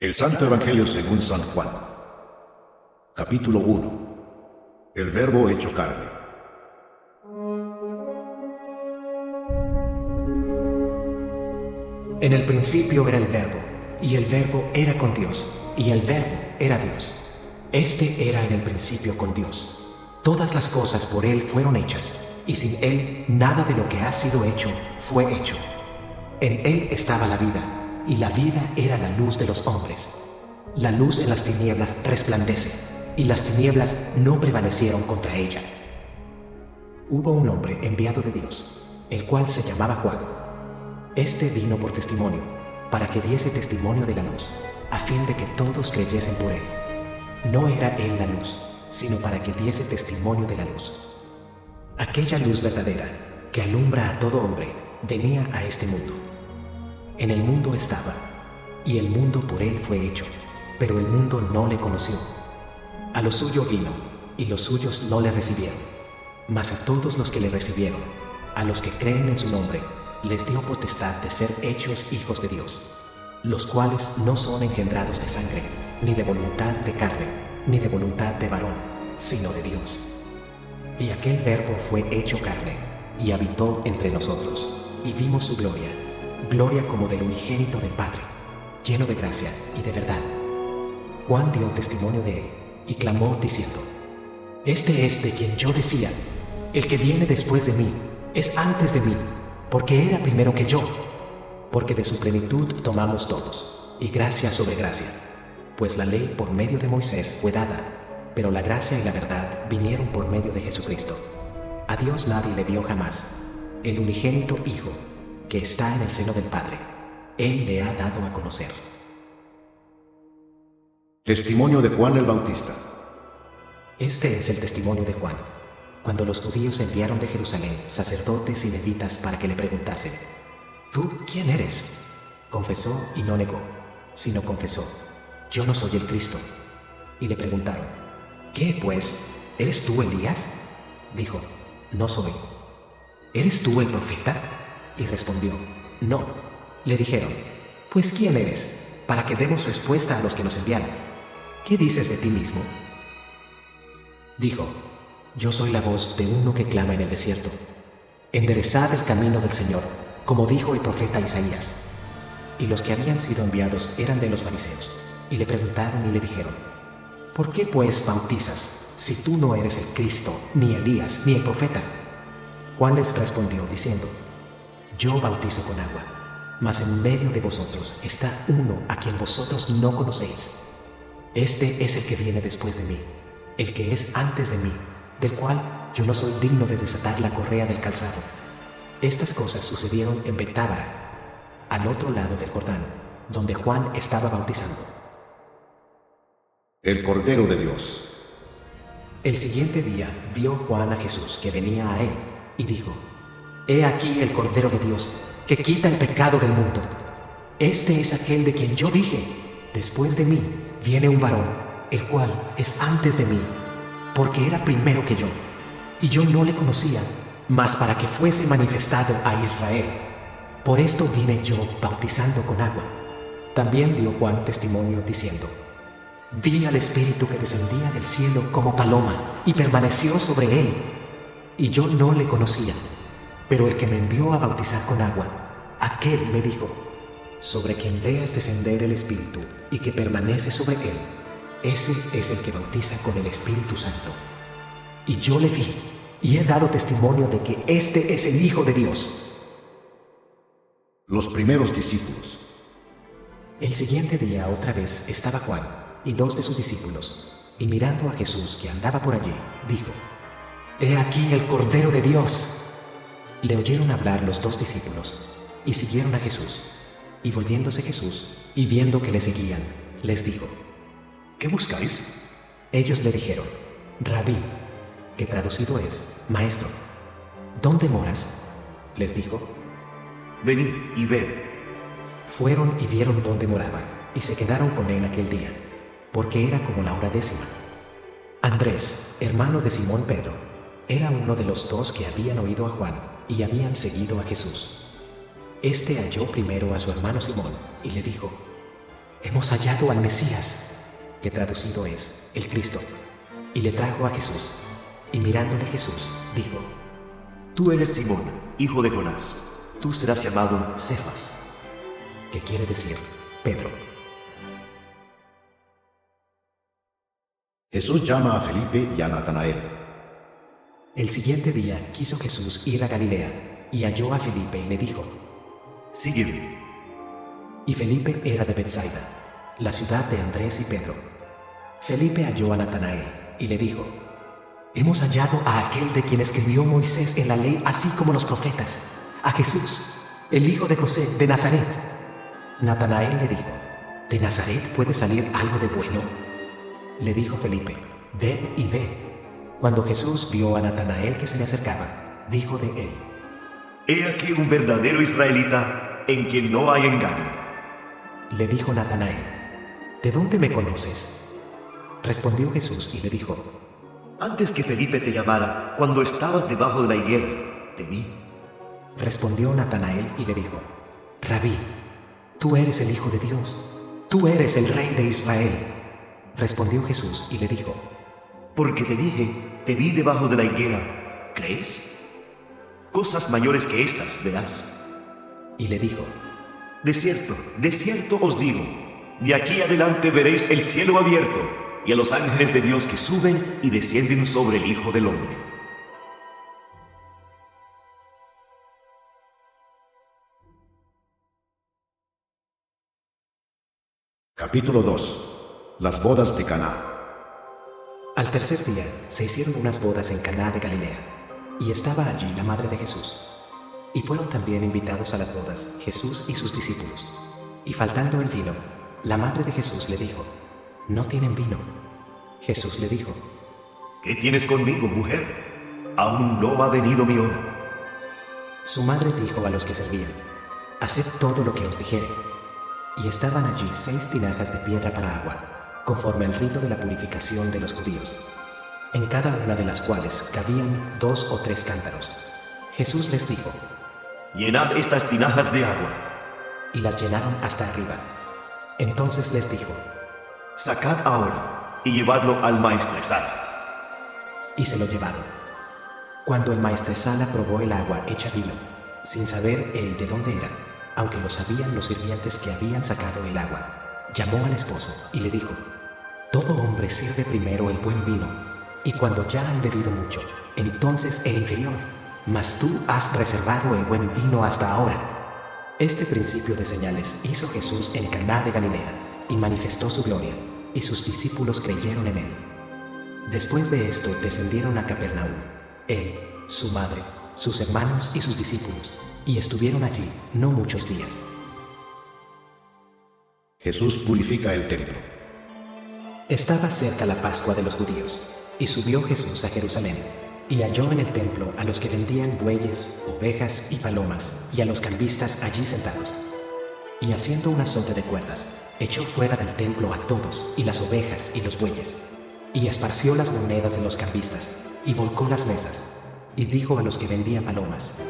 El Santo Evangelio según San Juan. Capítulo 1. El Verbo hecho carne. En el principio era el Verbo, y el Verbo era con Dios, y el Verbo era Dios. Este era en el principio con Dios. Todas las cosas por Él fueron hechas, y sin Él nada de lo que ha sido hecho fue hecho. En Él estaba la vida, y la vida era la luz de los hombres. La luz en las tinieblas resplandece, y las tinieblas no prevalecieron contra ella. Hubo un hombre enviado de Dios, el cual se llamaba Juan. Este vino por testimonio, para que diese testimonio de la luz, a fin de que todos creyesen por él. No era él la luz, sino para que diese testimonio de la luz. Aquella luz verdadera, que alumbra a todo hombre, venía a este mundo. En el mundo estaba, y el mundo por él fue hecho, pero el mundo no le conoció. A lo suyo vino, y los suyos no le recibieron. Mas a todos los que le recibieron, a los que creen en su nombre, les dio potestad de ser hechos hijos de Dios, los cuales no son engendrados de sangre, ni de voluntad de carne, ni de voluntad de varón, sino de Dios. Y aquel Verbo fue hecho carne, y habitó entre nosotros, y vimos su gloria, gloria como del unigénito del Padre, lleno de gracia y de verdad. Juan dio testimonio de él, y clamó diciendo: Este es de quien yo decía, el que viene después de mí, es antes de mí, porque era primero que yo, porque de su plenitud tomamos todos, y gracia sobre gracia. Pues la ley por medio de Moisés fue dada, pero la gracia y la verdad vinieron por medio de Jesucristo. A Dios nadie le vio jamás. El unigénito Hijo, que está en el seno del Padre, Él le ha dado a conocer. Testimonio de Juan el Bautista. Este es el testimonio de Juan, cuando los judíos enviaron de Jerusalén sacerdotes y levitas para que le preguntasen: ¿Tú quién eres? Confesó y no negó, sino confesó: Yo no soy el Cristo. Y le preguntaron: ¿Qué pues? ¿Eres tú Elías? Dijo: No soy. ¿Eres tú el profeta? Y respondió: No. Le dijeron: Pues ¿quién eres? Para que demos respuesta a los que nos enviaron. ¿Qué dices de ti mismo? Dijo: Yo soy la voz de uno que clama en el desierto: enderezad el camino del Señor, como dijo el profeta Isaías. Y los que habían sido enviados eran de los fariseos, y le preguntaron y le dijeron: ¿Por qué pues bautizas, si tú no eres el Cristo, ni Elías, ni el profeta? Juan les respondió diciendo: Yo bautizo con agua, mas en medio de vosotros está uno a quien vosotros no conocéis. Este es el que viene después de mí, el que es antes de mí, del cual yo no soy digno de desatar la correa del calzado. Estas cosas sucedieron en Betábara, al otro lado del Jordán, donde Juan estaba bautizando. El Cordero de Dios. El siguiente día vio Juan a Jesús que venía a él, y dijo: He aquí el Cordero de Dios, que quita el pecado del mundo. Este es aquel de quien yo dije: Después de mí viene un varón, el cual es antes de mí, porque era primero que yo, y yo no le conocía, mas para que fuese manifestado a Israel. Por esto vine yo bautizando con agua. También dio Juan testimonio diciendo: Vi al Espíritu que descendía del cielo como paloma, y permaneció sobre él. Y yo no le conocía, pero el que me envió a bautizar con agua, aquel me dijo: Sobre quien veas descender el Espíritu, y que permanece sobre él, ese es el que bautiza con el Espíritu Santo. Y yo le vi, y he dado testimonio de que este es el Hijo de Dios. Los primeros discípulos. El siguiente día otra vez estaba Juan y dos de sus discípulos, y mirando a Jesús que andaba por allí, dijo: He aquí el Cordero de Dios. Le oyeron hablar los dos discípulos, y siguieron a Jesús. Y volviéndose Jesús, y viendo que le seguían, les dijo: ¿Qué buscáis? Ellos le dijeron: Rabí, que traducido es Maestro. ¿Dónde moras? Les dijo. Venid y ved. Fueron y vieron dónde moraba, y se quedaron con él aquel día, porque era como la hora 10:00. Andrés, hermano de Simón Pedro, era uno de los dos que habían oído a Juan y habían seguido a Jesús. Este halló primero a su hermano Simón y le dijo: hemos hallado al Mesías, que traducido es el Cristo. Y le trajo a Jesús. Y mirándole Jesús, dijo: Tú eres Simón, hijo de Jonás. Tú serás llamado Cefas, que quiere decir Pedro. Jesús llama a Felipe y a Natanael. El siguiente día quiso Jesús ir a Galilea, y halló a Felipe y le dijo: sígueme. Y Felipe era de Betsaida, la ciudad de Andrés y Pedro. Felipe halló a Natanael y le dijo: hemos hallado a aquel de quien escribió Moisés en la ley, así como los profetas, a Jesús, el hijo de José, de Nazaret. Natanael le dijo: ¿de Nazaret puede salir algo de bueno? Le dijo Felipe: ven y ve. Cuando Jesús vio a Natanael que se le acercaba, dijo de él: He aquí un verdadero israelita en quien no hay engaño. Le dijo Natanael: ¿de dónde me conoces? Respondió Jesús y le dijo: Antes que Felipe te llamara, cuando estabas debajo de la higuera, te vi. Respondió Natanael y le dijo: Rabí, tú eres el Hijo de Dios, tú eres el Rey de Israel. Respondió Jesús y le dijo: Porque te dije, te vi debajo de la higuera, ¿crees? Cosas mayores que estas verás. Y le dijo: de cierto os digo, de aquí adelante veréis el cielo abierto y a los ángeles de Dios que suben y descienden sobre el Hijo del Hombre. Capítulo 2. Las bodas de Caná. Al tercer día se hicieron unas bodas en Caná de Galilea, y estaba allí la madre de Jesús. Y fueron también invitados a las bodas Jesús y sus discípulos. Y faltando el vino, la madre de Jesús le dijo: no tienen vino. Jesús le dijo: ¿qué tienes conmigo, mujer? Aún no ha venido mi hora. Su madre dijo a los que servían: haced todo lo que os dijere. Y estaban allí 6 tinajas de piedra para agua, conforme al rito de la purificación de los judíos, en cada una de las cuales cabían 2 o 3 cántaros. Jesús les dijo: llenad estas tinajas de agua. Y las llenaron hasta arriba. Entonces les dijo: sacad ahora y llevadlo al maestresala. Y se lo llevaron. Cuando el maestresala probó el agua hecha vino, sin saber él de dónde era, aunque lo sabían los sirvientes que habían sacado el agua, llamó al esposo y le dijo: todo hombre sirve primero el buen vino, y cuando ya han bebido mucho, entonces el inferior, mas tú has reservado el buen vino hasta ahora. Este principio de señales hizo Jesús en Caná de Galilea, y manifestó su gloria, y sus discípulos creyeron en él. Después de esto descendieron a Capernaum, él, su madre, sus hermanos y sus discípulos, y estuvieron allí no muchos días. Jesús purifica el templo. Estaba cerca la Pascua de los judíos, y subió Jesús a Jerusalén, y halló en el templo a los que vendían bueyes, ovejas y palomas, y a los cambistas allí sentados. Y haciendo un azote de cuerdas, echó fuera del templo a todos, y las ovejas y los bueyes, y esparció las monedas de los cambistas, y volcó las mesas, y dijo a los que vendían palomas: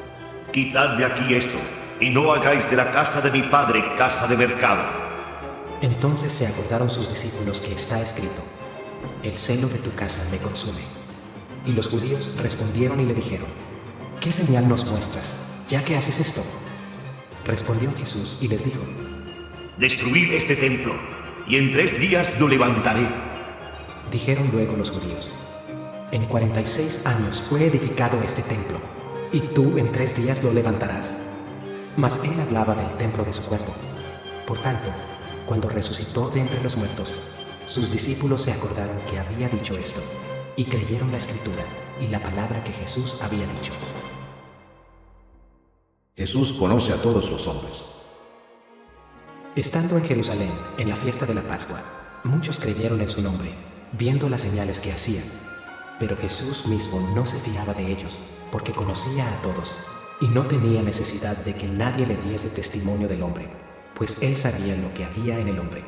quitad de aquí esto, y no hagáis de la casa de mi padre casa de mercado. Entonces se acordaron sus discípulos que está escrito: el celo de tu casa me consume. Y los judíos respondieron y le dijeron: ¿qué señal nos muestras, ya que haces esto? Respondió Jesús y les dijo: destruid este templo, y en 3 días lo levantaré. Dijeron luego los judíos: en 46 años fue edificado este templo, y tú en 3 días lo levantarás. Mas él hablaba del templo de su cuerpo. Por tanto, cuando resucitó de entre los muertos, sus discípulos se acordaron que había dicho esto, y creyeron la escritura y la palabra que Jesús había dicho. Jesús conoce a todos los hombres. Estando en Jerusalén, en la fiesta de la Pascua, muchos creyeron en su nombre, viendo las señales que hacía. Pero Jesús mismo no se fiaba de ellos, porque conocía a todos, y no tenía necesidad de que nadie le diese testimonio del hombre, pues él sabía lo que había en el hombre.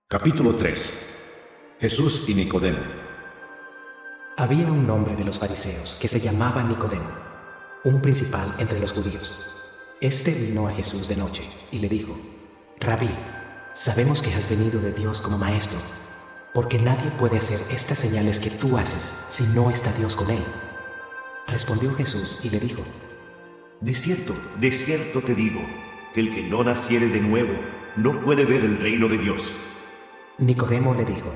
Capítulo 3. Jesús y Nicodemo. Había un hombre de los fariseos que se llamaba Nicodemo, un principal entre los judíos. Este vino a Jesús de noche y le dijo: Rabí, sabemos que has venido de Dios como maestro, porque nadie puede hacer estas señales que tú haces si no está Dios con él. Respondió Jesús y le dijo: de cierto te digo, que el que no naciere de nuevo no puede ver el reino de Dios. Nicodemo le dijo: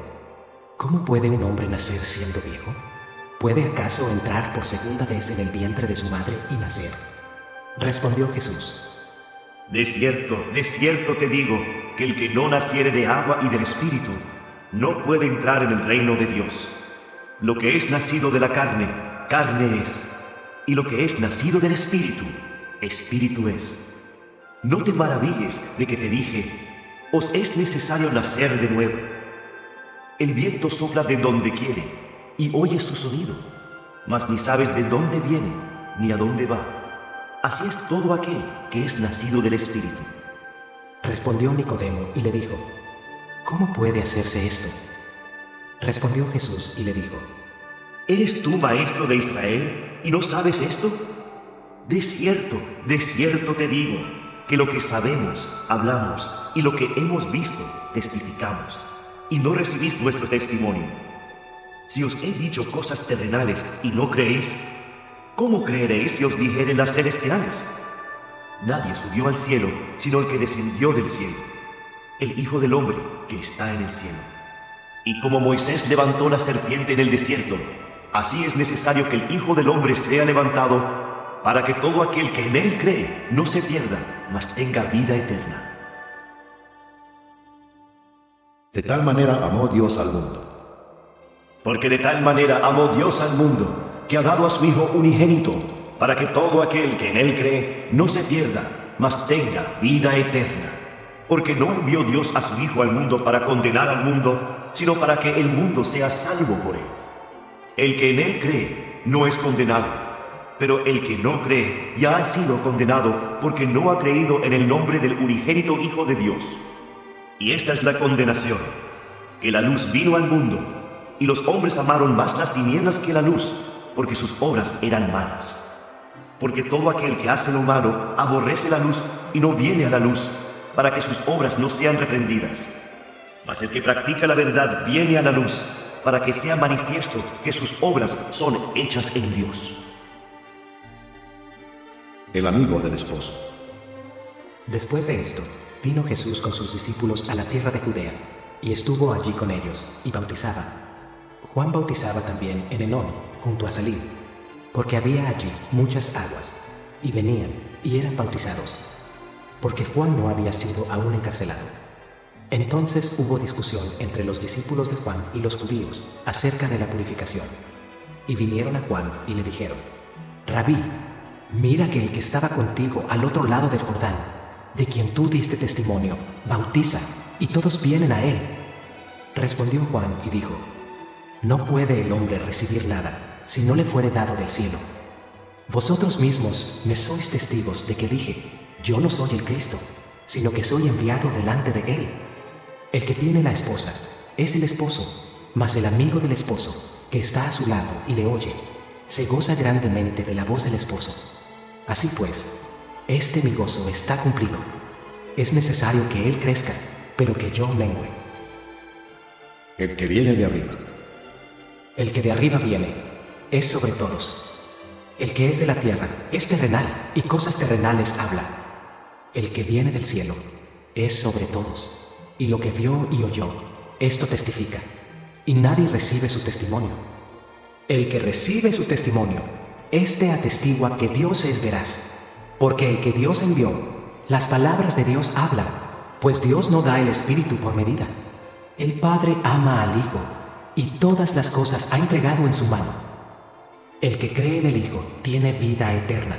¿Cómo puede un hombre nacer siendo viejo? ¿Puede acaso entrar por segunda vez en el vientre de su madre y nacer? Respondió Jesús: de cierto te digo, que el que no naciere de agua y del Espíritu no puede entrar en el reino de Dios. Lo que es nacido de la carne, carne es, y lo que es nacido del Espíritu, Espíritu es. No te maravilles de que te dije: os es necesario nacer de nuevo. El viento sopla de donde quiere, y oyes su sonido, mas ni sabes de dónde viene, ni a dónde va. Así es todo aquel que es nacido del Espíritu. Respondió Nicodemo y le dijo: ¿Cómo puede hacerse esto? Respondió Jesús y le dijo: ¿Eres tú maestro de Israel y no sabes esto? De cierto te digo, que lo que sabemos, hablamos, y lo que hemos visto, testificamos, y no recibís nuestro testimonio. Si os he dicho cosas terrenales y no creéis, ¿cómo creeréis si os dijere las celestiales? Nadie subió al cielo, sino el que descendió del cielo, el Hijo del Hombre que está en el cielo. Y como Moisés levantó la serpiente en el desierto, así es necesario que el Hijo del Hombre sea levantado, para que todo aquel que en él cree no se pierda, mas tenga vida eterna. De tal manera amó Dios al mundo. Porque de tal manera amó Dios al mundo, que ha dado a su Hijo unigénito, para que todo aquel que en él cree no se pierda, mas tenga vida eterna. Porque no envió Dios a su Hijo al mundo para condenar al mundo, sino para que el mundo sea salvo por él. El que en él cree no es condenado, pero el que no cree ya ha sido condenado porque no ha creído en el nombre del unigénito Hijo de Dios. Y esta es la condenación, que la luz vino al mundo, y los hombres amaron más las tinieblas que la luz, porque sus obras eran malas. Porque todo aquel que hace lo malo aborrece la luz y no viene a la luz, para que sus obras no sean reprendidas. Mas el que practica la verdad viene a la luz, para que sea manifiesto que sus obras son hechas en Dios. El amigo del esposo. Después de esto, vino Jesús con sus discípulos a la tierra de Judea, y estuvo allí con ellos, y bautizaba. Juan bautizaba también en Enón, junto a Salim, porque había allí muchas aguas, y venían y eran bautizados, porque Juan no había sido aún encarcelado. Entonces hubo discusión entre los discípulos de Juan y los judíos acerca de la purificación. Y vinieron a Juan y le dijeron: Rabí, mira que el que estaba contigo al otro lado del Jordán, de quien tú diste testimonio, bautiza, y todos vienen a él. Respondió Juan y dijo: No puede el hombre recibir nada si no le fuere dado del cielo. Vosotros mismos me sois testigos de que dije: Yo no soy el Cristo, sino que soy enviado delante de él. El que tiene la esposa es el esposo, mas el amigo del esposo, que está a su lado y le oye, se goza grandemente de la voz del esposo. Así pues, este mi gozo está cumplido. Es necesario que él crezca, pero que yo mengüe. El que viene de arriba. El que de arriba viene es sobre todos. El que es de la tierra es terrenal y cosas terrenales habla. El que viene del cielo es sobre todos, y lo que vio y oyó, esto testifica, y nadie recibe su testimonio. El que recibe su testimonio, éste atestigua que Dios es veraz, porque el que Dios envió, las palabras de Dios hablan, pues Dios no da el Espíritu por medida. El Padre ama al Hijo, y todas las cosas ha entregado en su mano. El que cree en el Hijo tiene vida eterna,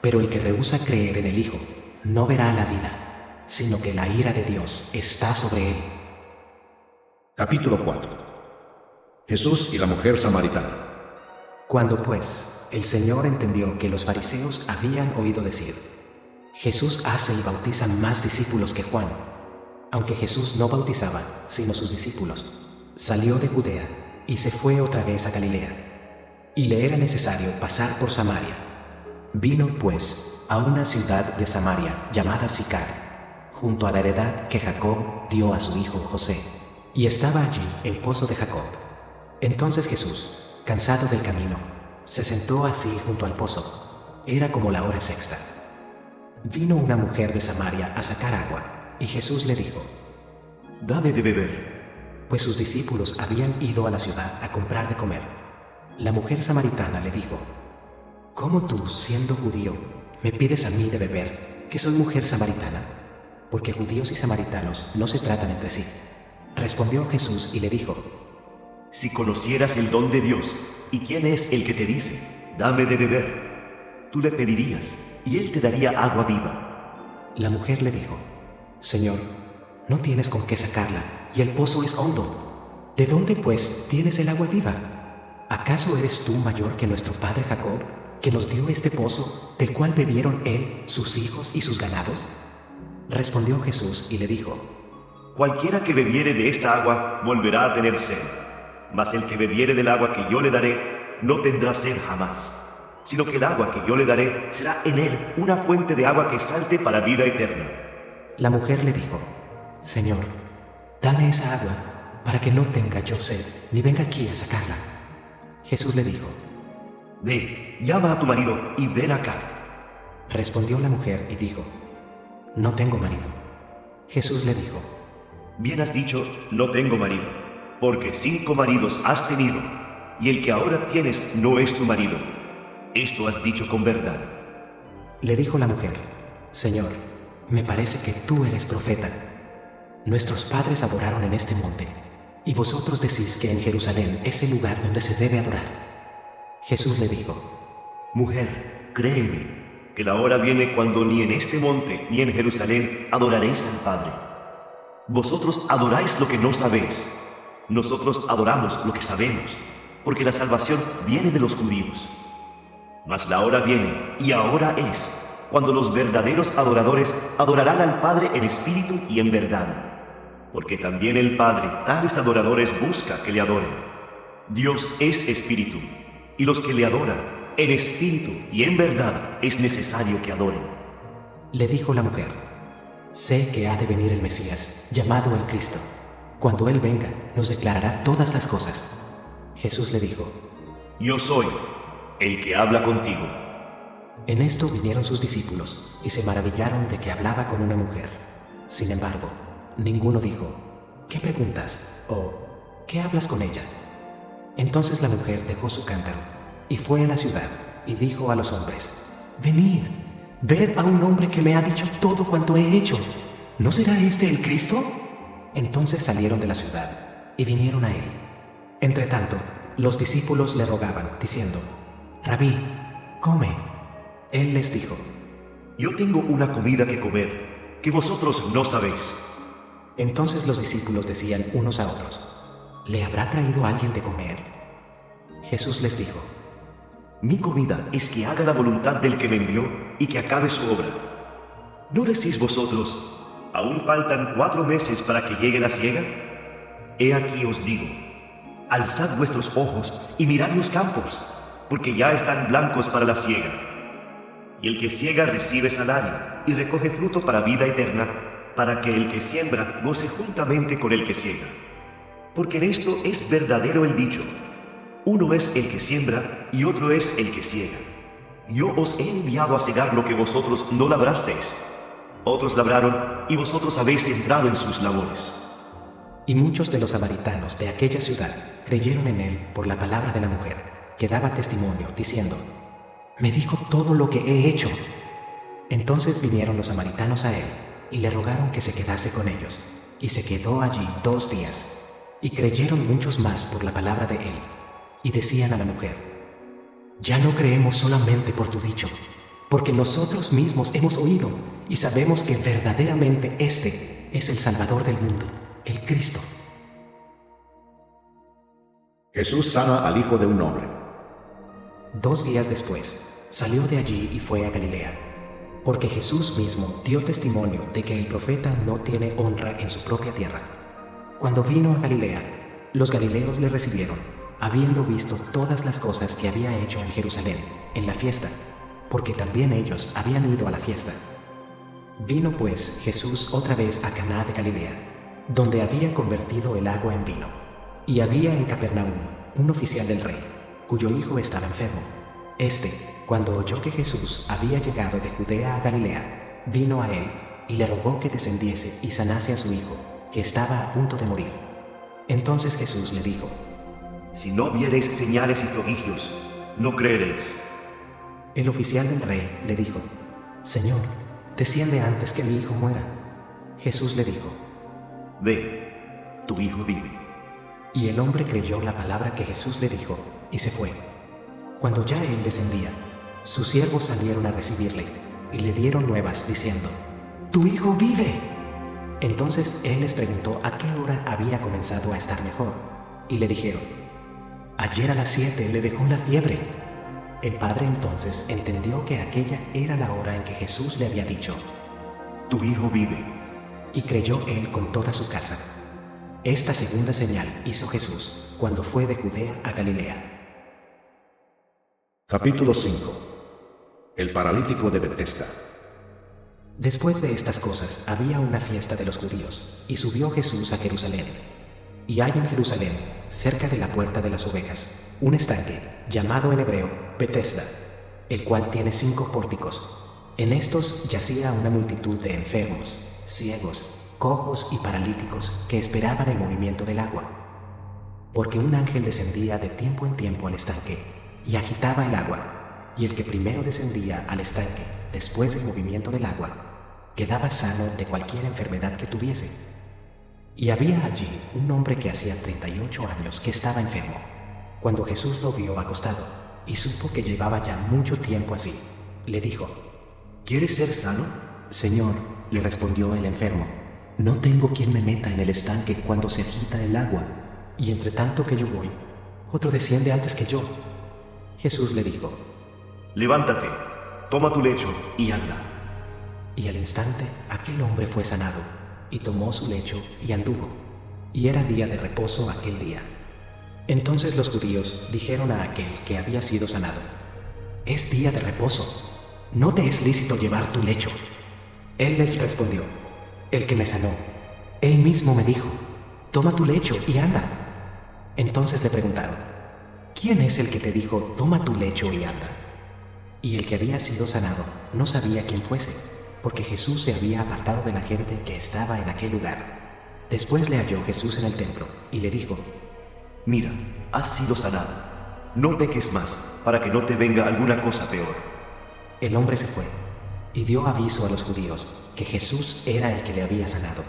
pero el que rehúsa creer en el Hijo no verá la vida, sino que la ira de Dios está sobre él. Capítulo 4. Jesús y la mujer samaritana. Cuando pues el Señor entendió que los fariseos habían oído decir: Jesús hace y bautiza más discípulos que Juan, aunque Jesús no bautizaba sino sus discípulos, salió de Judea y se fue otra vez a Galilea, y le era necesario pasar por Samaria. Vino pues a una ciudad de Samaria llamada Sicar, junto a la heredad que Jacob dio a su hijo José. Y estaba allí el pozo de Jacob. Entonces Jesús, cansado del camino, se sentó así junto al pozo. Era como la hora sexta. Vino una mujer de Samaria a sacar agua, y Jesús le dijo: Dame de beber. Pues sus discípulos habían ido a la ciudad a comprar de comer. La mujer samaritana le dijo: ¿Cómo tú, siendo judío, me pides a mí de beber, que soy mujer samaritana? Porque judíos y samaritanos no se tratan entre sí. Respondió Jesús y le dijo: Si conocieras el don de Dios y quién es el que te dice, dame de beber, tú le pedirías y él te daría agua viva. La mujer le dijo: Señor, no tienes con qué sacarla y el pozo es hondo. ¿De dónde, pues, tienes el agua viva? ¿Acaso eres tú mayor que nuestro padre Jacob, que nos dio este pozo, del cual bebieron él, sus hijos y sus ganados? Respondió Jesús y le dijo: Cualquiera que bebiere de esta agua volverá a tener sed, mas el que bebiere del agua que yo le daré no tendrá sed jamás, sino que el agua que yo le daré será en él una fuente de agua que salte para vida eterna. La mujer le dijo: Señor, dame esa agua, para que no tenga yo sed, ni venga aquí a sacarla. Jesús le dijo: Ve, llama a tu marido y ven acá. Respondió la mujer y dijo: No tengo marido. Jesús le dijo: Bien has dicho, no tengo marido, porque 5 maridos has tenido, y el que ahora tienes no es tu marido. Esto has dicho con verdad. Le dijo la mujer: Señor, me parece que tú eres profeta. Nuestros padres adoraron en este monte, y vosotros decís que en Jerusalén es el lugar donde se debe adorar. Jesús le dijo: Mujer, créeme, que la hora viene cuando ni en este monte ni en Jerusalén adoraréis al Padre. Vosotros adoráis lo que no sabéis. Nosotros adoramos lo que sabemos, porque la salvación viene de los judíos. Mas la hora viene, y ahora es, cuando los verdaderos adoradores adorarán al Padre en espíritu y en verdad. Porque también el Padre tales adoradores busca que le adoren. Dios es espíritu, y los que le adoran, en espíritu y en verdad, es necesario que adoren. Le dijo la mujer: Sé que ha de venir el Mesías, llamado el Cristo. Cuando Él venga, nos declarará todas las cosas. Jesús le dijo: Yo soy el que habla contigo. En esto vinieron sus discípulos y se maravillaron de que hablaba con una mujer. Sin embargo, ninguno dijo: ¿Qué preguntas? O ¿qué hablas con ella? Entonces la mujer dejó su cántaro y fue a la ciudad y dijo a los hombres: Venid, ved a un hombre que me ha dicho todo cuanto he hecho. ¿No será este el Cristo? Entonces salieron de la ciudad y vinieron a él. Entretanto, los discípulos le rogaban, diciendo: Rabí, come. Él les dijo: Yo tengo una comida que comer, que vosotros no sabéis. Entonces los discípulos decían unos a otros: ¿Le habrá traído alguien de comer? Jesús les dijo: Mi comida es que haga la voluntad del que me envió y que acabe su obra. ¿No decís vosotros: aún faltan 4 meses para que llegue la siega? He aquí os digo: alzad vuestros ojos y mirad los campos, porque ya están blancos para la siega. Y el que siega recibe salario y recoge fruto para vida eterna, para que el que siembra goce juntamente con el que siega. Porque en esto es verdadero el dicho: uno es el que siembra y otro es el que siega. Yo os he enviado a segar lo que vosotros no labrasteis. Otros labraron y vosotros habéis entrado en sus labores. Y muchos de los samaritanos de aquella ciudad creyeron en él por la palabra de la mujer, que daba testimonio, diciendo: Me dijo todo lo que he hecho. Entonces vinieron los samaritanos a él y le rogaron que se quedase con ellos, y se quedó allí 2 días. Y creyeron muchos más por la palabra de él, y decían a la mujer: Ya no creemos solamente por tu dicho, porque nosotros mismos hemos oído y sabemos que verdaderamente este es el Salvador del mundo, el Cristo. Jesús sana al hijo de un hombre. 2 días después, salió de allí y fue a Galilea, porque Jesús mismo dio testimonio de que el profeta no tiene honra en su propia tierra. Cuando vino a Galilea, los galileos le recibieron, habiendo visto todas las cosas que había hecho en Jerusalén, en la fiesta, porque también ellos habían ido a la fiesta. Vino pues Jesús otra vez a Caná de Galilea, donde había convertido el agua en vino. Y había en Capernaum un oficial del rey, cuyo hijo estaba enfermo. Este, cuando oyó que Jesús había llegado de Judea a Galilea, vino a él y le rogó que descendiese y sanase a su hijo, que estaba a punto de morir. Entonces Jesús le dijo: Si no viereis señales y prodigios, no creeréis. El oficial del rey le dijo: Señor, desciende antes que mi hijo muera. Jesús le dijo: Ve, tu hijo vive. Y el hombre creyó la palabra que Jesús le dijo y se fue. Cuando ya él descendía, sus siervos salieron a recibirle y le dieron nuevas diciendo: ¡Tu hijo vive! Entonces él les preguntó a qué hora había comenzado a estar mejor, y le dijeron: Ayer a las 7 le dejó la fiebre. El padre entonces entendió que aquella era la hora en que Jesús le había dicho: Tu hijo vive. Y creyó él con toda su casa. Esta segunda señal hizo Jesús cuando fue de Judea a Galilea. Capítulo 5. El paralítico de Betesda. Después de estas cosas había una fiesta de los judíos, y subió Jesús a Jerusalén. Y hay en Jerusalén, cerca de la puerta de las ovejas, un estanque, llamado en hebreo Betesda, el cual tiene 5 pórticos. En estos yacía una multitud de enfermos, ciegos, cojos y paralíticos que esperaban el movimiento del agua. Porque un ángel descendía de tiempo en tiempo al estanque y agitaba el agua, y el que primero descendía al estanque después del movimiento del agua quedaba sano de cualquier enfermedad que tuviese. Y había allí un hombre que hacía 38 años que estaba enfermo. Cuando Jesús lo vio acostado y supo que llevaba ya mucho tiempo así, le dijo: ¿Quieres ser sano? Señor, le respondió el enfermo, no tengo quien me meta en el estanque cuando se agita el agua, y entre tanto que yo voy, otro desciende antes que yo. Jesús le dijo: Levántate, toma tu lecho y anda. Y al instante aquel hombre fue sanado, y tomó su lecho y anduvo. Y era día de reposo aquel día. Entonces los judíos dijeron a aquel que había sido sanado: Es día de reposo, no te es lícito llevar tu lecho. Él les respondió: El que me sanó, él mismo me dijo: Toma tu lecho y anda. Entonces le preguntaron: ¿Quién es el que te dijo: Toma tu lecho y anda? Y el que había sido sanado no sabía quién fuese, porque Jesús se había apartado de la gente que estaba en aquel lugar. Después le halló Jesús en el templo y le dijo: Mira, has sido sanado. No peques más, para que no te venga alguna cosa peor. El hombre se fue y dio aviso a los judíos que Jesús era el que le había sanado.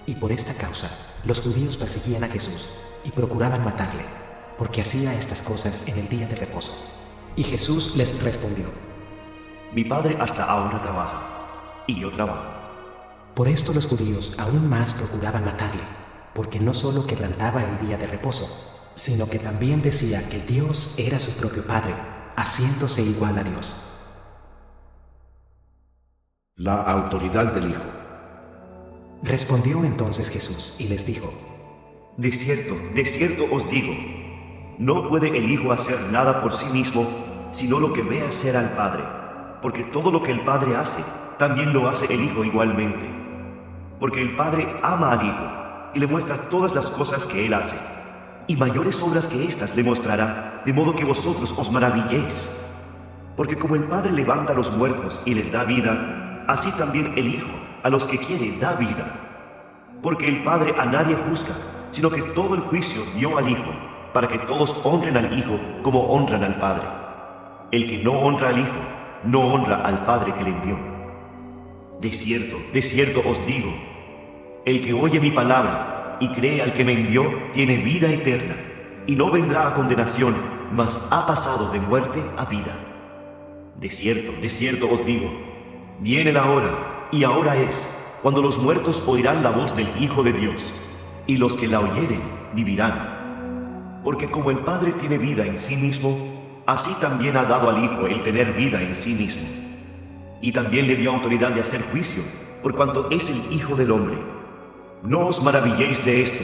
Y por esta causa los judíos perseguían a Jesús y procuraban matarle, porque hacía estas cosas en el día de reposo. Y Jesús les respondió: Mi Padre hasta ahora trabaja, y yo trabajo. Por esto los judíos aún más procuraban matarle, porque no solo quebrantaba el día de reposo, sino que también decía que Dios era su propio Padre, haciéndose igual a Dios. La autoridad del Hijo. Respondió entonces Jesús y les dijo: De cierto os digo, no puede el Hijo hacer nada por sí mismo, sino lo que ve hacer al Padre, porque todo lo que el Padre hace, también lo hace el Hijo igualmente. Porque el Padre ama al Hijo, y le muestra todas las cosas que Él hace, y mayores obras que éstas le mostrará, de modo que vosotros os maravilléis. Porque como el Padre levanta a los muertos y les da vida, así también el Hijo, a los que quiere, da vida. Porque el Padre a nadie juzga, sino que todo el juicio dio al Hijo, para que todos honren al Hijo como honran al Padre. El que no honra al Hijo, no honra al Padre que le envió. De cierto os digo, el que oye mi palabra y cree al que me envió, tiene vida eterna, y no vendrá a condenación, mas ha pasado de muerte a vida. De cierto os digo, viene la hora, y ahora es, cuando los muertos oirán la voz del Hijo de Dios, y los que la oyeren vivirán. Porque como el Padre tiene vida en sí mismo, así también ha dado al Hijo el tener vida en sí mismo. Y también le dio autoridad de hacer juicio, por cuanto es el Hijo del Hombre. No os maravilléis de esto,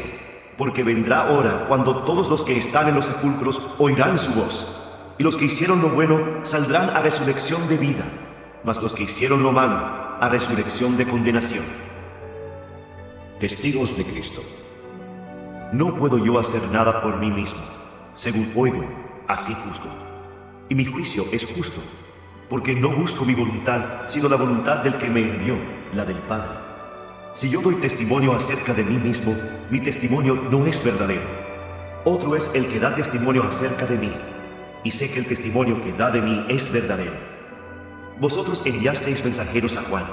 porque vendrá hora cuando todos los que están en los sepulcros oirán su voz, y los que hicieron lo bueno saldrán a resurrección de vida, mas los que hicieron lo malo a resurrección de condenación. Testigos de Cristo. No puedo yo hacer nada por mí mismo. Según oigo, así juzgo. Y mi juicio es justo, porque no busco mi voluntad, sino la voluntad del que me envió, la del Padre. Si yo doy testimonio acerca de mí mismo, mi testimonio no es verdadero. Otro es el que da testimonio acerca de mí, y sé que el testimonio que da de mí es verdadero. Vosotros enviasteis mensajeros a Juan,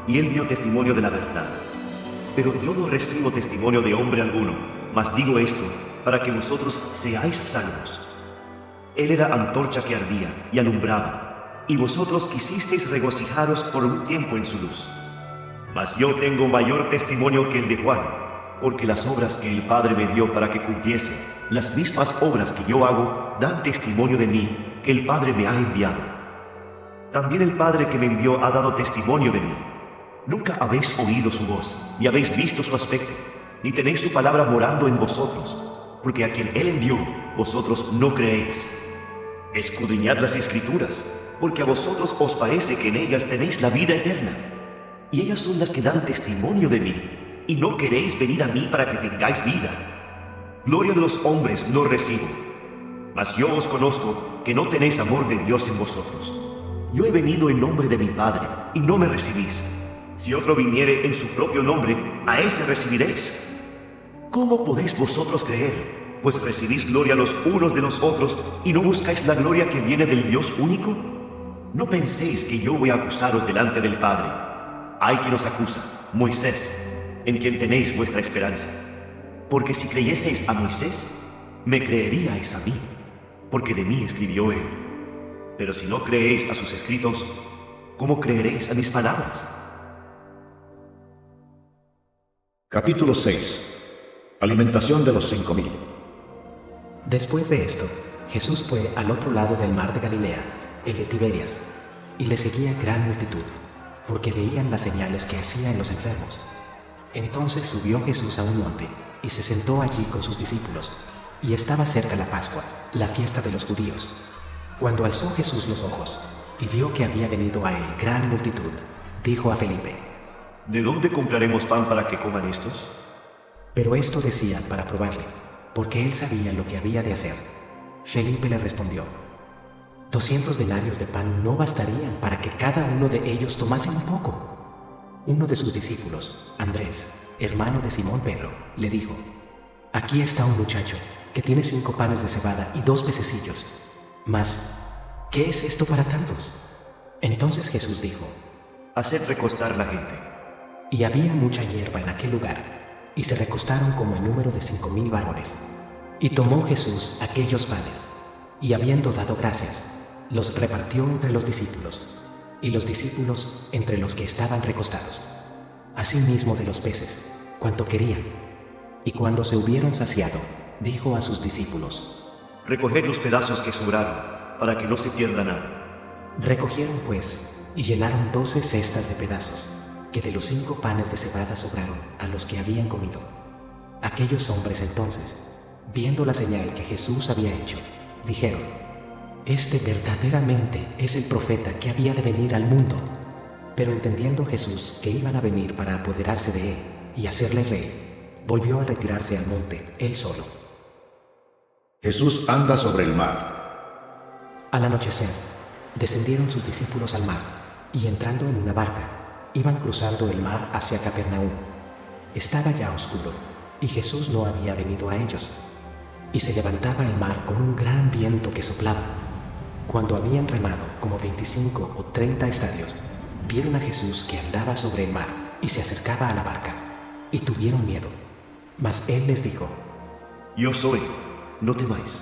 y él dio testimonio de la verdad. Pero yo no recibo testimonio de hombre alguno, mas digo esto, para que vosotros seáis salvos. Él era antorcha que ardía y alumbraba, y vosotros quisisteis regocijaros por un tiempo en su luz. Mas yo tengo mayor testimonio que el de Juan, porque las obras que el Padre me dio para que cumpliese, las mismas obras que yo hago, dan testimonio de mí, que el Padre me ha enviado. También el Padre que me envió ha dado testimonio de mí. Nunca habéis oído su voz, ni habéis visto su aspecto, ni tenéis su palabra morando en vosotros, porque a quien Él envió, vosotros no creéis. Escudriñad las Escrituras, porque a vosotros os parece que en ellas tenéis la vida eterna, y ellas son las que dan testimonio de mí, y no queréis venir a mí para que tengáis vida. Gloria de los hombres no recibo, mas yo os conozco que no tenéis amor de Dios en vosotros. Yo he venido en nombre de mi Padre, y no me recibís. Si otro viniere en su propio nombre, a ese recibiréis. ¿Cómo podéis vosotros creer? Pues recibís gloria los unos de los otros, y no buscáis la gloria que viene del Dios único. No penséis que yo voy a acusaros delante del Padre. Hay quien os acusa, Moisés, en quien tenéis vuestra esperanza. Porque si creyeseis a Moisés, me creeríais a mí, porque de mí escribió él. Pero si no creéis a sus escritos, ¿cómo creeréis a mis palabras? Capítulo 6. Alimentación de los 5,000. Después de esto, Jesús fue al otro lado del mar de Galilea, el de Tiberias, y le seguía gran multitud, porque veían las señales que hacía en los enfermos. Entonces subió Jesús a un monte, y se sentó allí con sus discípulos, y estaba cerca la Pascua, la fiesta de los judíos. Cuando alzó Jesús los ojos, y vio que había venido a él gran multitud, dijo a Felipe: ¿De dónde compraremos pan para que coman estos? Pero esto decía para probarle, porque él sabía lo que había de hacer. Felipe le respondió: 200 denarios de pan no bastarían para que cada uno de ellos tomase un poco. Uno de sus discípulos, Andrés, hermano de Simón Pedro, le dijo: Aquí está un muchacho que tiene 5 panes de cebada y 2 pececillos. Mas, ¿qué es esto para tantos? Entonces Jesús dijo: Haced recostar la gente. Y había mucha hierba en aquel lugar, y se recostaron como en número de 5,000 varones. Y tomó Jesús aquellos panes, y habiendo dado gracias, los repartió entre los discípulos, y los discípulos entre los que estaban recostados. Asimismo de los peces, cuanto querían. Y cuando se hubieron saciado, dijo a sus discípulos: Recoged los pedazos que sobraron, para que no se pierda nada. Recogieron pues, y llenaron 12 cestas de pedazos, que de los 5 panes de cebada sobraron a los que habían comido. Aquellos hombres entonces, viendo la señal que Jesús había hecho, dijeron: Este verdaderamente es el profeta que había de venir al mundo. Pero entendiendo Jesús que iban a venir para apoderarse de él y hacerle rey, volvió a retirarse al monte él solo. Jesús anda sobre el mar. Al anochecer, descendieron sus discípulos al mar, y entrando en una barca, iban cruzando el mar hacia Capernaum. Estaba ya oscuro, y Jesús no había venido a ellos. Y se levantaba el mar con un gran viento que soplaba. Cuando habían remado como 25 o 30 estadios, vieron a Jesús que andaba sobre el mar y se acercaba a la barca, y tuvieron miedo. Mas él les dijo: Yo soy, no temáis.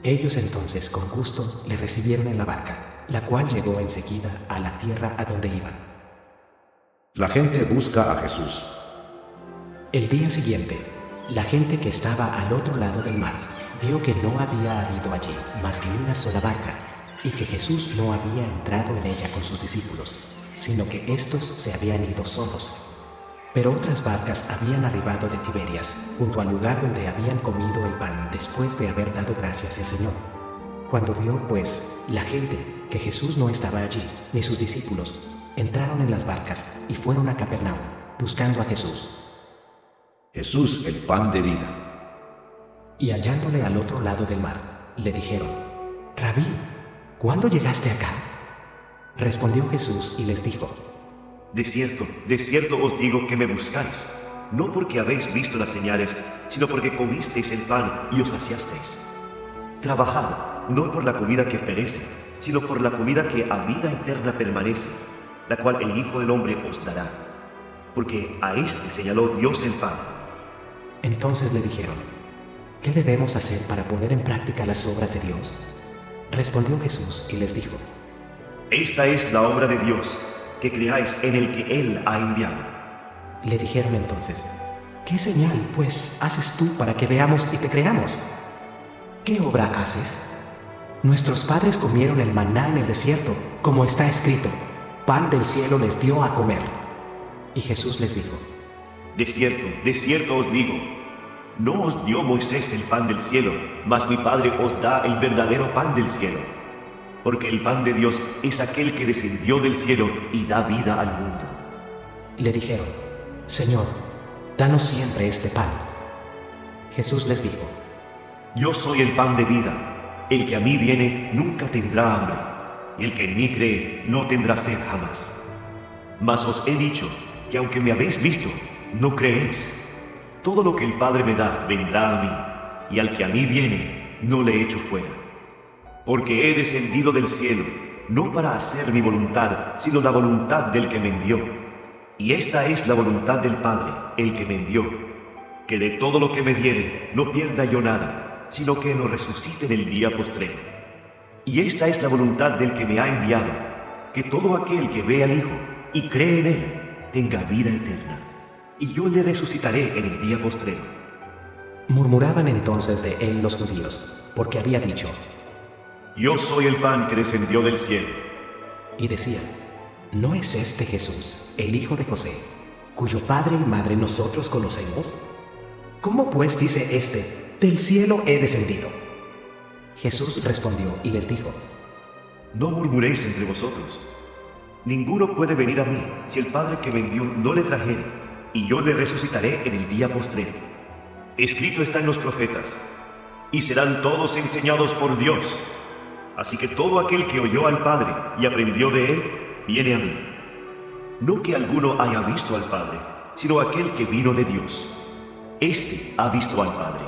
Ellos entonces con gusto le recibieron en la barca, la cual llegó enseguida a la tierra a donde iban. La gente busca a Jesús. El día siguiente, la gente que estaba al otro lado del mar vio que no había habido allí más que una sola barca, y que Jesús no había entrado en ella con sus discípulos, sino que éstos se habían ido solos. Pero otras barcas habían arribado de Tiberias, junto al lugar donde habían comido el pan después de haber dado gracias al Señor. Cuando vio, pues, la gente que Jesús no estaba allí, ni sus discípulos, entraron en las barcas y fueron a Capernaum, buscando a Jesús. Jesús, el pan de vida. Y hallándole al otro lado del mar, le dijeron: Rabí, ¿cuándo llegaste acá? Respondió Jesús y les dijo: de cierto os digo que me buscáis, no porque habéis visto las señales, sino porque comisteis el pan y os saciasteis. Trabajad, no por la comida que perece, sino por la comida que a vida eterna permanece, la cual el Hijo del Hombre os dará. Porque a éste señaló Dios el pan. Entonces le dijeron: ¿qué debemos hacer para poner en práctica las obras de Dios? Respondió Jesús y les dijo: esta es la obra de Dios, que creáis en el que Él ha enviado. Le dijeron entonces: ¿qué señal, pues, haces tú para que veamos y te creamos? ¿Qué obra haces? Nuestros padres comieron el maná en el desierto, como está escrito: pan del cielo les dio a comer. Y Jesús les dijo: de cierto os digo, no os dio Moisés el pan del cielo, mas mi Padre os da el verdadero pan del cielo. Porque el pan de Dios es aquel que descendió del cielo y da vida al mundo. Le dijeron: Señor, danos siempre este pan. Jesús les dijo: yo soy el pan de vida. El que a mí viene nunca tendrá hambre, y el que en mí cree no tendrá sed jamás. Mas os he dicho que aunque me habéis visto, no creéis. Todo lo que el Padre me da vendrá a mí, y al que a mí viene no le echo fuera. Porque he descendido del cielo, no para hacer mi voluntad, sino la voluntad del que me envió. Y esta es la voluntad del Padre, el que me envió, que de todo lo que me diere no pierda yo nada, sino que lo resucite en el día postrero. Y esta es la voluntad del que me ha enviado, que todo aquel que ve al Hijo y cree en Él tenga vida eterna, y yo le resucitaré en el día postrero. Murmuraban entonces de él los judíos, porque había dicho: yo soy el pan que descendió del cielo. Y decían: ¿no es este Jesús, el hijo de José, cuyo padre y madre nosotros conocemos? ¿Cómo pues dice este: del cielo he descendido? Jesús respondió y les dijo: no murmuréis entre vosotros. Ninguno puede venir a mí si el Padre que me envió no le trajere, y yo le resucitaré en el día postrero. Escrito está en los profetas: y serán todos enseñados por Dios. Así que todo aquel que oyó al Padre y aprendió de Él, viene a mí. No que alguno haya visto al Padre, sino aquel que vino de Dios. Este ha visto al Padre.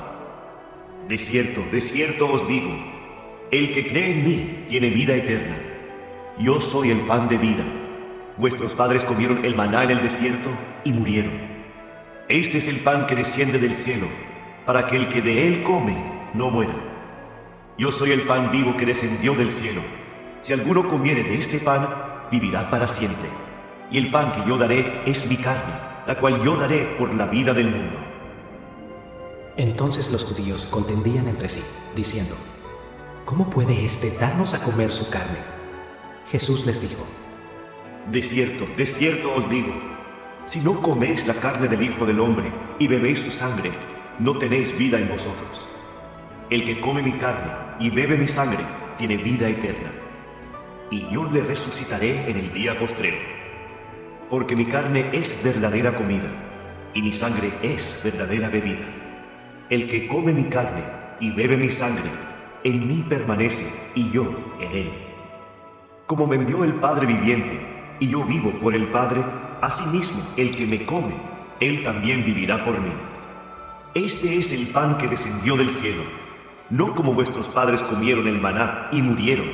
De cierto os digo, el que cree en mí tiene vida eterna. Yo soy el pan de vida. Vuestros padres comieron el maná en el desierto y murieron. Este es el pan que desciende del cielo, para que el que de él come no muera. Yo soy el pan vivo que descendió del cielo. Si alguno comiere de este pan, vivirá para siempre. Y el pan que yo daré es mi carne, la cual yo daré por la vida del mundo. Entonces los judíos contendían entre sí, diciendo: ¿cómo puede éste darnos a comer su carne? Jesús les dijo: de cierto os digo, si no coméis la carne del Hijo del Hombre y bebéis su sangre, no tenéis vida en vosotros. El que come mi carne y bebe mi sangre tiene vida eterna, y yo le resucitaré en el día postrero. Porque mi carne es verdadera comida, y mi sangre es verdadera bebida. El que come mi carne y bebe mi sangre, en mí permanece, y yo en él. Como me envió el Padre viviente, y yo vivo por el Padre, asimismo el que me come, él también vivirá por mí. Este es el pan que descendió del cielo, no como vuestros padres comieron el maná y murieron.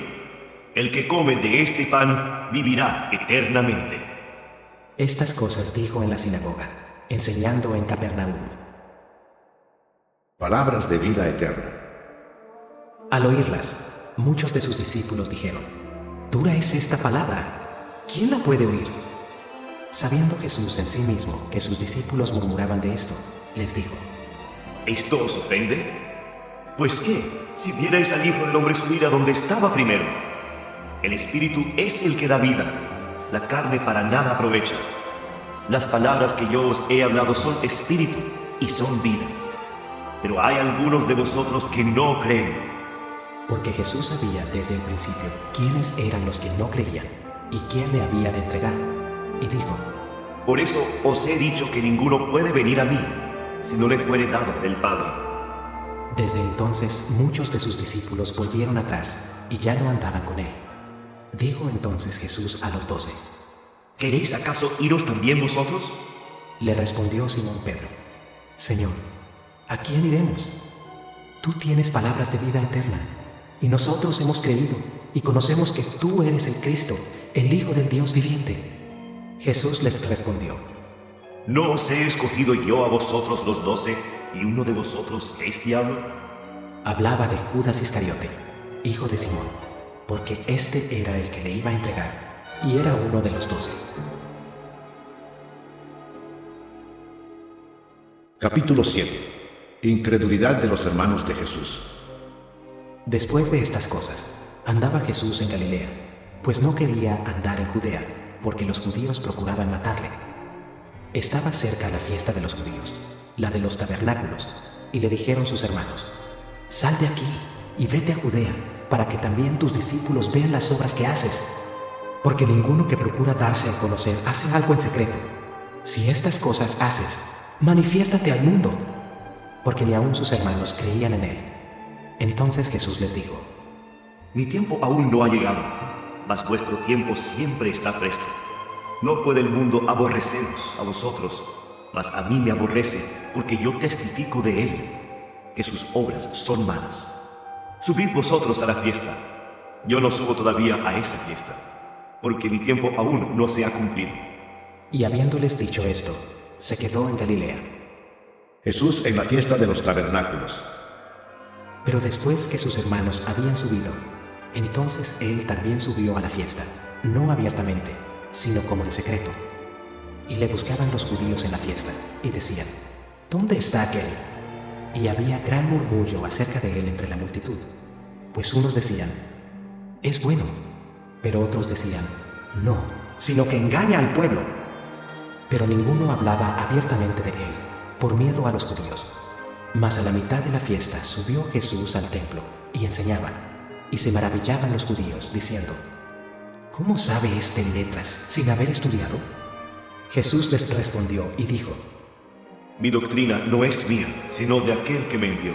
El que come de este pan vivirá eternamente. Estas cosas dijo en la sinagoga, enseñando en Capernaum. Palabras de vida eterna. Al oírlas, muchos de sus discípulos dijeron: dura es esta palabra, ¿quién la puede oír? Sabiendo Jesús en sí mismo que sus discípulos murmuraban de esto, les dijo: ¿esto os ofende? Pues qué, si vierais al Hijo del Hombre subir a donde estaba primero. El Espíritu es el que da vida, la carne para nada aprovecha. Las palabras que yo os he hablado son espíritu y son vida. Pero hay algunos de vosotros que no creen. porque Jesús sabía desde el principio quiénes eran los que no creían y quién le había de entregar, y dijo: Por eso os he dicho que ninguno puede venir a mí si no le fuere dado del Padre. Desde entonces muchos de sus discípulos volvieron atrás y ya no andaban con él. Dijo entonces Jesús a los 12: ¿Queréis acaso iros también vosotros? Le respondió Simón Pedro: Señor, ¿a quién iremos? Tú tienes palabras de vida eterna, y nosotros hemos creído y conocemos que tú eres el Cristo, el Hijo del Dios viviente. Jesús les respondió: ¿No os he escogido yo a vosotros los 12 y uno de vosotros es diablo? Hablaba de Judas Iscariote, hijo de Simón, porque este era el que le iba a entregar, y era uno de los 12. Capítulo 7. Incredulidad de los hermanos de Jesús. Después de estas cosas, andaba Jesús en Galilea, pues no quería andar en Judea, porque los judíos procuraban matarle. Estaba cerca la fiesta de los judíos, la de los tabernáculos, y le dijeron sus hermanos: Sal de aquí y vete a Judea, para que también tus discípulos vean las obras que haces, porque ninguno que procura darse a conocer hace algo en secreto. Si estas cosas haces, manifiéstate al mundo, porque ni aun sus hermanos creían en él. Entonces Jesús les dijo: Mi tiempo aún no ha llegado, mas vuestro tiempo siempre está presto. No puede el mundo aborreceros a vosotros, mas a mí me aborrece, porque yo testifico de él, que sus obras son malas. Subid vosotros a la fiesta. Yo no subo todavía a esa fiesta, porque mi tiempo aún no se ha cumplido. Y habiéndoles dicho esto, se quedó en Galilea. Jesús en la fiesta de los tabernáculos. Pero después que sus hermanos habían subido, entonces él también subió a la fiesta, no abiertamente, sino como en secreto. Y le buscaban los judíos en la fiesta, y decían: ¿Dónde está aquel? Y había gran murmullo acerca de él entre la multitud, pues unos decían: Es bueno, pero otros decían: No, sino que engaña al pueblo. Pero ninguno hablaba abiertamente de él, por miedo a los judíos. Mas a la mitad de la fiesta subió Jesús al templo y enseñaba, y se maravillaban los judíos, diciendo: ¿Cómo sabe este letras sin haber estudiado? Jesús les respondió y dijo: Mi doctrina no es mía, sino de aquel que me envió.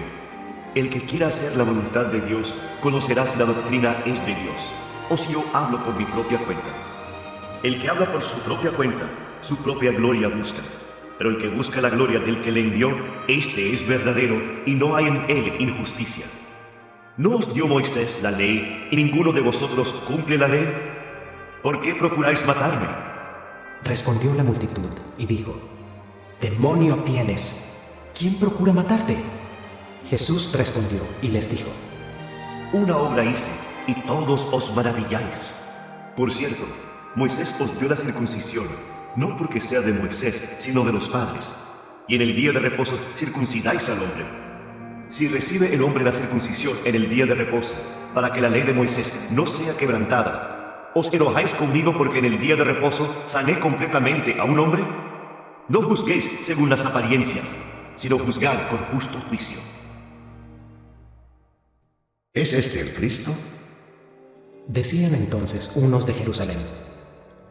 El que quiera hacer la voluntad de Dios, conocerá si la doctrina es de Dios, o si yo hablo por mi propia cuenta. El que habla por su propia cuenta, su propia gloria busca. Pero el que busca la gloria del que le envió, este es verdadero, y no hay en él injusticia. ¿No os dio Moisés la ley, y ninguno de vosotros cumple la ley? ¿Por qué procuráis matarme? Respondió la multitud y dijo: ¡Demonio tienes! ¿Quién procura matarte? Jesús respondió y les dijo: Una obra hice, y todos os maravilláis. Por cierto, Moisés os dio la circuncisión, no porque sea de Moisés, sino de los padres. Y en el día de reposo circuncidáis al hombre. Si recibe el hombre la circuncisión en el día de reposo, para que la ley de Moisés no sea quebrantada, ¿os enojáis conmigo porque en el día de reposo sané completamente a un hombre? No juzguéis según las apariencias, sino juzgad con justo juicio. ¿Es este el Cristo? Decían entonces unos de Jerusalén: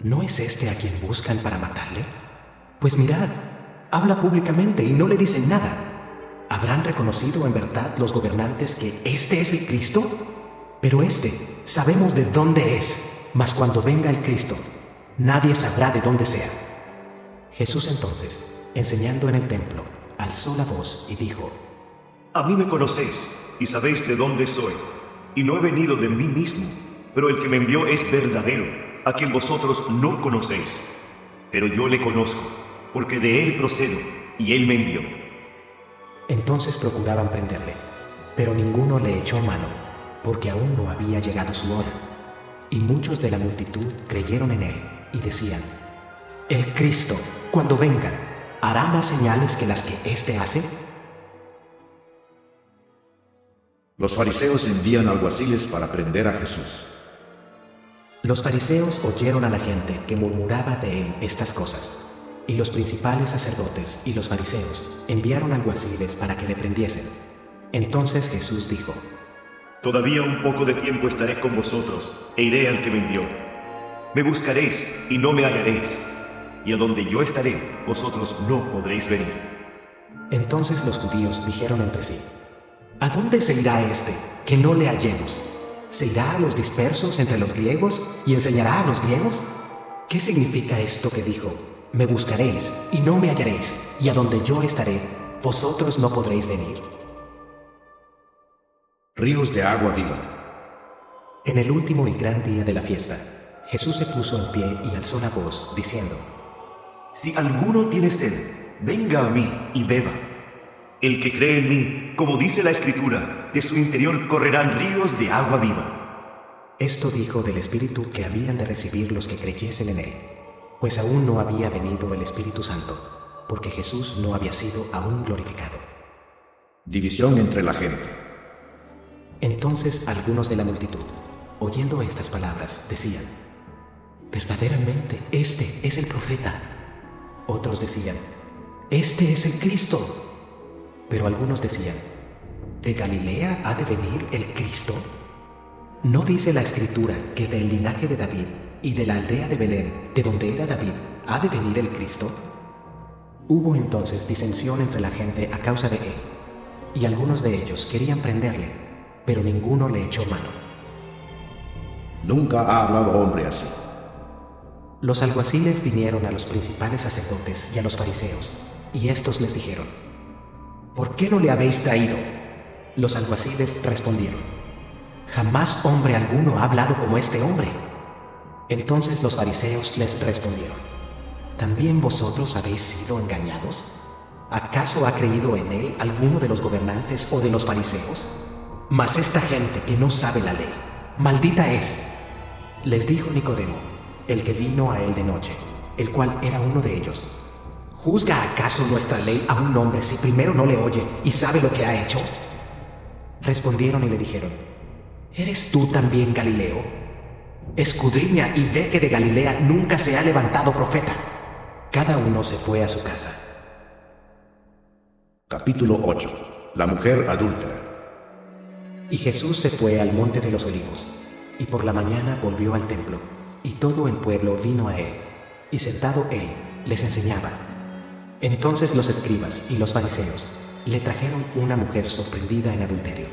¿No es este a quien buscan para matarle? Pues mirad, habla públicamente y no le dicen nada. ¿Habrán reconocido en verdad los gobernantes que este es el Cristo? Pero sabemos de dónde es, mas cuando venga el Cristo, nadie sabrá de dónde sea. Jesús entonces, enseñando en el templo, alzó la voz y dijo: A mí me conocéis, y sabéis de dónde soy, y no he venido de mí mismo, pero el que me envió es verdadero, a quien vosotros no conocéis. Pero yo le conozco, porque de él procedo, y él me envió. Entonces procuraban prenderle, pero ninguno le echó mano, porque aún no había llegado su hora. Y muchos de la multitud creyeron en él, y decían: El Cristo, cuando venga, ¿hará más señales que las que éste hace? Los fariseos envían alguaciles para prender a Jesús. Los fariseos oyeron a la gente que murmuraba de él estas cosas, y los principales sacerdotes y los fariseos enviaron alguaciles para que le prendiesen. Entonces Jesús dijo: Todavía un poco de tiempo estaré con vosotros, e iré al que me envió. Me buscaréis y no me hallaréis, y a donde yo estaré, vosotros no podréis venir. Entonces los judíos dijeron entre sí: ¿A dónde se irá este, que no le hallemos? ¿Se irá a los dispersos entre los griegos y enseñará a los griegos? ¿Qué significa esto que dijo: Me buscaréis y no me hallaréis, y a donde yo estaré, vosotros no podréis venir? Ríos de agua viva. En el último y gran día de la fiesta, Jesús se puso en pie y alzó la voz, diciendo: Si alguno tiene sed, venga a mí y beba. El que cree en mí, como dice la Escritura, de su interior correrán ríos de agua viva. Esto dijo del Espíritu que habían de recibir los que creyesen en él, pues aún no había venido el Espíritu Santo, porque Jesús no había sido aún glorificado. División entre la gente. Entonces algunos de la multitud, oyendo estas palabras, decían: Verdaderamente, este es el profeta. Otros decían: Este es el Cristo. Pero algunos decían: ¿De Galilea ha de venir el Cristo? ¿No dice la Escritura que del linaje de David y de la aldea de Belén, de donde era David, ha de venir el Cristo? Hubo entonces disensión entre la gente a causa de él, y algunos de ellos querían prenderle, pero ninguno le echó mano. Nunca ha hablado hombre así. Los alguaciles vinieron a los principales sacerdotes y a los fariseos, y estos les dijeron: ¿Por qué no le habéis traído? Los alguaciles respondieron: Jamás hombre alguno ha hablado como este hombre. Entonces los fariseos les respondieron: ¿También vosotros habéis sido engañados? ¿Acaso ha creído en él alguno de los gobernantes o de los fariseos? Mas esta gente que no sabe la ley, maldita es. Les dijo Nicodemo, el que vino a él de noche, el cual era uno de ellos: ¿Juzga acaso nuestra ley a un hombre si primero no le oye y sabe lo que ha hecho? Respondieron y le dijeron: ¿Eres tú también Galileo? Escudriña y ve que de Galilea nunca se ha levantado profeta. Cada uno se fue a su casa. Capítulo 8. La mujer adúltera. Y Jesús se fue al monte de los olivos, y por la mañana volvió al templo, y todo el pueblo vino a él, y sentado él, les enseñaba. Entonces los escribas y los fariseos le trajeron una mujer sorprendida en adulterio,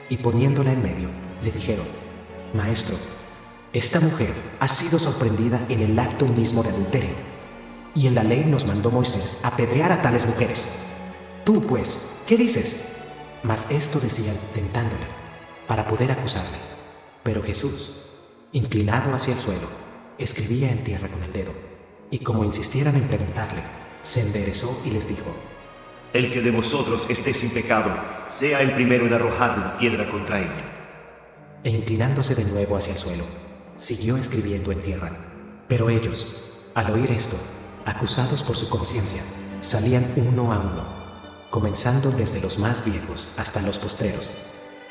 y poniéndola en medio, le dijeron: Maestro, esta mujer ha sido sorprendida en el acto mismo de adulterio, y en la ley nos mandó Moisés apedrear a tales mujeres. Tú, pues, ¿qué dices? Mas esto decían tentándole, para poder acusarle. Pero Jesús, inclinado hacia el suelo, escribía en tierra con el dedo, y como insistieran en preguntarle, se enderezó y les dijo: El que de vosotros esté sin pecado, sea el primero en arrojar la piedra contra ella. E inclinándose de nuevo hacia el suelo, siguió escribiendo en tierra. Pero ellos, al oír esto, acusados por su conciencia, salían uno a uno, comenzando desde los más viejos hasta los postreros,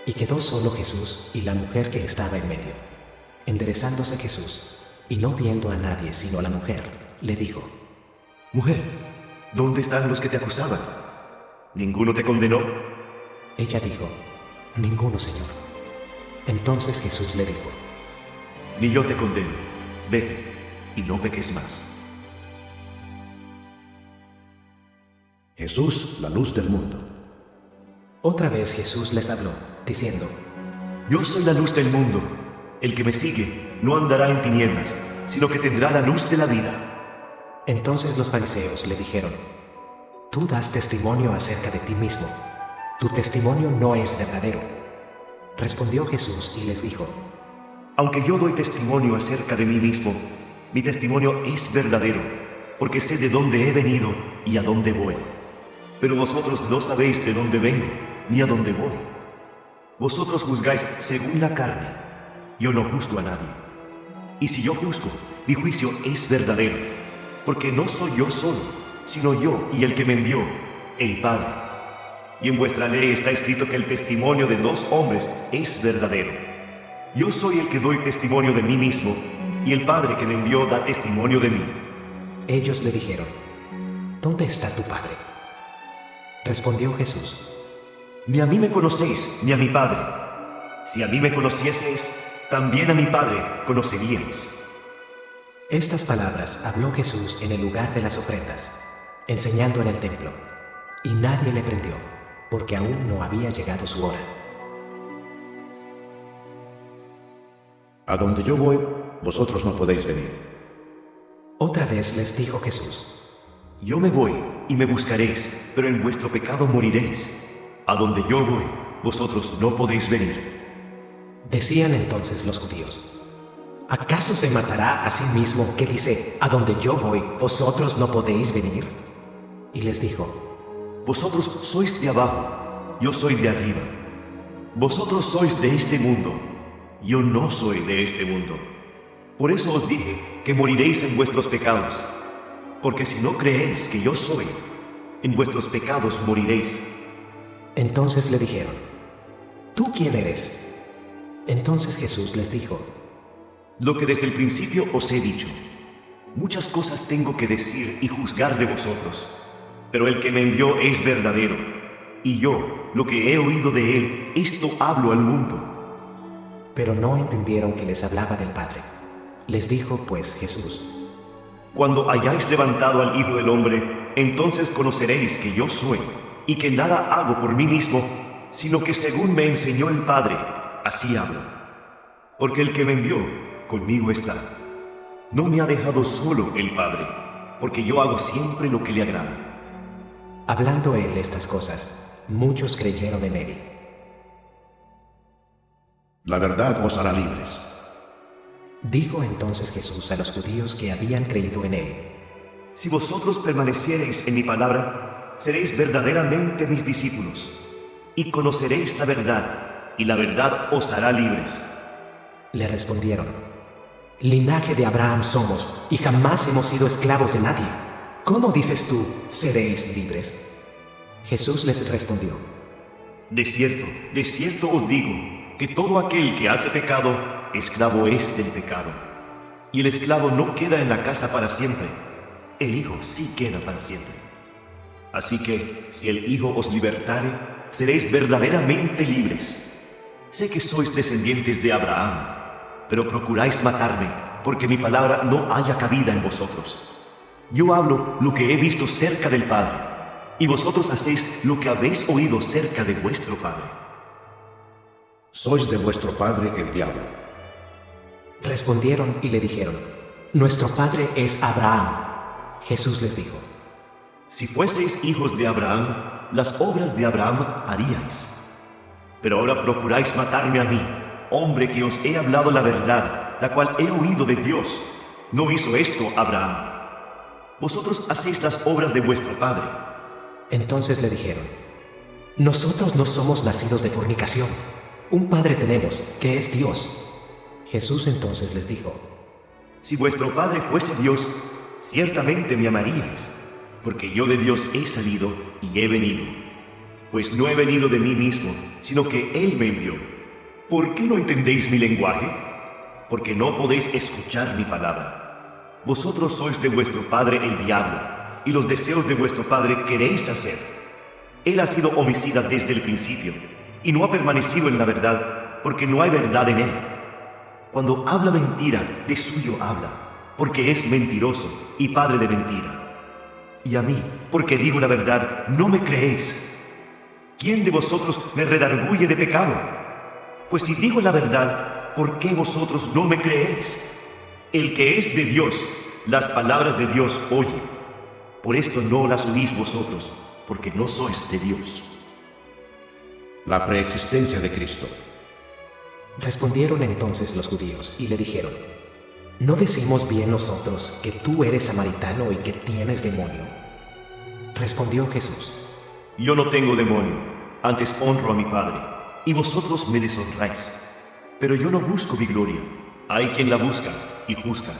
y quedó solo Jesús y la mujer que estaba en medio. Enderezándose Jesús, y no viendo a nadie sino a la mujer, le dijo: Mujer, ¿dónde están los que te acusaban? ¿Ninguno te condenó? Ella dijo: Ninguno, Señor. Entonces Jesús le dijo: Ni yo te condeno. Vete y no peques más. Jesús, la luz del mundo. Otra vez Jesús les habló, diciendo: Yo soy la luz del mundo. El que me sigue no andará en tinieblas, sino que tendrá la luz de la vida. Entonces los fariseos le dijeron: Tú das testimonio acerca de ti mismo. Tu testimonio no es verdadero. Respondió Jesús y les dijo: Aunque yo doy testimonio acerca de mí mismo, mi testimonio es verdadero, porque sé de dónde he venido y a dónde voy. Pero vosotros no sabéis de dónde vengo, ni a dónde voy. Vosotros juzgáis según la carne. Yo no juzgo a nadie. Y si yo juzgo, mi juicio es verdadero, porque no soy yo solo, sino yo y el que me envió, el Padre. Y en vuestra ley está escrito que el testimonio de 2 hombres es verdadero. Yo soy el que doy testimonio de mí mismo, y el Padre que me envió da testimonio de mí. Ellos le dijeron: ¿Dónde está tu Padre? Respondió Jesús: Ni a mí me conocéis, ni a mi Padre. Si a mí me conocieseis, también a mi Padre conoceríais. Estas palabras habló Jesús en el lugar de las ofrendas, enseñando en el templo, y nadie le prendió, porque aún no había llegado su hora. A donde yo voy, vosotros no podéis venir. Otra vez les dijo Jesús: Yo me voy y me buscaréis, pero en vuestro pecado moriréis. A donde yo voy, vosotros no podéis venir. Decían entonces los judíos: ¿acaso se matará a sí mismo que dice, a donde yo voy, vosotros no podéis venir? Y les dijo: Vosotros sois de abajo, yo soy de arriba. Vosotros sois de este mundo, yo no soy de este mundo. Por eso os dije que moriréis en vuestros pecados, porque si no creéis que yo soy, en vuestros pecados moriréis. Entonces le dijeron: ¿tú quién eres? Entonces Jesús les dijo: Lo que desde el principio os he dicho. Muchas cosas tengo que decir y juzgar de vosotros, pero el que me envió es verdadero, y yo, lo que he oído de él, esto hablo al mundo. Pero no entendieron que les hablaba del Padre. Les dijo pues Jesús: Cuando hayáis levantado al Hijo del Hombre, entonces conoceréis que yo soy, y que nada hago por mí mismo, sino que según me enseñó el Padre, así hablo. Porque el que me envió, conmigo está. No me ha dejado solo el Padre, porque yo hago siempre lo que le agrada. Hablando él estas cosas, muchos creyeron en él. La verdad os hará libres. Dijo entonces Jesús a los judíos que habían creído en él: Si vosotros permaneciereis en mi palabra, seréis verdaderamente mis discípulos, y conoceréis la verdad, y la verdad os hará libres. Le respondieron: linaje de Abraham somos, y jamás hemos sido esclavos de nadie. ¿Cómo dices tú, seréis libres? Jesús les respondió: de cierto os digo, que todo aquel que hace pecado, esclavo es del pecado. Y el esclavo no queda en la casa para siempre, el Hijo sí queda para siempre. Así que, si el Hijo os libertare, seréis verdaderamente libres. Sé que sois descendientes de Abraham, pero procuráis matarme, porque mi palabra no haya cabida en vosotros. Yo hablo lo que he visto cerca del Padre, y vosotros hacéis lo que habéis oído cerca de vuestro Padre. Sois de vuestro padre el diablo. Respondieron y le dijeron: nuestro padre es Abraham. Jesús les dijo: si fueseis hijos de Abraham, las obras de Abraham haríais. Pero ahora procuráis matarme a mí, hombre que os he hablado la verdad, la cual he oído de Dios. No hizo esto Abraham. Vosotros hacéis las obras de vuestro padre. Entonces le dijeron: nosotros no somos nacidos de fornicación. Un padre tenemos, que es Dios. Jesús entonces les dijo: si vuestro padre fuese Dios, ciertamente me amaríais, porque yo de Dios he salido y he venido. Pues no he venido de mí mismo, sino que Él me envió. ¿Por qué no entendéis mi lenguaje? Porque no podéis escuchar mi palabra. Vosotros sois de vuestro padre el diablo, y los deseos de vuestro padre queréis hacer. Él ha sido homicida desde el principio, y no ha permanecido en la verdad, porque no hay verdad en él. Cuando habla mentira, de suyo habla, porque es mentiroso y padre de mentira. Y a mí, porque digo la verdad, no me creéis. ¿Quién de vosotros me redarguye de pecado? Pues si digo la verdad, ¿por qué vosotros no me creéis? El que es de Dios, las palabras de Dios oye. Por esto no las oís vosotros, porque no sois de Dios. La preexistencia de Cristo. Respondieron entonces los judíos y le dijeron: ¿no decimos bien nosotros que tú eres samaritano y que tienes demonio? Respondió Jesús: yo no tengo demonio, antes honro a mi Padre, y vosotros me deshonráis. Pero yo no busco mi gloria, hay quien la busca y juzga.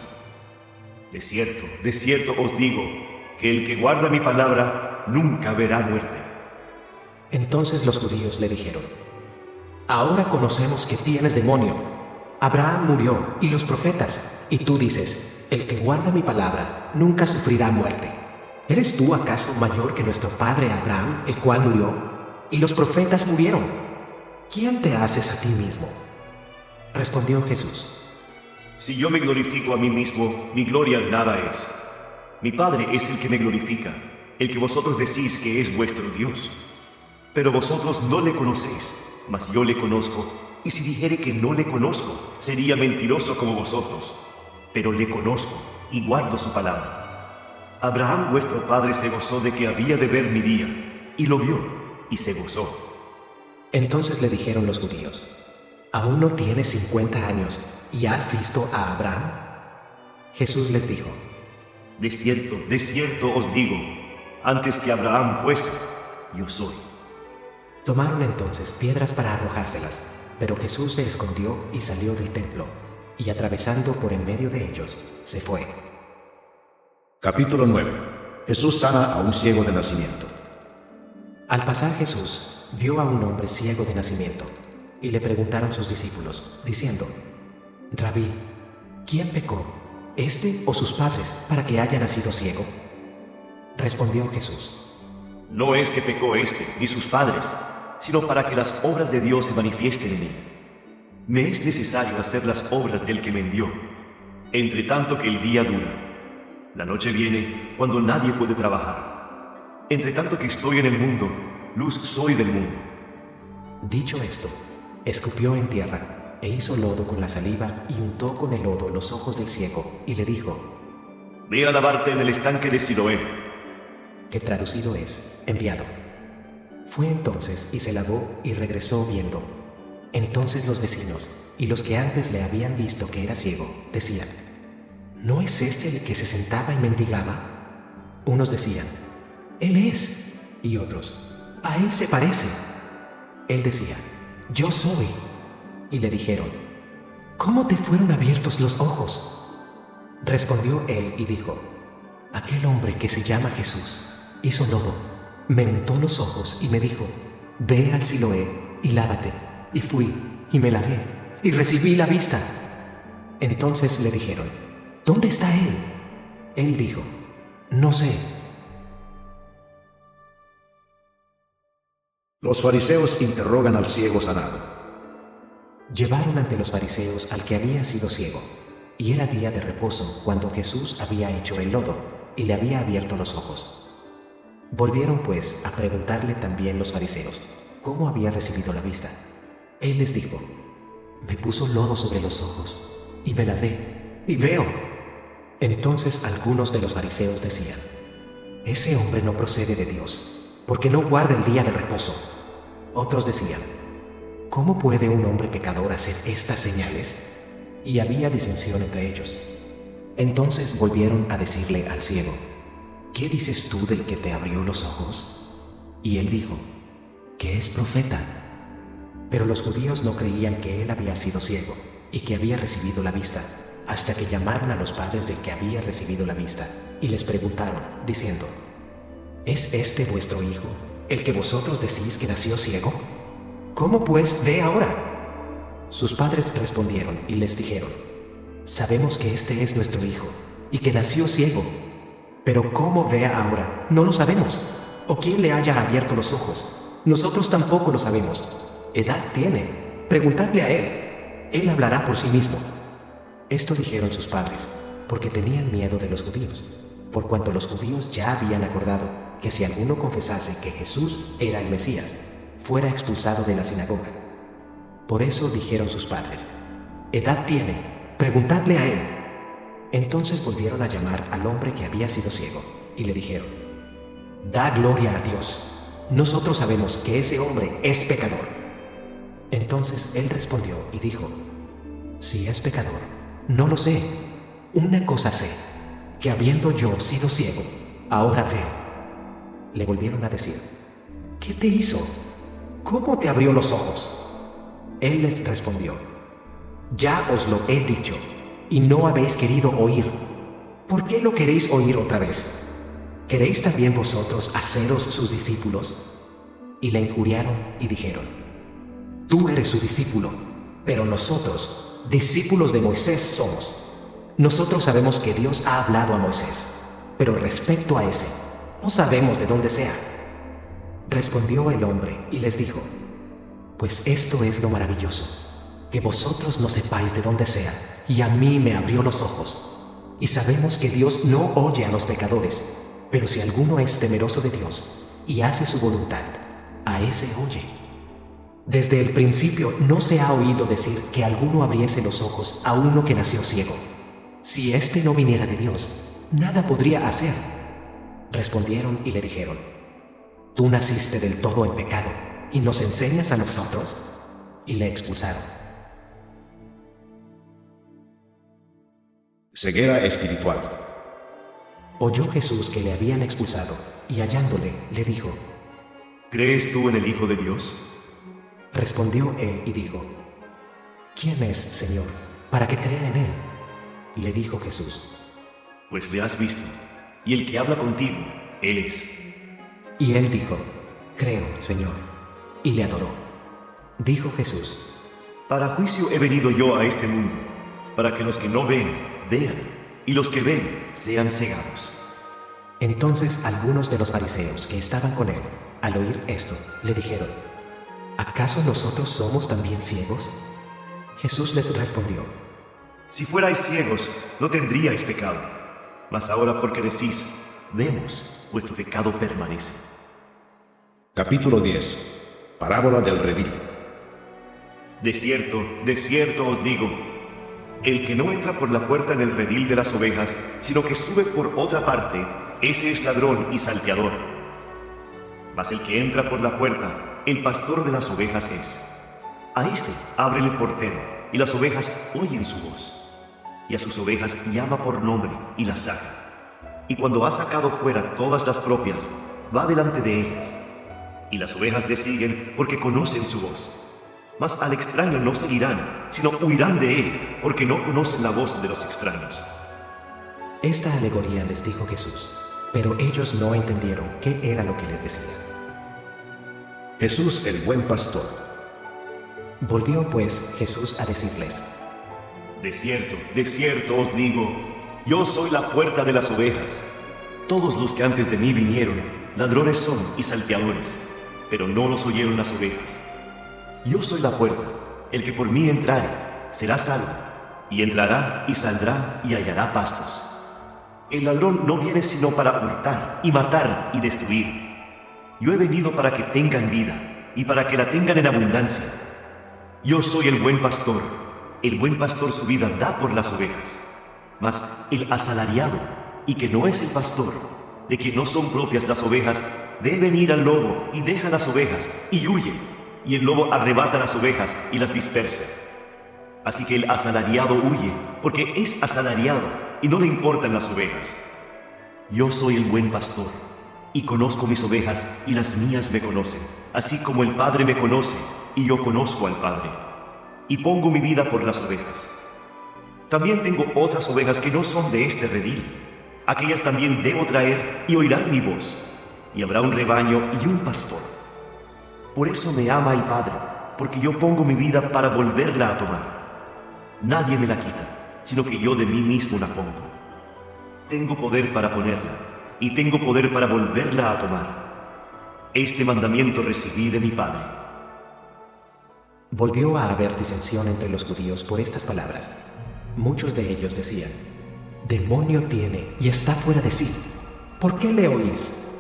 De cierto os digo, que el que guarda mi palabra nunca verá muerte. Entonces los judíos le dijeron: ahora conocemos que tienes demonio. Abraham murió y los profetas, y tú dices: el que guarda mi palabra nunca sufrirá muerte. ¿Eres tú acaso mayor que nuestro padre Abraham, el cual murió? Y los profetas murieron. ¿quién te haces a ti mismo? Respondió Jesús: Si yo me glorifico a mí mismo, mi gloria nada es. Mi Padre es el que me glorifica, el que vosotros decís que es vuestro Dios. Pero vosotros no le conocéis, mas yo le conozco, y si dijere que no le conozco, sería mentiroso como vosotros. Pero le conozco, y guardo su palabra. Abraham vuestro padre se gozó de que había de ver mi día, y lo vio, y se gozó. Entonces le dijeron los judíos: ¿aún no tienes 50 años y has visto a Abraham? Jesús les dijo: de cierto os digo, antes que Abraham fuese, yo soy. Tomaron entonces piedras para arrojárselas, pero Jesús se escondió y salió del templo, y atravesando por en medio de ellos, se fue. Capítulo 9. Jesús sana a un ciego de nacimiento. Al pasar Jesús vio a un hombre ciego de nacimiento, y le preguntaron sus discípulos, diciendo: Rabí, ¿quién pecó, este o sus padres, para que haya nacido ciego? Respondió Jesús: No es que pecó este, ni sus padres, sino para que las obras de Dios se manifiesten en él. Me es necesario hacer las obras del que me envió, entre tanto que el día dura. La noche viene cuando nadie puede trabajar. Entre tanto que estoy en el mundo, luz soy del mundo. Dicho esto, escupió en tierra, e hizo lodo con la saliva, y untó con el lodo los ojos del ciego, y le dijo: Ve a lavarte en el estanque de Siloé. que traducido es, enviado. Fue entonces y se lavó y regresó viendo. Entonces los vecinos y los que antes le habían visto que era ciego, decían: ¿no es este el que se sentaba y mendigaba? Unos decían: Él es, y otros: a él se parece. Él decía: yo soy. Y le dijeron: ¿cómo te fueron abiertos los ojos? Respondió él y dijo: aquel hombre que se llama Jesús hizo lodo, me untó los ojos y me dijo: ve al Siloé y lávate. Y fui y me lavé y recibí la vista. Entonces le dijeron: ¿dónde está él? Él dijo: no sé. Los fariseos interrogan al ciego sanado. Llevaron ante los fariseos al que había sido ciego, y era día de reposo cuando Jesús había hecho el lodo y le había abierto los ojos. Volvieron pues a preguntarle también los fariseos cómo había recibido la vista. Él les dijo: me puso lodo sobre los ojos y me lavé y veo. Entonces algunos de los fariseos decían: ese hombre no procede de Dios, porque no guarda el día de reposo. Otros decían: ¿cómo puede un hombre pecador hacer estas señales? Y había disensión entre ellos. Entonces volvieron a decirle al ciego: ¿qué dices tú del que te abrió los ojos? Y él dijo: que es profeta. Pero los judíos no creían que él había sido ciego y que había recibido la vista, hasta que llamaron a los padres del que había recibido la vista y les preguntaron, diciendo: ¿es este vuestro hijo, el que vosotros decís que nació ciego? ¿Cómo pues ve ahora? Sus padres respondieron y les dijeron: sabemos que este es nuestro hijo y que nació ciego, pero cómo vea ahora no lo sabemos, o quién le haya abierto los ojos. Nosotros tampoco lo sabemos. Edad tiene, preguntadle a él hablará por sí mismo. Esto dijeron sus padres, porque tenían miedo de los judíos, por cuanto los judíos ya habían acordado que si alguno confesase que Jesús era el Mesías, fuera expulsado de la sinagoga. Por eso dijeron sus padres: edad tiene, preguntadle a él. Entonces volvieron a llamar al hombre que había sido ciego, y le dijeron: da gloria a Dios, nosotros sabemos que ese hombre es pecador. Entonces él respondió y dijo: si es pecador, no lo sé. Una cosa sé, que habiendo yo sido ciego, ahora veo. Le volvieron a decir: ¿qué te hizo? ¿Cómo te abrió los ojos? Él les respondió: ya os lo he dicho, y no habéis querido oír. ¿Por qué lo queréis oír otra vez? ¿Queréis también vosotros haceros sus discípulos? Y le injuriaron y dijeron: tú eres su discípulo, pero nosotros, discípulos de Moisés somos. Nosotros sabemos que Dios ha hablado a Moisés, pero respecto a ese, no sabemos de dónde sea. Respondió el hombre y les dijo: Pues esto es lo maravilloso, que vosotros no sepáis de dónde sea, y a mí me abrió los ojos. Y sabemos que Dios no oye a los pecadores, pero si alguno es temeroso de Dios y hace su voluntad, a ese oye. Desde el principio no se ha oído decir que alguno abriese los ojos a uno que nació ciego. Si éste no viniera de Dios, nada podría hacer. Respondieron y le dijeron: Tú naciste del todo en pecado, ¿y nos enseñas a nosotros? Y le expulsaron. Ceguera espiritual. Oyó Jesús que le habían expulsado, y hallándole, le dijo: ¿Crees tú en el Hijo de Dios? Respondió él y dijo: ¿Quién es, Señor, para que crea en él? Le dijo Jesús: Pues le has visto, y el que habla contigo, él es. Y él dijo: Creo, Señor, y le adoró. Dijo Jesús: Para juicio he venido yo a este mundo, para que los que no ven, vean, y los que ven, sean cegados. Entonces algunos de los fariseos que estaban con él, al oír esto, le dijeron: ¿Acaso nosotros somos también ciegos? Jesús les respondió: Si fuerais ciegos, no tendríais pecado. Mas ahora porque decís, vemos, vuestro pecado permanece. Capítulo 10. Parábola del redil. De cierto os digo, el que no entra por la puerta en el redil de las ovejas, sino que sube por otra parte, ese es ladrón y salteador. Mas el que entra por la puerta, el pastor de las ovejas es. A éste abre el portero, y las ovejas oyen su voz. Y a sus ovejas llama por nombre y las saca. Y cuando ha sacado fuera todas las propias, va delante de ellas. Y las ovejas le siguen porque conocen su voz. Mas al extraño no seguirán, sino huirán de él, porque no conocen la voz de los extraños. Esta alegoría les dijo Jesús, pero ellos no entendieron qué era lo que les decía. Jesús el buen pastor. Volvió pues Jesús a decirles: De cierto os digo, yo soy la puerta de las ovejas. Todos los que antes de mí vinieron, ladrones son y salteadores, pero no los oyeron las ovejas. Yo soy la puerta, el que por mí entrare, será salvo, y entrará y saldrá y hallará pastos. El ladrón no viene sino para hurtar y matar y destruir. Yo he venido para que tengan vida, y para que la tengan en abundancia. Yo soy el buen pastor. El buen pastor su vida da por las ovejas. Mas el asalariado, y que no es el pastor, de que no son propias las ovejas, ve venir al lobo y deja las ovejas y huye, y el lobo arrebata las ovejas y las dispersa. Así que el asalariado huye, porque es asalariado y no le importan las ovejas. Yo soy el buen pastor, y conozco mis ovejas y las mías me conocen, así como el Padre me conoce y yo conozco al Padre. Y pongo mi vida por las ovejas. También tengo otras ovejas que no son de este redil. Aquellas también debo traer y oirán mi voz. Y habrá un rebaño y un pastor. Por eso me ama el Padre, porque yo pongo mi vida para volverla a tomar. Nadie me la quita, sino que yo de mí mismo la pongo. Tengo poder para ponerla, y tengo poder para volverla a tomar. Este mandamiento recibí de mi Padre. Volvió a haber disensión entre los judíos por estas palabras. Muchos de ellos decían: Demonio tiene y está fuera de sí. ¿Por qué le oís?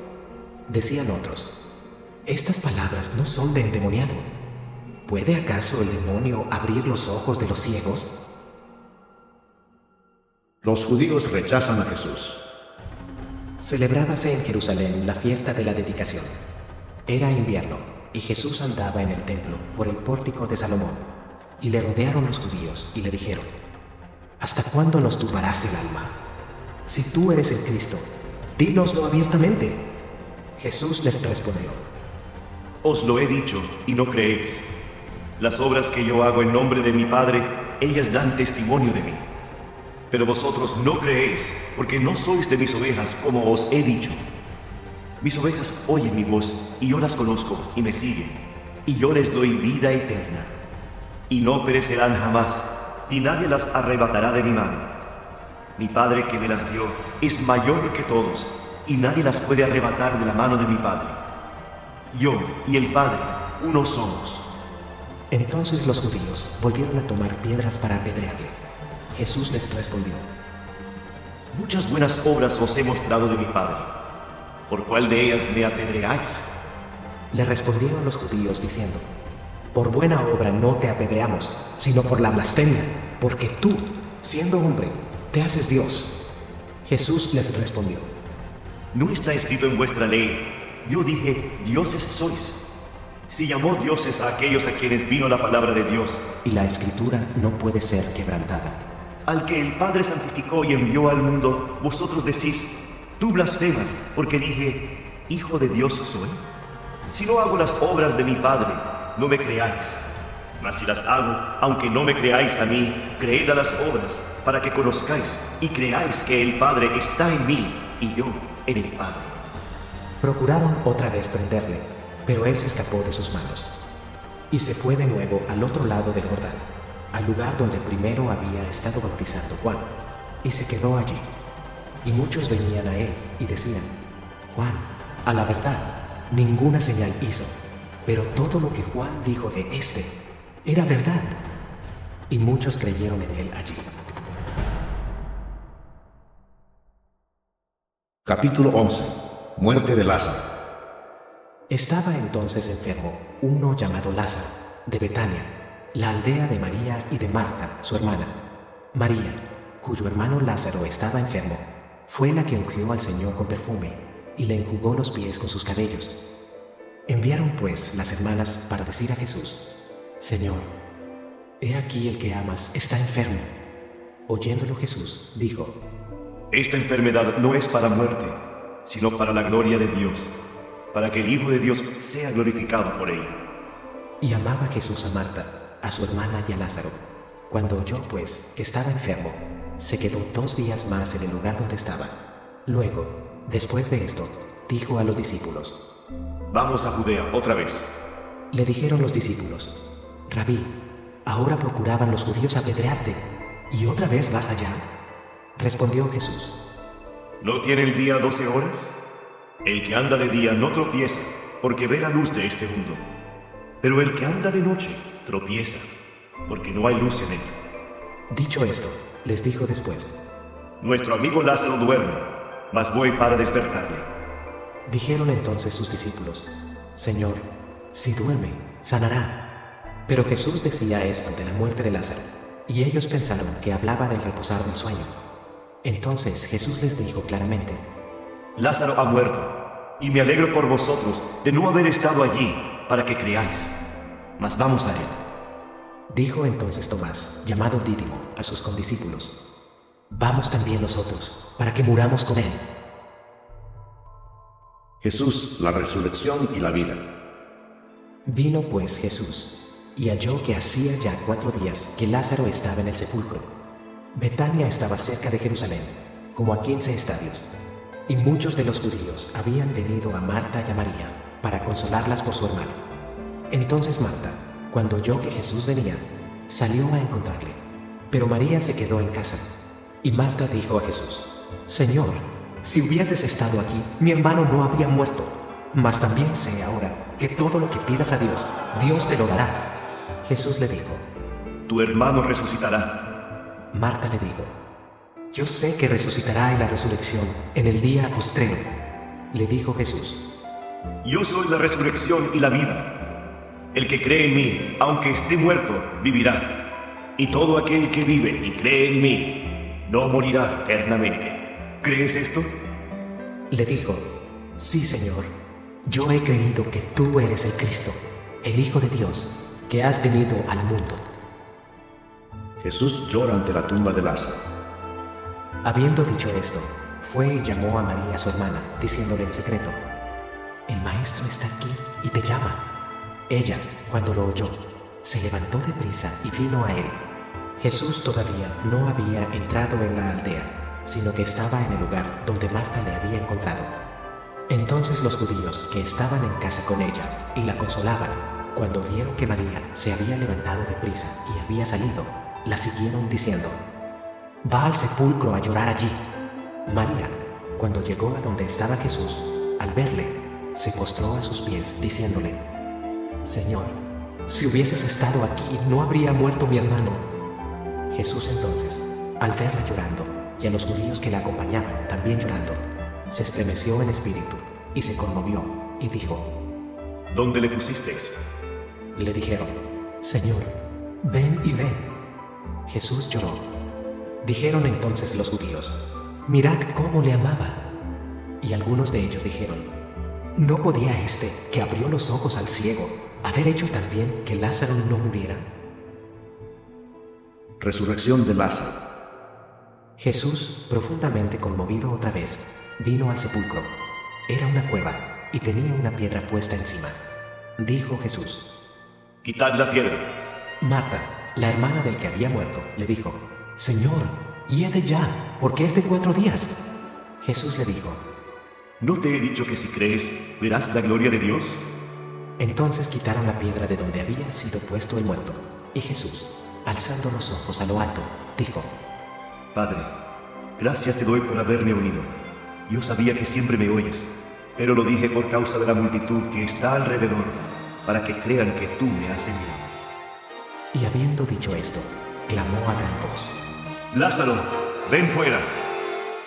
Decían otros: Estas palabras no son de endemoniado. ¿Puede acaso el demonio abrir los ojos de los ciegos? Los judíos rechazan a Jesús. Celebrábase en Jerusalén la fiesta de la dedicación. Era invierno, y Jesús andaba en el templo por el pórtico de Salomón. Y le rodearon los judíos y le dijeron: ¿Hasta cuándo nos turbarás el alma? Si tú eres el Cristo, dínoslo abiertamente. Jesús les respondió: Os lo he dicho y no creéis. Las obras que yo hago en nombre de mi Padre, ellas dan testimonio de mí. Pero vosotros no creéis, porque no sois de mis ovejas, como os he dicho. Mis ovejas oyen mi voz, y yo las conozco, y me siguen, y yo les doy vida eterna. Y no perecerán jamás, y nadie las arrebatará de mi mano. Mi Padre que me las dio es mayor que todos, y nadie las puede arrebatar de la mano de mi Padre. Yo y el Padre, uno somos. Entonces los judíos volvieron a tomar piedras para apedrearle. Jesús les respondió: Muchas buenas obras os he mostrado de mi Padre. ¿Por cuál de ellas me apedreáis? Le respondieron los judíos diciendo: Por buena obra no te apedreamos, sino por la blasfemia, porque tú, siendo hombre, te haces Dios. Jesús les respondió: ¿No está escrito en vuestra ley? Yo dije, dioses sois. Si llamó dioses a aquellos a quienes vino la palabra de Dios, Y la escritura no puede ser quebrantada. al que el Padre santificó y envió al mundo, vosotros decís, tú blasfemas, porque dije, ¿hijo de Dios soy? Si no hago las obras de mi Padre, no me creáis. Mas si las hago, aunque no me creáis a mí, creed a las obras, para que conozcáis y creáis que el Padre está en mí y yo en el Padre. Procuraron otra vez prenderle, pero él se escapó de sus manos. Y se fue de nuevo al otro lado del Jordán, al lugar donde primero había estado bautizando Juan, y se quedó allí. Y muchos venían a él y decían: Juan, a la verdad, ninguna señal hizo, pero todo lo que Juan dijo de éste era verdad. Y muchos creyeron en él allí. Capítulo 11. Muerte de Lázaro. Estaba entonces enfermo uno llamado Lázaro, de Betania, la aldea de María y de Marta, su hermana. María, cuyo hermano Lázaro estaba enfermo, fue la que ungió al Señor con perfume y le enjugó los pies con sus cabellos. Enviaron pues las hermanas para decir a Jesús: Señor, he aquí el que amas está enfermo. Oyéndolo Jesús dijo: Esta enfermedad no es para muerte, sino para la gloria de Dios, para que el Hijo de Dios sea glorificado por ella. Y amaba Jesús a Marta, a su hermana y a Lázaro. Cuando oyó pues que estaba enfermo, se quedó 2 días más en el lugar donde estaba. Luego, después de esto, dijo a los discípulos: Vamos a Judea otra vez. Le dijeron los discípulos: Rabí, ahora procuraban los judíos apedrearte, ¿y otra vez vas allá? Respondió Jesús: ¿No tiene el día 12 horas? El que anda de día no tropieza, porque ve la luz de este mundo. Pero el que anda de noche tropieza, porque no hay luz en él. Dicho esto, les dijo después: Nuestro amigo Lázaro duerme, mas voy para despertarle. Dijeron entonces sus discípulos: Señor, si duerme, sanará. Pero Jesús decía esto de la muerte de Lázaro, y ellos pensaron que hablaba del reposar del sueño. Entonces Jesús les dijo claramente: Lázaro ha muerto, y me alegro por vosotros de no haber estado allí para que creáis. Mas vamos a él. Dijo entonces Tomás, llamado Dídimo, a sus condiscípulos: Vamos también nosotros, para que muramos con él. Jesús, la resurrección y la vida. Vino pues Jesús, y halló que hacía ya 4 días que Lázaro estaba en el sepulcro. Betania estaba cerca de Jerusalén, como a 15 estadios, y muchos de los judíos habían venido a Marta y a María para consolarlas por su hermano. Entonces Marta, cuando oyó que Jesús venía, salió a encontrarle, pero María se quedó en casa. Y Marta dijo a Jesús: Señor, si hubieses estado aquí, mi hermano no habría muerto. Mas también sé ahora que todo lo que pidas a Dios, Dios te lo dará. Jesús le dijo: Tu hermano resucitará. Marta le dijo: Yo sé que resucitará en la resurrección, en el día postrero. Le dijo Jesús: Yo soy la resurrección y la vida. El que cree en mí, aunque esté muerto, vivirá. Y todo aquel que vive y cree en mí, no morirá eternamente. ¿Crees esto? Le dijo: Sí, Señor, yo he creído que tú eres el Cristo, el Hijo de Dios, que has venido al mundo. Jesús llora ante la tumba de Lázaro. Habiendo dicho esto, fue y llamó a María su hermana, diciéndole en secreto: El maestro está aquí y te llama. Ella, cuando lo oyó, se levantó deprisa y vino a él. Jesús todavía no había entrado en la aldea, sino que estaba en el lugar donde Marta le había encontrado. Entonces los judíos que estaban en casa con ella y la consolaban, cuando vieron que María se había levantado deprisa y había salido, la siguieron diciendo: Va al sepulcro a llorar allí. María, cuando llegó a donde estaba Jesús, al verle, se postró a sus pies, diciéndole: Señor, Si hubieses estado aquí, no habría muerto mi hermano. Jesús entonces, al verla llorando, y a los judíos que la acompañaban también llorando, se estremeció en espíritu y se conmovió y dijo: ¿Dónde le pusisteis? Le dijeron: Señor, ven y ve. Jesús lloró. Dijeron entonces los judíos: Mirad cómo le amaba. Y algunos de ellos dijeron: ¿No podía este, que abrió los ojos al ciego, haber hecho también que Lázaro no muriera? Resurrección de Lázaro. Jesús, profundamente conmovido otra vez, vino al sepulcro. Era una cueva y tenía una piedra puesta encima. Dijo Jesús: Quitad la piedra. Marta, la hermana del que había muerto, le dijo: Señor, hiede ya, porque es de 4 días. Jesús le dijo: ¿No te he dicho que si crees, verás la gloria de Dios? Entonces quitaron la piedra de donde había sido puesto el muerto, y Jesús, alzando los ojos a lo alto, dijo: Padre, gracias te doy por haberme oído. Yo sabía que siempre me oyes, pero lo dije por causa de la multitud que está alrededor, para que crean que tú me has enviado. Y habiendo dicho esto, clamó a gran voz. Lázaro, ven fuera.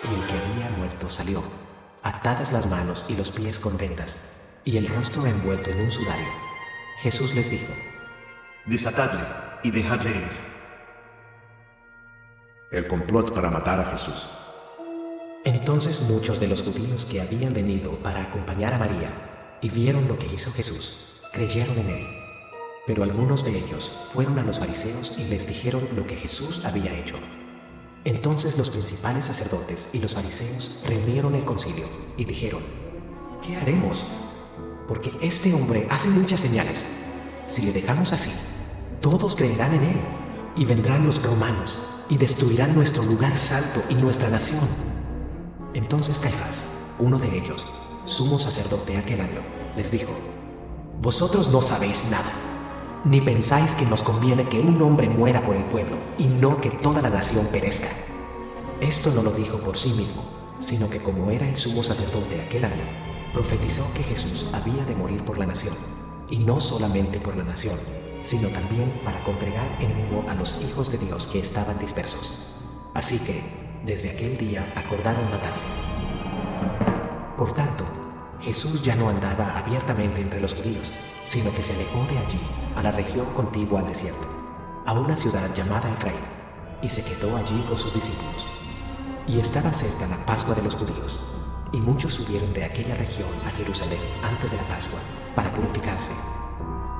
Y el que había muerto salió, atadas las manos y los pies con vendas, y el rostro envuelto en un sudario. Jesús les dijo: Desatadle y dejadle ir. El complot para matar a Jesús. Entonces muchos de los judíos que habían venido para acompañar a María y vieron lo que hizo Jesús, creyeron en él. Pero algunos de ellos fueron a los fariseos y les dijeron lo que Jesús había hecho. Entonces los principales sacerdotes y los fariseos reunieron el concilio y dijeron: ¿Qué haremos? Porque este hombre hace muchas señales. Si le dejamos así, todos creerán en él, y vendrán los romanos y destruirán nuestro lugar santo y nuestra nación. Entonces Caifás, uno de ellos, sumo sacerdote aquel año, les dijo: Vosotros no sabéis nada, ni pensáis que nos conviene que un hombre muera por el pueblo y no que toda la nación perezca. Esto no lo dijo por sí mismo, sino que como era el sumo sacerdote aquel año, profetizó que Jesús había de morir por la nación, y no solamente por la nación, sino también para congregar en uno a los hijos de Dios que estaban dispersos. Así que, desde aquel día acordaron matarle. Por tanto, Jesús ya no andaba abiertamente entre los judíos, sino que se alejó de allí a la región contigua al desierto, a una ciudad llamada Efraín, y se quedó allí con sus discípulos. Y estaba cerca la Pascua de los judíos, y muchos subieron de aquella región a Jerusalén antes de la Pascua para purificarse,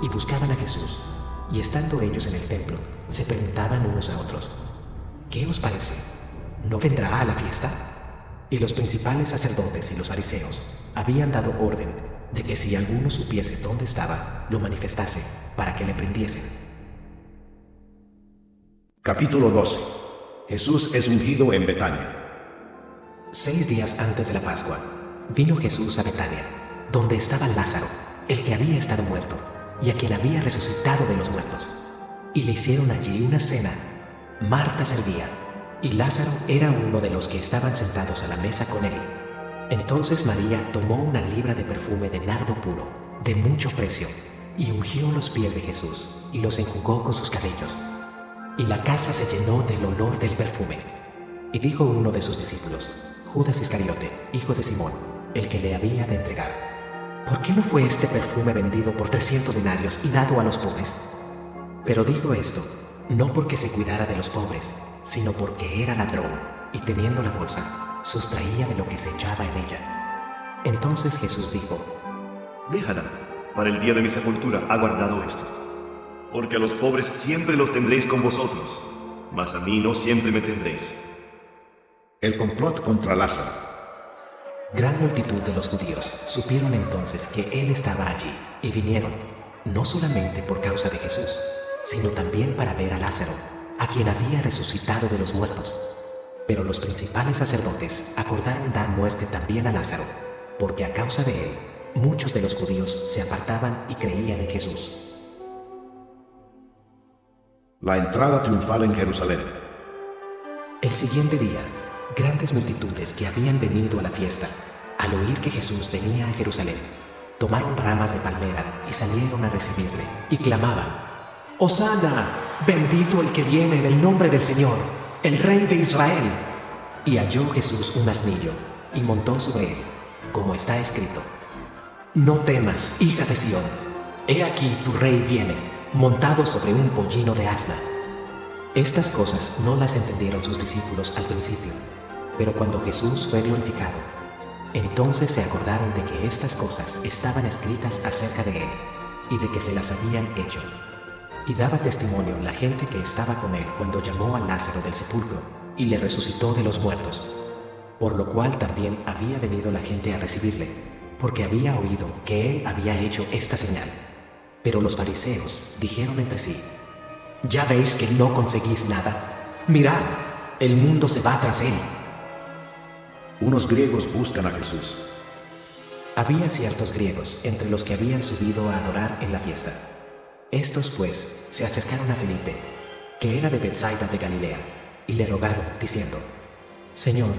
y buscaban a Jesús, y estando ellos en el templo, se preguntaban unos a otros: ¿Qué os parece? ¿No vendrá a la fiesta? Y los principales sacerdotes y los fariseos habían dado orden de que si alguno supiese dónde estaba, lo manifestase, para que le prendiesen. Capítulo 12. Jesús es ungido en Betania. 6 días antes de la Pascua, vino Jesús a Betania, donde estaba Lázaro, el que había estado muerto, y a quien había resucitado de los muertos. Y le hicieron allí una cena. Marta servía, y Lázaro era uno de los que estaban sentados a la mesa con él. Entonces María tomó una libra de perfume de nardo puro, de mucho precio, y ungió los pies de Jesús, y los enjugó con sus cabellos. Y la casa se llenó del olor del perfume. Y dijo uno de sus discípulos, Judas Iscariote, hijo de Simón, el que le había de entregar: ¿Por qué no fue este perfume vendido por 300 denarios y dado a los pobres? Pero dijo esto, no porque se cuidara de los pobres, sino porque era ladrón, y teniendo la bolsa, sustraía de lo que se echaba en ella. Entonces Jesús dijo: Déjala, para el día de mi sepultura ha guardado esto. Porque a los pobres siempre los tendréis con vosotros, mas a mí no siempre me tendréis. El complot contra Lázaro. Gran multitud de los judíos supieron entonces que él estaba allí, y vinieron, no solamente por causa de Jesús, sino también para ver a Lázaro, a quien había resucitado de los muertos. Pero los principales sacerdotes acordaron dar muerte también a Lázaro, porque a causa de él, muchos de los judíos se apartaban y creían en Jesús. La entrada triunfal en Jerusalén. El siguiente día, grandes multitudes que habían venido a la fiesta, al oír que Jesús venía a Jerusalén, Tomaron ramas de palmera y salieron a recibirle, y clamaban: ¡Hosana! Bendito el que viene en el nombre del Señor, el Rey de Israel. Y halló Jesús un asnillo, y montó sobre él, como está escrito: No temas, hija de Sión, he aquí tu rey viene, montado sobre un pollino de asna. Estas cosas no las entendieron sus discípulos al principio, pero cuando Jesús fue glorificado, entonces se acordaron de que estas cosas estaban escritas acerca de él, y de que se las habían hecho. Y daba testimonio la gente que estaba con él cuando llamó a Lázaro del sepulcro, y le resucitó de los muertos, por lo cual también había venido la gente a recibirle, porque había oído que él había hecho esta señal. Pero los fariseos dijeron entre sí: ¿Ya veis que no conseguís nada? Mirad, el mundo se va tras él. Unos griegos buscan a Jesús. Había ciertos griegos entre los que habían subido a adorar en la fiesta. Estos pues se acercaron a Felipe, que era de Betsaida de Galilea, y le rogaron, diciendo: Señor,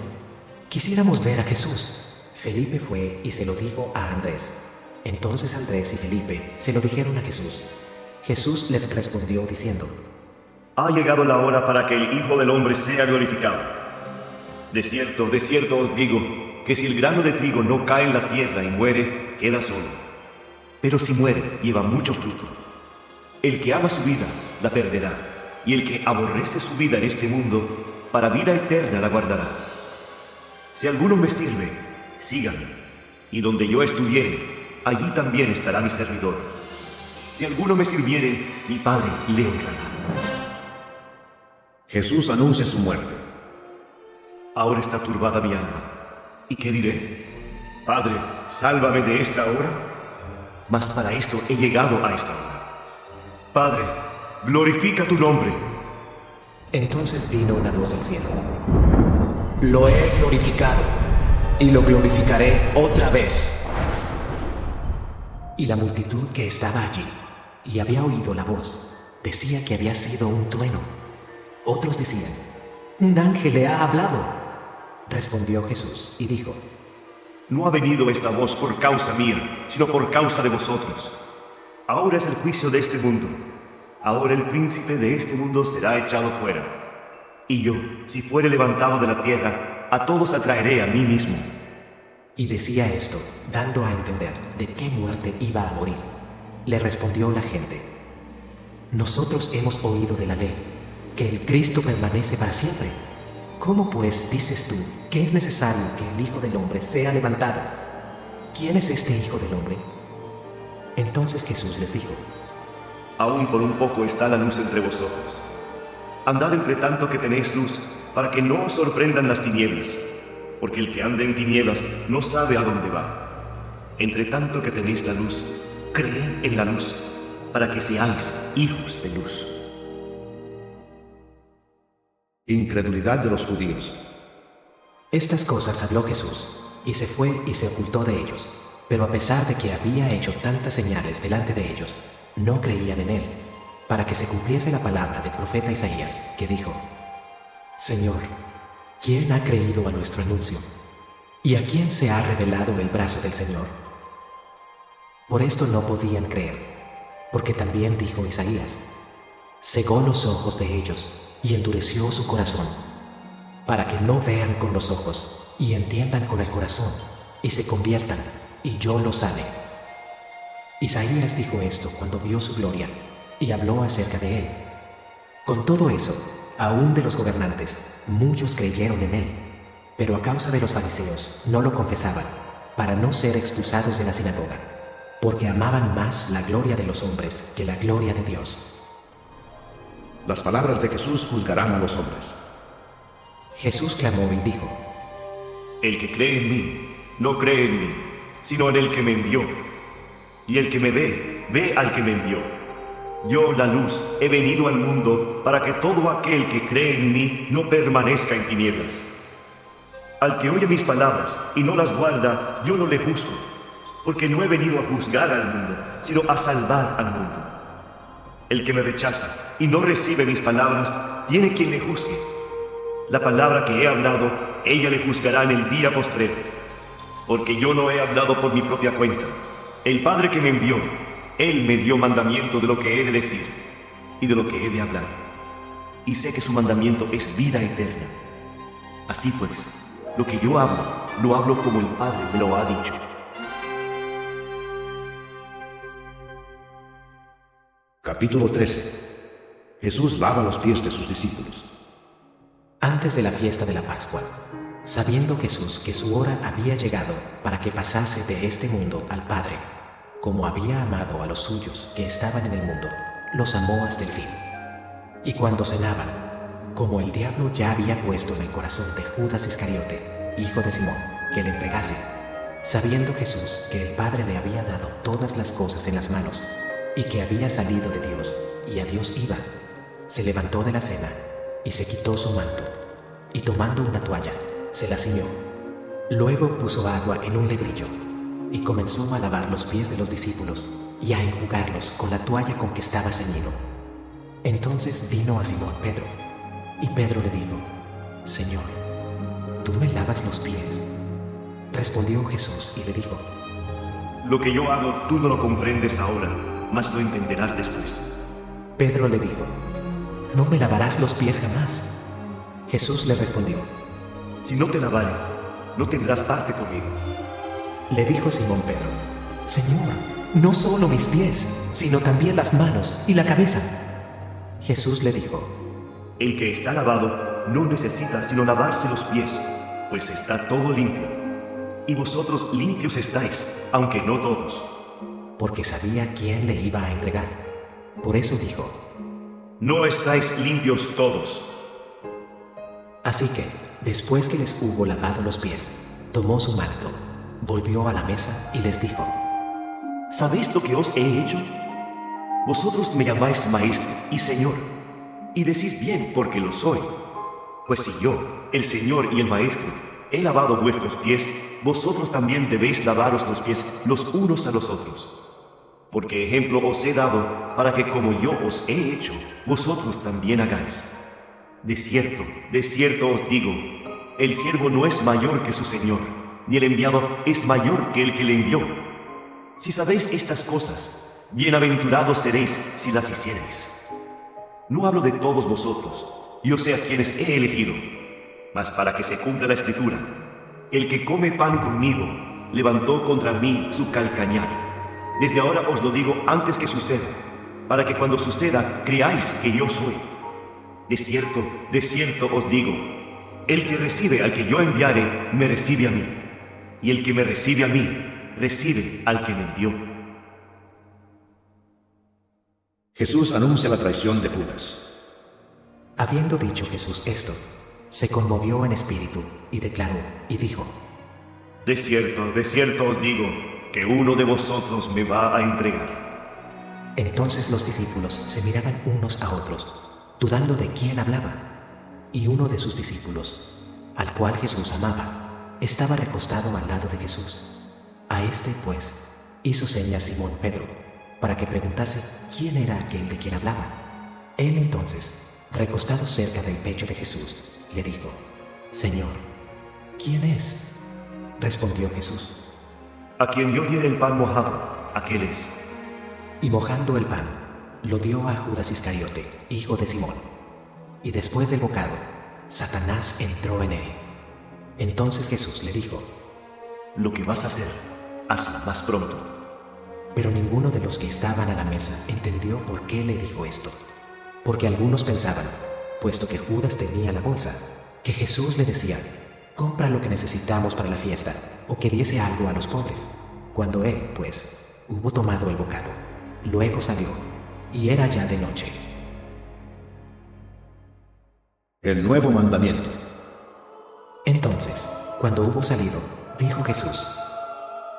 quisiéramos ver a Jesús. Felipe fue y se lo dijo a Andrés. Entonces Andrés y Felipe se lo dijeron a Jesús. Jesús les respondió diciendo: Ha llegado la hora para que el Hijo del Hombre sea glorificado. De cierto os digo, que si el grano de trigo no cae en la tierra y muere, queda solo. Pero si muere, lleva mucho fruto. El que ama su vida, la perderá, y el que aborrece su vida en este mundo, para vida eterna la guardará. Si alguno me sirve, sígame, y donde yo estuviere, allí también estará mi servidor. Si alguno me sirviere, mi Padre le honrará. Jesús anuncia su muerte. Ahora está turbada mi alma. ¿Y qué diré? Padre, sálvame de esta hora. Mas para esto he llegado a esta hora. Padre, glorifica tu nombre. Entonces vino una voz del cielo: Lo he glorificado, y lo glorificaré otra vez. Y la multitud que estaba allí, y había oído la voz, decía que había sido un trueno. Otros decían: Un ángel le ha hablado. Respondió Jesús y dijo: No ha venido esta voz por causa mía, sino por causa de vosotros. Ahora es el juicio de este mundo. Ahora el príncipe de este mundo será echado fuera. Y yo, si fuere levantado de la tierra, a todos atraeré a mí mismo. Y decía esto, dando a entender de qué muerte iba a morir. Le respondió la gente: Nosotros hemos oído de la ley, que el Cristo permanece para siempre. ¿Cómo pues dices tú que es necesario que el Hijo del Hombre sea levantado? ¿Quién es este Hijo del Hombre? Entonces Jesús les dijo: Aún por un poco está la luz entre vosotros. Andad entre tanto que tenéis luz, para que no os sorprendan las tinieblas, porque el que anda en tinieblas no sabe a dónde va. Entre tanto que tenéis la luz, creed en la luz, para que seáis hijos de luz. Incredulidad de los judíos. Estas cosas habló Jesús, y se fue y se ocultó de ellos. Pero a pesar de que había hecho tantas señales delante de ellos, no creían en él, para que se cumpliese la palabra del profeta Isaías, que dijo: Señor, ¿quién ha creído a nuestro anuncio? ¿Y a quién se ha revelado el brazo del Señor? Por esto no podían creer, porque también dijo Isaías: Cegó los ojos de ellos y endureció su corazón, para que no vean con los ojos y entiendan con el corazón y se conviertan, y yo los sane. Isaías dijo esto cuando vio su gloria y habló acerca de él. Con todo eso, aún de los gobernantes, muchos creyeron en él, pero a causa de los fariseos no lo confesaban, para no ser expulsados de la sinagoga, porque amaban más la gloria de los hombres que la gloria de Dios. Las palabras de Jesús juzgarán a los hombres. Jesús clamó y dijo: El que cree en mí, no cree en mí, sino en el que me envió. Y el que me ve, ve al que me envió. Yo, la luz, he venido al mundo para que todo aquel que cree en mí no permanezca en tinieblas. Al que oye mis palabras y no las guarda, yo no le juzgo, porque no he venido a juzgar al mundo, sino a salvar al mundo. El que me rechaza y no recibe mis palabras, tiene quien le juzgue. La palabra que he hablado, ella le juzgará en el día postrero, porque yo no he hablado por mi propia cuenta. El Padre que me envió, Él me dio mandamiento de lo que he de decir y de lo que he de hablar. Y sé que su mandamiento es vida eterna. Así pues, lo que yo hablo, lo hablo como el Padre me lo ha dicho. Capítulo 13. Jesús lava los pies de sus discípulos. Antes de la fiesta de la Pascua, sabiendo Jesús que su hora había llegado para que pasase de este mundo al Padre, como había amado a los suyos que estaban en el mundo, los amó hasta el fin. Y cuando cenaban, como el diablo ya había puesto en el corazón de Judas Iscariote, hijo de Simón, que le entregase, sabiendo Jesús que el Padre le había dado todas las cosas en las manos, y que había salido de Dios, y a Dios iba, se levantó de la cena, y se quitó su manto, y tomando una toalla, se la ciñó. Luego puso agua en un lebrillo, y comenzó a lavar los pies de los discípulos, y a enjugarlos con la toalla con que estaba ceñido. Entonces vino a Simón Pedro, y Pedro le dijo: Señor, ¿tú me lavas los pies? Respondió Jesús y le dijo: Lo que yo hago tú no lo comprendes ahora, mas lo entenderás después. Pedro le dijo: No me lavarás los pies jamás. Jesús le respondió: Si no te lavare, no tendrás parte conmigo. Le dijo Simón Pedro: Señor, no solo mis pies, sino también las manos y la cabeza. Jesús le dijo: El que está lavado no necesita sino lavarse los pies, pues está todo limpio. Y vosotros limpios estáis, aunque no todos. Porque sabía quién le iba a entregar. Por eso dijo: No estáis limpios todos. Así que, después que les hubo lavado los pies, tomó su manto, volvió a la mesa y les dijo: ¿Sabéis lo que os he hecho? Vosotros me llamáis Maestro y Señor, y decís bien porque lo soy. Pues si yo, el Señor y el Maestro, he lavado vuestros pies, vosotros también debéis lavaros los pies los unos a los otros. Porque ejemplo os he dado para que como yo os he hecho, vosotros también hagáis. De cierto os digo, el siervo no es mayor que su Señor, ni el enviado es mayor que el que le envió. Si sabéis estas cosas, bienaventurados seréis si las hiciereis. No hablo de todos vosotros, yo sé a quienes he elegido, mas para que se cumpla la Escritura, el que come pan conmigo, levantó contra mí su calcañar. Desde ahora os lo digo antes que suceda, para que cuando suceda creáis que yo soy. De cierto os digo, el que recibe al que yo enviare, me recibe a mí, y el que me recibe a mí, recibe al que me envió. Jesús anuncia la traición de Judas. Habiendo dicho Jesús esto, se conmovió en espíritu y declaró y dijo: De cierto os digo, que uno de vosotros me va a entregar. Entonces los discípulos se miraban unos a otros, dudando de quién hablaba. Y uno de sus discípulos, al cual Jesús amaba, estaba recostado al lado de Jesús. A este, pues, hizo señas Simón Pedro, para que preguntase quién era aquel de quien hablaba. Él entonces, recostado cerca del pecho de Jesús, le dijo: Señor, ¿quién es? Respondió Jesús: A quien yo diere el pan mojado, aquel es. Y mojando el pan, lo dio a Judas Iscariote, hijo de Simón. Y después del bocado, Satanás entró en él. Entonces Jesús le dijo: Lo que vas a hacer, hazlo más pronto. Pero ninguno de los que estaban a la mesa entendió por qué le dijo esto. Porque algunos pensaban, puesto que Judas tenía la bolsa, que Jesús le decía: compra lo que necesitamos para la fiesta, o que diese algo a los pobres. Cuando él, pues, hubo tomado el bocado, luego salió, y era ya de noche. El nuevo mandamiento. Entonces, cuando hubo salido, dijo Jesús: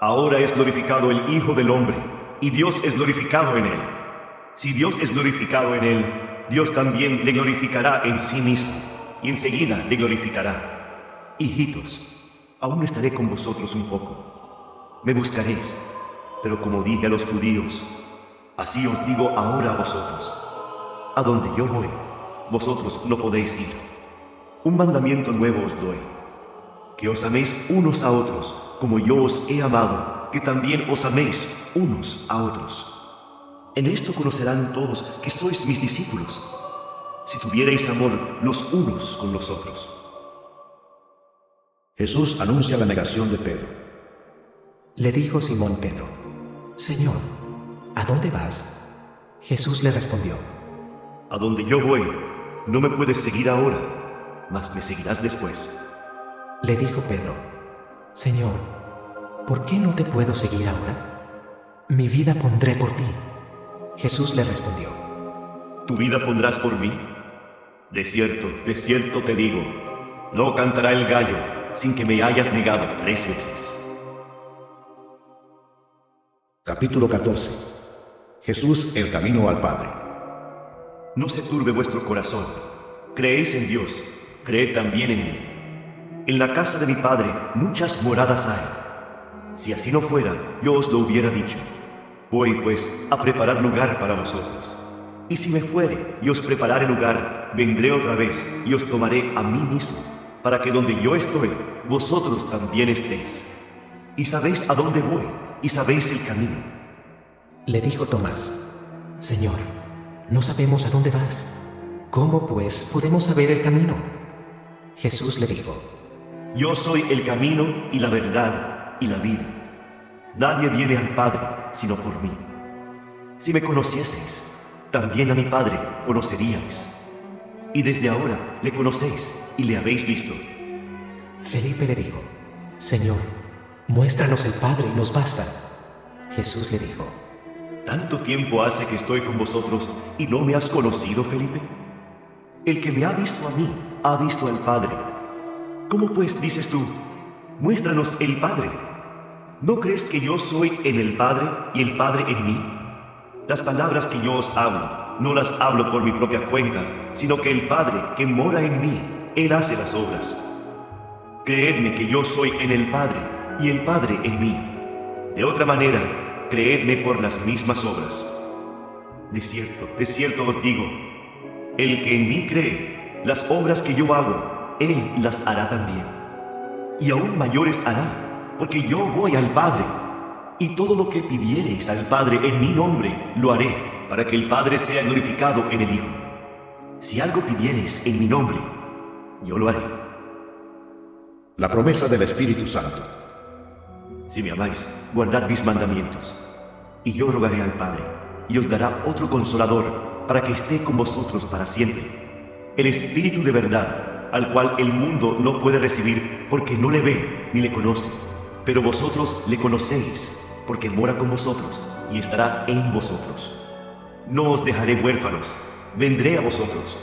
Ahora es glorificado el Hijo del Hombre, y Dios es glorificado en él. Si Dios es glorificado en él, Dios también le glorificará en sí mismo, y enseguida le glorificará. Hijitos, aún estaré con vosotros un poco. Me buscaréis, pero como dije a los judíos, así os digo ahora a vosotros: a donde yo voy, vosotros no podéis ir. Un mandamiento nuevo os doy: que os améis unos a otros, como yo os he amado, que también os améis unos a otros. En esto conocerán todos que sois mis discípulos, si tuvierais amor los unos con los otros. Jesús anuncia la negación de Pedro. Le dijo Simón Pedro: Señor, ¿a dónde vas? Jesús le respondió: A donde yo voy, no me puedes seguir ahora, mas me seguirás después. Le dijo Pedro: Señor, ¿por qué no te puedo seguir ahora? Mi vida pondré por ti. Jesús le respondió: ¿Tu vida pondrás por mí? De cierto te digo, no cantará el gallo sin que me hayas negado 3 veces. Capítulo 14. Jesús, el camino al Padre. No se turbe vuestro corazón. Creéis en Dios, creed también en mí. En la casa de mi Padre muchas moradas hay. Si así no fuera, yo os lo hubiera dicho. Voy, pues, a preparar lugar para vosotros. Y si me fuere y os preparare lugar, vendré otra vez y os tomaré a mí mismo, para que donde yo estoy, vosotros también estéis. Y sabéis a dónde voy, y sabéis el camino. Le dijo Tomás: Señor, no sabemos a dónde vas. ¿Cómo, pues, podemos saber el camino? Jesús le dijo: Yo soy el camino y la verdad y la vida. Nadie viene al Padre sino por mí. Si me conocieseis, también a mi Padre conoceríais. Y desde ahora le conocéis y le habéis visto. Felipe le dijo: Señor, muéstranos el Padre y nos basta. Jesús le dijo: ¿Tanto tiempo hace que estoy con vosotros y no me has conocido, Felipe? El que me ha visto a mí, ha visto al Padre. ¿Cómo pues dices tú, muéstranos el Padre? ¿No crees que yo soy en el Padre y el Padre en mí? Las palabras que yo os hablo, no las hablo por mi propia cuenta, sino que el Padre que mora en mí, Él hace las obras. Creedme que yo soy en el Padre y el Padre en mí. De otra manera, creedme por las mismas obras. De cierto os digo, el que en mí cree, las obras que yo hago, Él las hará también. Y aún mayores hará, porque yo voy al Padre. Y todo lo que pidiereis al Padre en mi nombre, lo haré, para que el Padre sea glorificado en el Hijo. Si algo pidiereis en mi nombre, yo lo haré. La promesa del Espíritu Santo. Si me amáis, guardad mis mandamientos. Y yo rogaré al Padre, y os dará otro Consolador, para que esté con vosotros para siempre. El Espíritu de verdad, al cual el mundo no puede recibir, porque no le ve ni le conoce. Pero vosotros le conocéis, porque mora con vosotros y estará en vosotros. No os dejaré huérfanos, vendré a vosotros.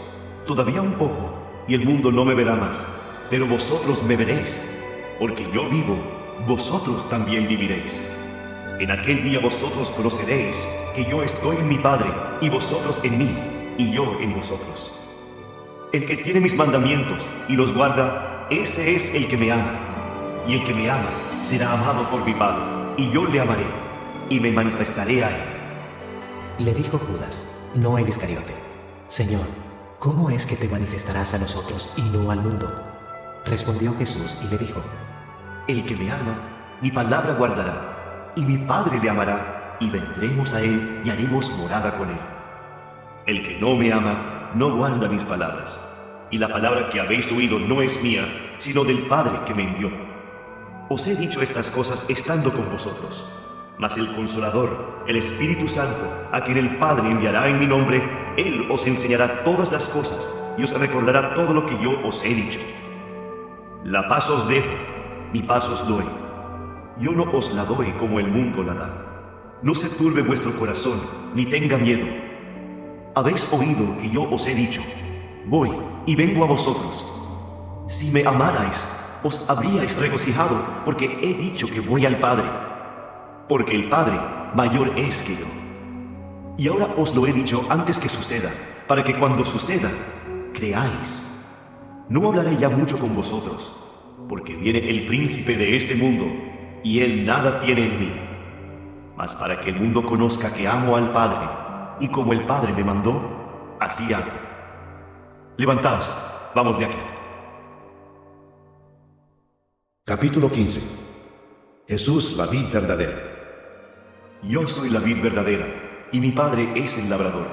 Todavía un poco, y el mundo no me verá más, pero vosotros me veréis, porque yo vivo, vosotros también viviréis. En aquel día vosotros conoceréis que yo estoy en mi Padre, y vosotros en mí, y yo en vosotros. El que tiene mis mandamientos y los guarda, ese es el que me ama. Y el que me ama será amado por mi Padre, y yo le amaré, y me manifestaré a él. Le dijo Judas, no el Iscariote: Señor, ¿cómo es que te manifestarás a nosotros y no al mundo? Respondió Jesús y le dijo: El que me ama, mi palabra guardará, y mi Padre le amará, y vendremos a él y haremos morada con él. El que no me ama, no guarda mis palabras, y la palabra que habéis oído no es mía, sino del Padre que me envió. Os he dicho estas cosas estando con vosotros. Mas el Consolador, el Espíritu Santo, a quien el Padre enviará en mi nombre, Él os enseñará todas las cosas y os recordará todo lo que yo os he dicho. La paz os dejo, mi paz os doy. Yo no os la doy como el mundo la da. No se turbe vuestro corazón, ni tenga miedo. Habéis oído que yo os he dicho: voy y vengo a vosotros. Si me amarais, os habríais regocijado, porque he dicho que voy al Padre, porque el Padre mayor es que yo. Y ahora os lo he dicho antes que suceda, para que cuando suceda, creáis. No hablaré ya mucho con vosotros, porque viene el príncipe de este mundo, y él nada tiene en mí. Mas para que el mundo conozca que amo al Padre, y como el Padre me mandó, así hago. Levantaos, vamos de aquí. Capítulo 15. Jesús, la vid verdadera. Yo soy la vid verdadera, y mi Padre es el labrador.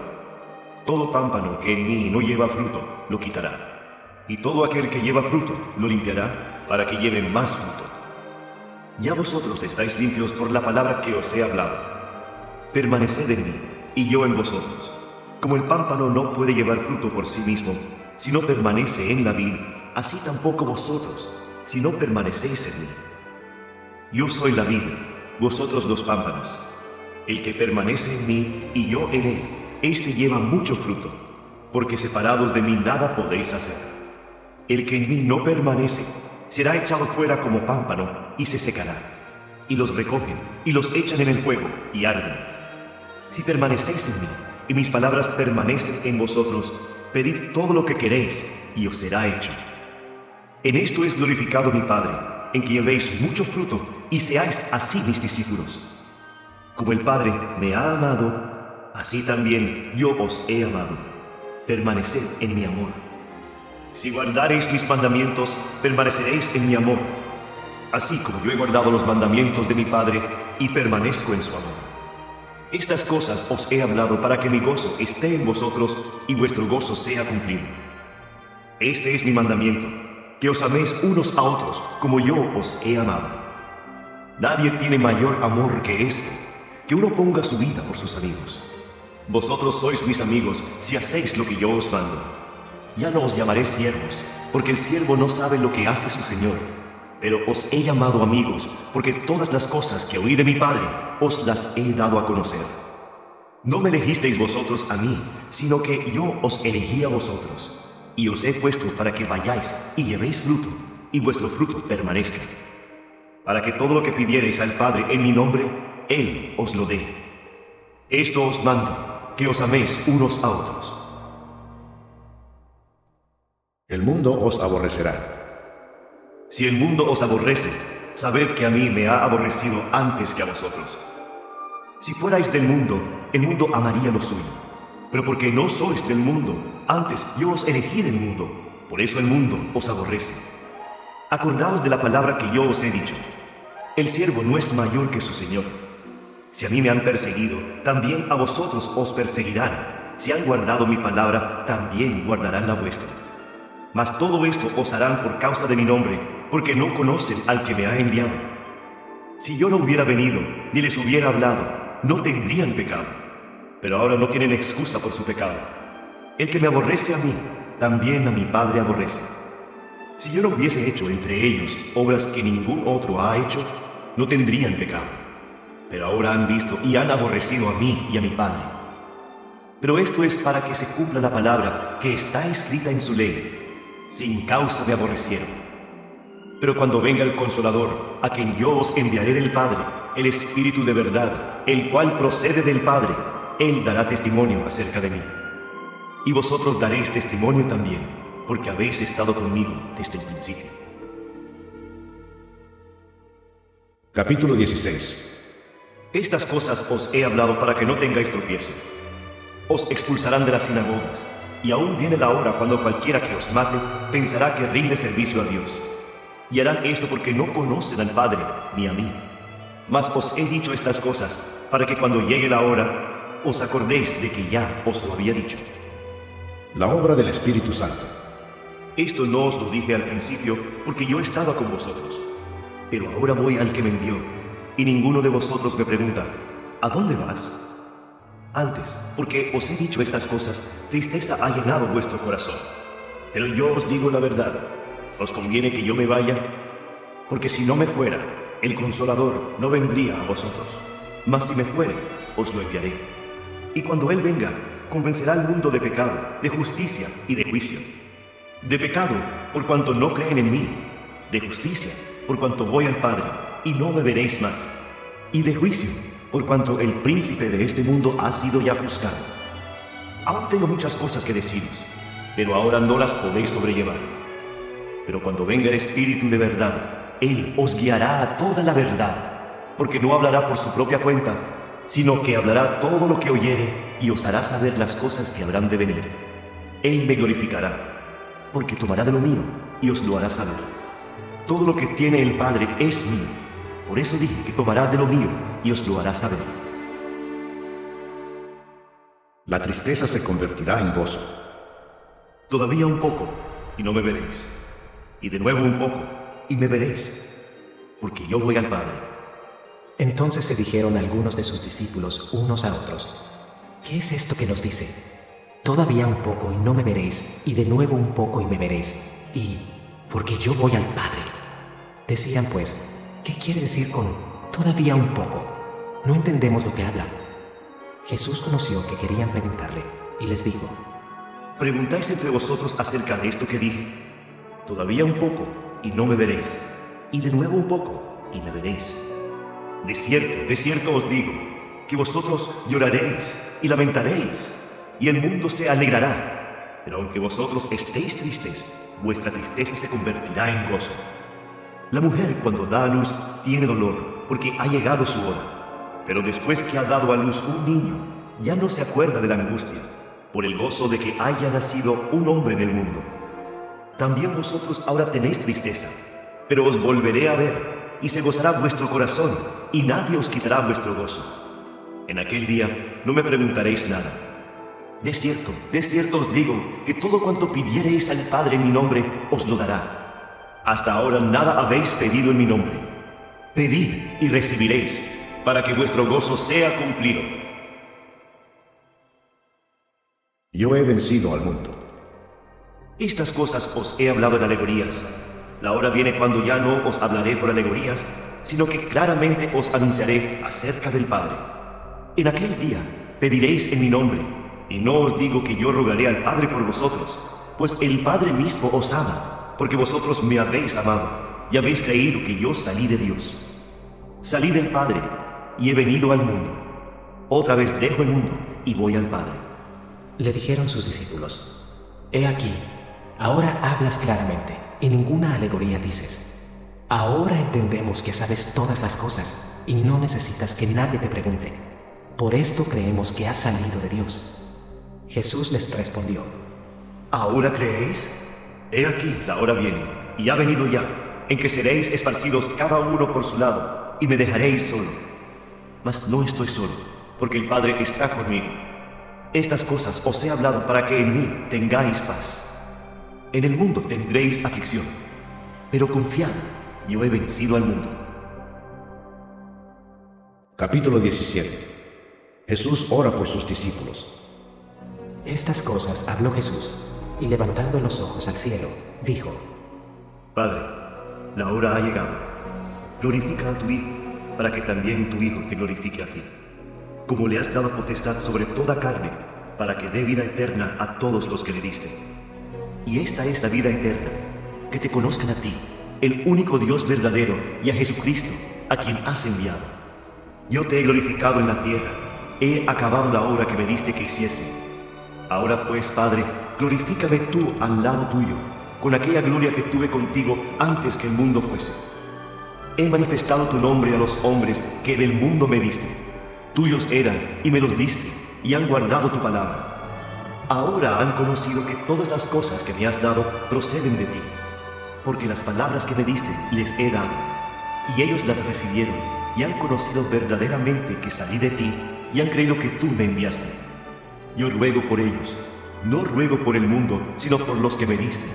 Todo pámpano que en mí no lleva fruto, lo quitará. Y todo aquel que lleva fruto, lo limpiará, para que lleve más fruto. Ya vosotros estáis limpios por la palabra que os he hablado. Permaneced en mí, y yo en vosotros. Como el pámpano no puede llevar fruto por sí mismo, si no permanece en la vid, así tampoco vosotros, si no permanecéis en mí. Yo soy la vid, vosotros los pámpanos. El que permanece en mí y yo en él, éste lleva mucho fruto, porque separados de mí nada podéis hacer. El que en mí no permanece, será echado fuera como pámpano y se secará. Y los recogen y los echan en el fuego y arden. Si permanecéis en mí y mis palabras permanecen en vosotros, pedid todo lo que queréis y os será hecho. En esto es glorificado mi Padre, en que llevéis mucho fruto y seáis así mis discípulos. Como el Padre me ha amado, así también yo os he amado. Permaneced en mi amor. Si guardareis mis mandamientos, permaneceréis en mi amor, así como yo he guardado los mandamientos de mi Padre y permanezco en su amor. Estas cosas os he hablado para que mi gozo esté en vosotros y vuestro gozo sea cumplido. Este es mi mandamiento, que os améis unos a otros como yo os he amado. Nadie tiene mayor amor que este, que uno ponga su vida por sus amigos. Vosotros sois mis amigos si hacéis lo que yo os mando. Ya no os llamaré siervos, porque el siervo no sabe lo que hace su señor, pero os he llamado amigos, porque todas las cosas que oí de mi Padre os las he dado a conocer. No me elegisteis vosotros a mí, sino que yo os elegí a vosotros, y os he puesto para que vayáis y llevéis fruto, y vuestro fruto permanezca, para que todo lo que pidiereis al Padre en mi nombre, Él os lo dé. Esto os mando, que os améis unos a otros. El mundo os aborrecerá. Si el mundo os aborrece, sabed que a mí me ha aborrecido antes que a vosotros. Si fuerais del mundo, el mundo amaría lo suyo. Pero porque no sois del mundo, antes yo os elegí del mundo, por eso el mundo os aborrece. Acordaos de la palabra que yo os he dicho. El siervo no es mayor que su señor. Si a mí me han perseguido, también a vosotros os perseguirán. Si han guardado mi palabra, también guardarán la vuestra. Mas todo esto os harán por causa de mi nombre, porque no conocen al que me ha enviado. Si yo no hubiera venido, ni les hubiera hablado, no tendrían pecado. Pero ahora no tienen excusa por su pecado. El que me aborrece a mí, también a mi Padre aborrece. Si yo no hubiese hecho entre ellos obras que ningún otro ha hecho, no tendrían pecado. Pero ahora han visto y han aborrecido a mí y a mi Padre. Pero esto es para que se cumpla la palabra que está escrita en su ley. Sin causa me aborrecieron. Pero cuando venga el Consolador, a quien yo os enviaré del Padre, el Espíritu de verdad, el cual procede del Padre, Él dará testimonio acerca de mí. Y vosotros daréis testimonio también, porque habéis estado conmigo desde el principio. Capítulo 16. Estas cosas os he hablado para que no tengáis tropiezo. Os expulsarán de las sinagogas, y aún viene la hora cuando cualquiera que os mate pensará que rinde servicio a Dios. Y harán esto porque no conocen al Padre ni a mí. Mas os he dicho estas cosas para que cuando llegue la hora os acordéis de que ya os lo había dicho. La obra del Espíritu Santo. Esto no os lo dije al principio porque yo estaba con vosotros. Pero ahora voy al que me envió, y ninguno de vosotros me pregunta, ¿a dónde vas? Antes, porque os he dicho estas cosas, tristeza ha llenado vuestro corazón. Pero yo os digo la verdad, os conviene que yo me vaya, porque si no me fuera, el Consolador no vendría a vosotros. Mas si me fuere, os lo enviaré. Y cuando Él venga, convencerá al mundo de pecado, de justicia y de juicio. De pecado, por cuanto no creen en mí. De justicia, por cuanto voy al Padre, y no me veréis más. Y de juicio, por cuanto el príncipe de este mundo ha sido ya juzgado. Aún tengo muchas cosas que deciros, pero ahora no las podéis sobrellevar. Pero cuando venga el Espíritu de verdad, Él os guiará a toda la verdad, porque no hablará por su propia cuenta, sino que hablará todo lo que oyere y os hará saber las cosas que habrán de venir. Él me glorificará, porque tomará de lo mío y os lo hará saber. Todo lo que tiene el Padre es mío. Por eso dije que tomará de lo mío y os lo hará saber. La tristeza se convertirá en gozo. Todavía un poco, y no me veréis. Y de nuevo un poco, y me veréis. Porque yo voy al Padre. Entonces se dijeron algunos de sus discípulos unos a otros: ¿qué es esto que nos dice? Todavía un poco y no me veréis, y de nuevo un poco y me veréis, y porque yo voy al Padre. Decían pues: ¿qué quiere decir con todavía un poco? No entendemos lo que habla. Jesús conoció que querían preguntarle, y les dijo: Preguntáis entre vosotros acerca de esto que dije. Todavía un poco, y no me veréis. Y de nuevo un poco, y me veréis. De cierto os digo, que vosotros lloraréis y lamentaréis, y el mundo se alegrará. Pero aunque vosotros estéis tristes, vuestra tristeza se convertirá en gozo. La mujer cuando da a luz tiene dolor, porque ha llegado su hora. Pero después que ha dado a luz un niño, ya no se acuerda de la angustia, por el gozo de que haya nacido un hombre en el mundo. También vosotros ahora tenéis tristeza, pero os volveré a ver, y se gozará vuestro corazón, y nadie os quitará vuestro gozo. En aquel día no me preguntaréis nada. De cierto os digo, que todo cuanto pidiereis al Padre en mi nombre, os lo dará. Hasta ahora nada habéis pedido en mi nombre. Pedid y recibiréis, para que vuestro gozo sea cumplido. Yo he vencido al mundo. Estas cosas os he hablado en alegorías. La hora viene cuando ya no os hablaré por alegorías, sino que claramente os anunciaré acerca del Padre. En aquel día pediréis en mi nombre, y no os digo que yo rogaré al Padre por vosotros, pues el Padre mismo os ama, porque vosotros me habéis amado, y habéis creído que yo salí de Dios. Salí del Padre, y he venido al mundo. Otra vez dejo el mundo, y voy al Padre. Le dijeron sus discípulos: he aquí, ahora hablas claramente, y ninguna alegoría dices. Ahora entendemos que sabes todas las cosas, y no necesitas que nadie te pregunte. Por esto creemos que has salido de Dios. Jesús les respondió: ¿ahora creéis? He aquí, la hora viene, y ha venido ya, en que seréis esparcidos cada uno por su lado, y me dejaréis solo. Mas no estoy solo, porque el Padre está conmigo. Estas cosas os he hablado para que en mí tengáis paz. En el mundo tendréis aflicción, pero confiad, yo he vencido al mundo. Capítulo 17. Jesús ora por sus discípulos. Estas cosas habló Jesús, y levantando los ojos al cielo, dijo: Padre, la hora ha llegado. Glorifica a tu Hijo, para que también tu Hijo te glorifique a ti. Como le has dado potestad sobre toda carne, para que dé vida eterna a todos los que le diste. Y esta es la vida eterna, que te conozcan a ti, el único Dios verdadero, y a Jesucristo, a quien has enviado. Yo te he glorificado en la tierra, he acabado la obra que me diste que hiciese. Ahora pues, Padre, glorifícame tú al lado tuyo, con aquella gloria que tuve contigo antes que el mundo fuese. He manifestado tu nombre a los hombres que del mundo me diste. Tuyos eran, y me los diste, y han guardado tu palabra. Ahora han conocido que todas las cosas que me has dado proceden de ti, porque las palabras que me diste les he dado, y ellos las recibieron, y han conocido verdaderamente que salí de ti, y han creído que tú me enviaste. Yo ruego por ellos, no ruego por el mundo, sino por los que me diste,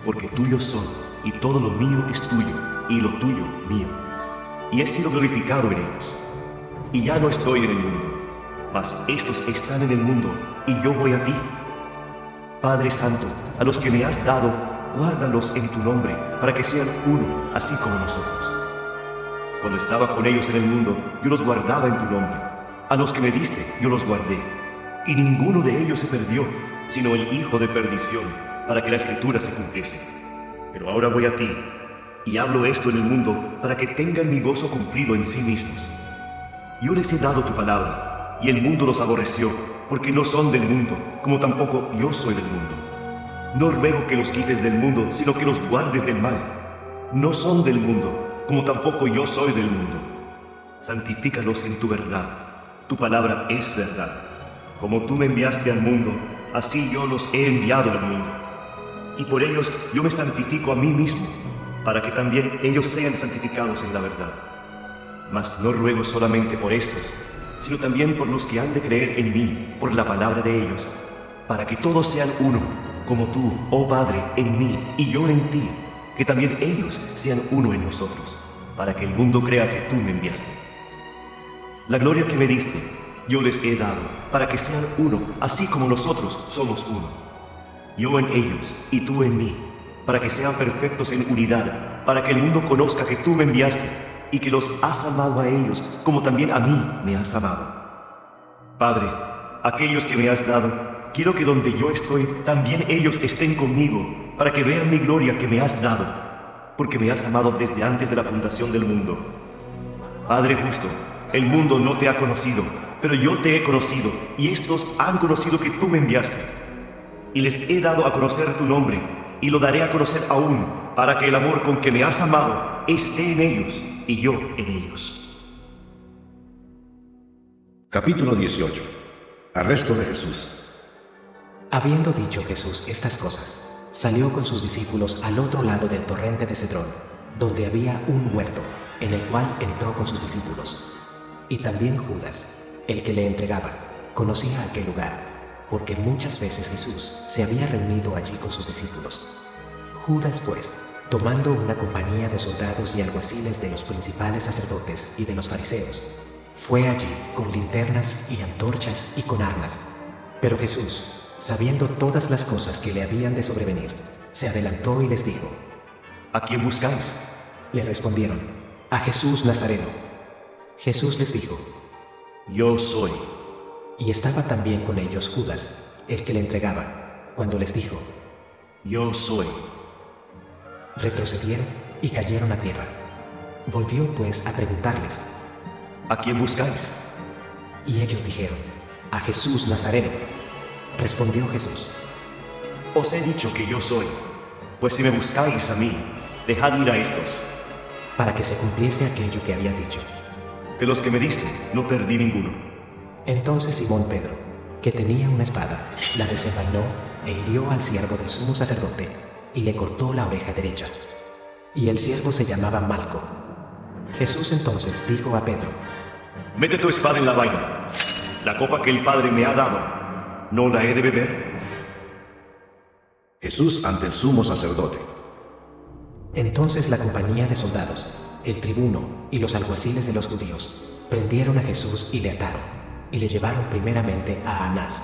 porque tuyos son, y todo lo mío es tuyo, y lo tuyo mío. Y he sido glorificado en ellos. Y ya no estoy en el mundo, mas estos están en el mundo, y yo voy a ti. Padre Santo, a los que me has dado, guárdalos en tu nombre, para que sean uno, así como nosotros. Cuando estaba con ellos en el mundo, yo los guardaba en tu nombre. A los que me diste, yo los guardé. Y ninguno de ellos se perdió, sino el hijo de perdición, para que la Escritura se cumpliese. Pero ahora voy a ti, y hablo esto en el mundo, para que tengan mi gozo cumplido en sí mismos. Yo les he dado tu palabra, y el mundo los aborreció, porque no son del mundo, como tampoco yo soy del mundo. No ruego que los quites del mundo, sino que los guardes del mal. No son del mundo, como tampoco yo soy del mundo. Santifícalos en tu verdad. Tu palabra es verdad. Como tú me enviaste al mundo, así yo los he enviado al mundo. Y por ellos yo me santifico a mí mismo, para que también ellos sean santificados en la verdad. Mas no ruego solamente por estos, sino también por los que han de creer en mí, por la palabra de ellos, para que todos sean uno, como tú, oh Padre, en mí y yo en ti, que también ellos sean uno en nosotros, para que el mundo crea que tú me enviaste. La gloria que me diste, yo les he dado, para que sean uno, así como nosotros somos uno. Yo en ellos y tú en mí, para que sean perfectos en unidad, para que el mundo conozca que tú me enviaste y que los has amado a ellos, como también a mí me has amado. Padre, aquellos que me has dado, quiero que donde yo estoy, también ellos estén conmigo, para que vean mi gloria que me has dado, porque me has amado desde antes de la fundación del mundo. Padre justo, el mundo no te ha conocido, pero yo te he conocido, y estos han conocido que tú me enviaste. Y les he dado a conocer tu nombre, y lo daré a conocer aún, para que el amor con que me has amado esté en ellos, y yo en ellos. Capítulo 18. Arresto de Jesús. Habiendo dicho Jesús estas cosas, salió con sus discípulos al otro lado del torrente de Cedrón, donde había un huerto, en el cual entró con sus discípulos. Y también Judas, el que le entregaba, conocía aquel lugar, porque muchas veces Jesús se había reunido allí con sus discípulos. Judas, pues, tomando una compañía de soldados y alguaciles de los principales sacerdotes y de los fariseos, fue allí con linternas y antorchas y con armas. Pero Jesús, sabiendo todas las cosas que le habían de sobrevenir, se adelantó y les dijo: ¿A quién buscáis? Le respondieron: a Jesús Nazareno. Jesús les dijo: Yo soy. Y estaba también con ellos Judas, el que le entregaba, cuando les dijo: Yo soy. Retrocedieron y cayeron a tierra. Volvió pues a preguntarles: ¿A quién buscáis? Y ellos dijeron: a Jesús Nazareno. Respondió Jesús: Os he dicho que yo soy, pues si me buscáis a mí, dejad ir a estos. Para que se cumpliese aquello que había dicho. De los que me diste, no perdí ninguno. Entonces Simón Pedro, que tenía una espada, la desenvainó e hirió al siervo del sumo sacerdote, y le cortó la oreja derecha. Y el siervo se llamaba Malco. Jesús entonces dijo a Pedro: Mete tu espada en la vaina. La copa que el Padre me ha dado, ¿no la he de beber? Jesús ante el sumo sacerdote. Entonces la compañía de soldados, el tribuno y los alguaciles de los judíos prendieron a Jesús y le ataron, y le llevaron primeramente a Anás,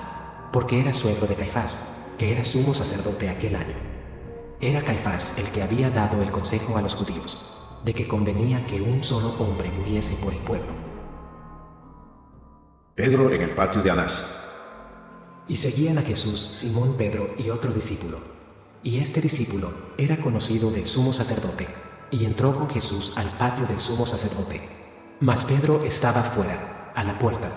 porque era suegro de Caifás, que era sumo sacerdote aquel año. Era Caifás el que había dado el consejo a los judíos, de que convenía que un solo hombre muriese por el pueblo. Pedro en el patio de Anás. Y seguían a Jesús Simón Pedro y otro discípulo. Y este discípulo era conocido del sumo sacerdote, y entró con Jesús al patio del sumo sacerdote. Mas Pedro estaba fuera, a la puerta.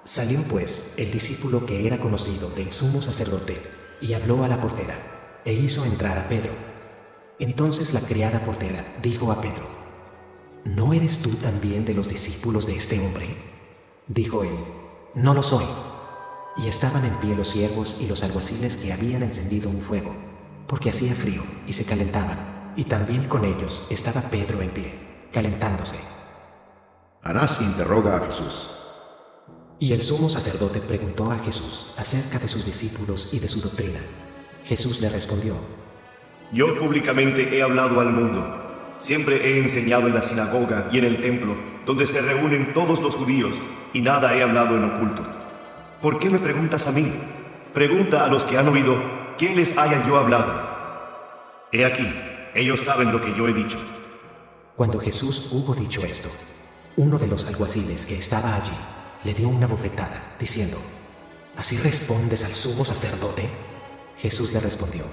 Salió pues el discípulo que era conocido del sumo sacerdote, y habló a la portera, e hizo entrar a Pedro. Entonces la criada portera dijo a Pedro: ¿No eres tú también de los discípulos de este hombre? Dijo él: No lo soy. Y estaban en pie los siervos y los alguaciles que habían encendido un fuego, porque hacía frío y se calentaban, y también con ellos estaba Pedro en pie, calentándose. Anás interroga a Jesús. Y el sumo sacerdote preguntó a Jesús acerca de sus discípulos y de su doctrina. Jesús le respondió: Yo públicamente he hablado al mundo. Siempre he enseñado en la sinagoga y en el templo, donde se reúnen todos los judíos, y nada he hablado en oculto. ¿Por qué me preguntas a mí? Pregunta a los que han oído, ¿qué les haya yo hablado? He aquí, ellos saben lo que yo he dicho. Cuando Jesús hubo dicho esto, uno de los alguaciles que estaba allí le dio una bofetada, diciendo: ¿Así respondes al sumo sacerdote? Jesús le respondió: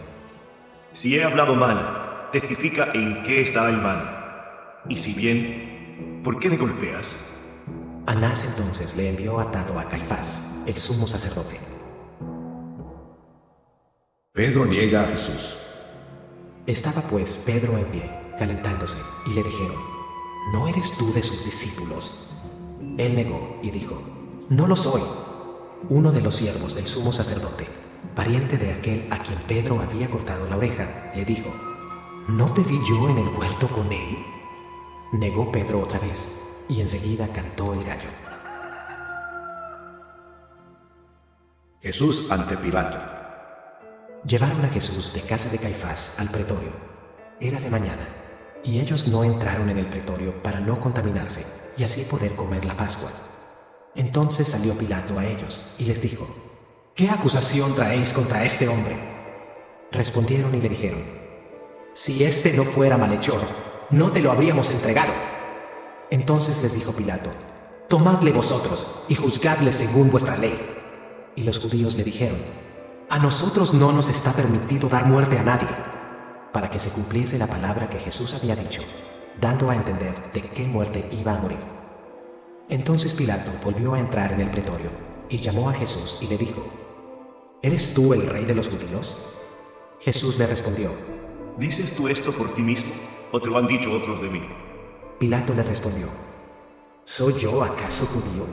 Si he hablado mal, testifica en qué está el mal. Y si bien, ¿por qué me golpeas? Anás entonces le envió atado a Caifás, el sumo sacerdote. Pedro niega a Jesús. Estaba pues Pedro en pie, calentándose, y le dijeron: ¿No eres tú de sus discípulos? Él negó y dijo: No lo soy. Uno de los siervos del sumo sacerdote, pariente de aquel a quien Pedro había cortado la oreja, le dijo: ¿No te vi yo en el huerto con él? Negó Pedro otra vez: y enseguida cantó el gallo. Jesús ante Pilato. Llevaron a Jesús de casa de Caifás al pretorio. Era de mañana, y ellos no entraron en el pretorio para no contaminarse y así poder comer la Pascua. Entonces salió Pilato a ellos y les dijo: ¿Qué acusación traéis contra este hombre? Respondieron y le dijeron: Si este no fuera malhechor, no te lo habríamos entregado. Entonces les dijo Pilato: Tomadle vosotros y juzgadle según vuestra ley. Y los judíos le dijeron: A nosotros no nos está permitido dar muerte a nadie, para que se cumpliese la palabra que Jesús había dicho, dando a entender de qué muerte iba a morir. Entonces Pilato volvió a entrar en el pretorio y llamó a Jesús y le dijo: ¿Eres tú el rey de los judíos? Jesús le respondió: ¿Dices tú esto por ti mismo o te lo han dicho otros de mí? Pilato le respondió: ¿Soy yo acaso judío?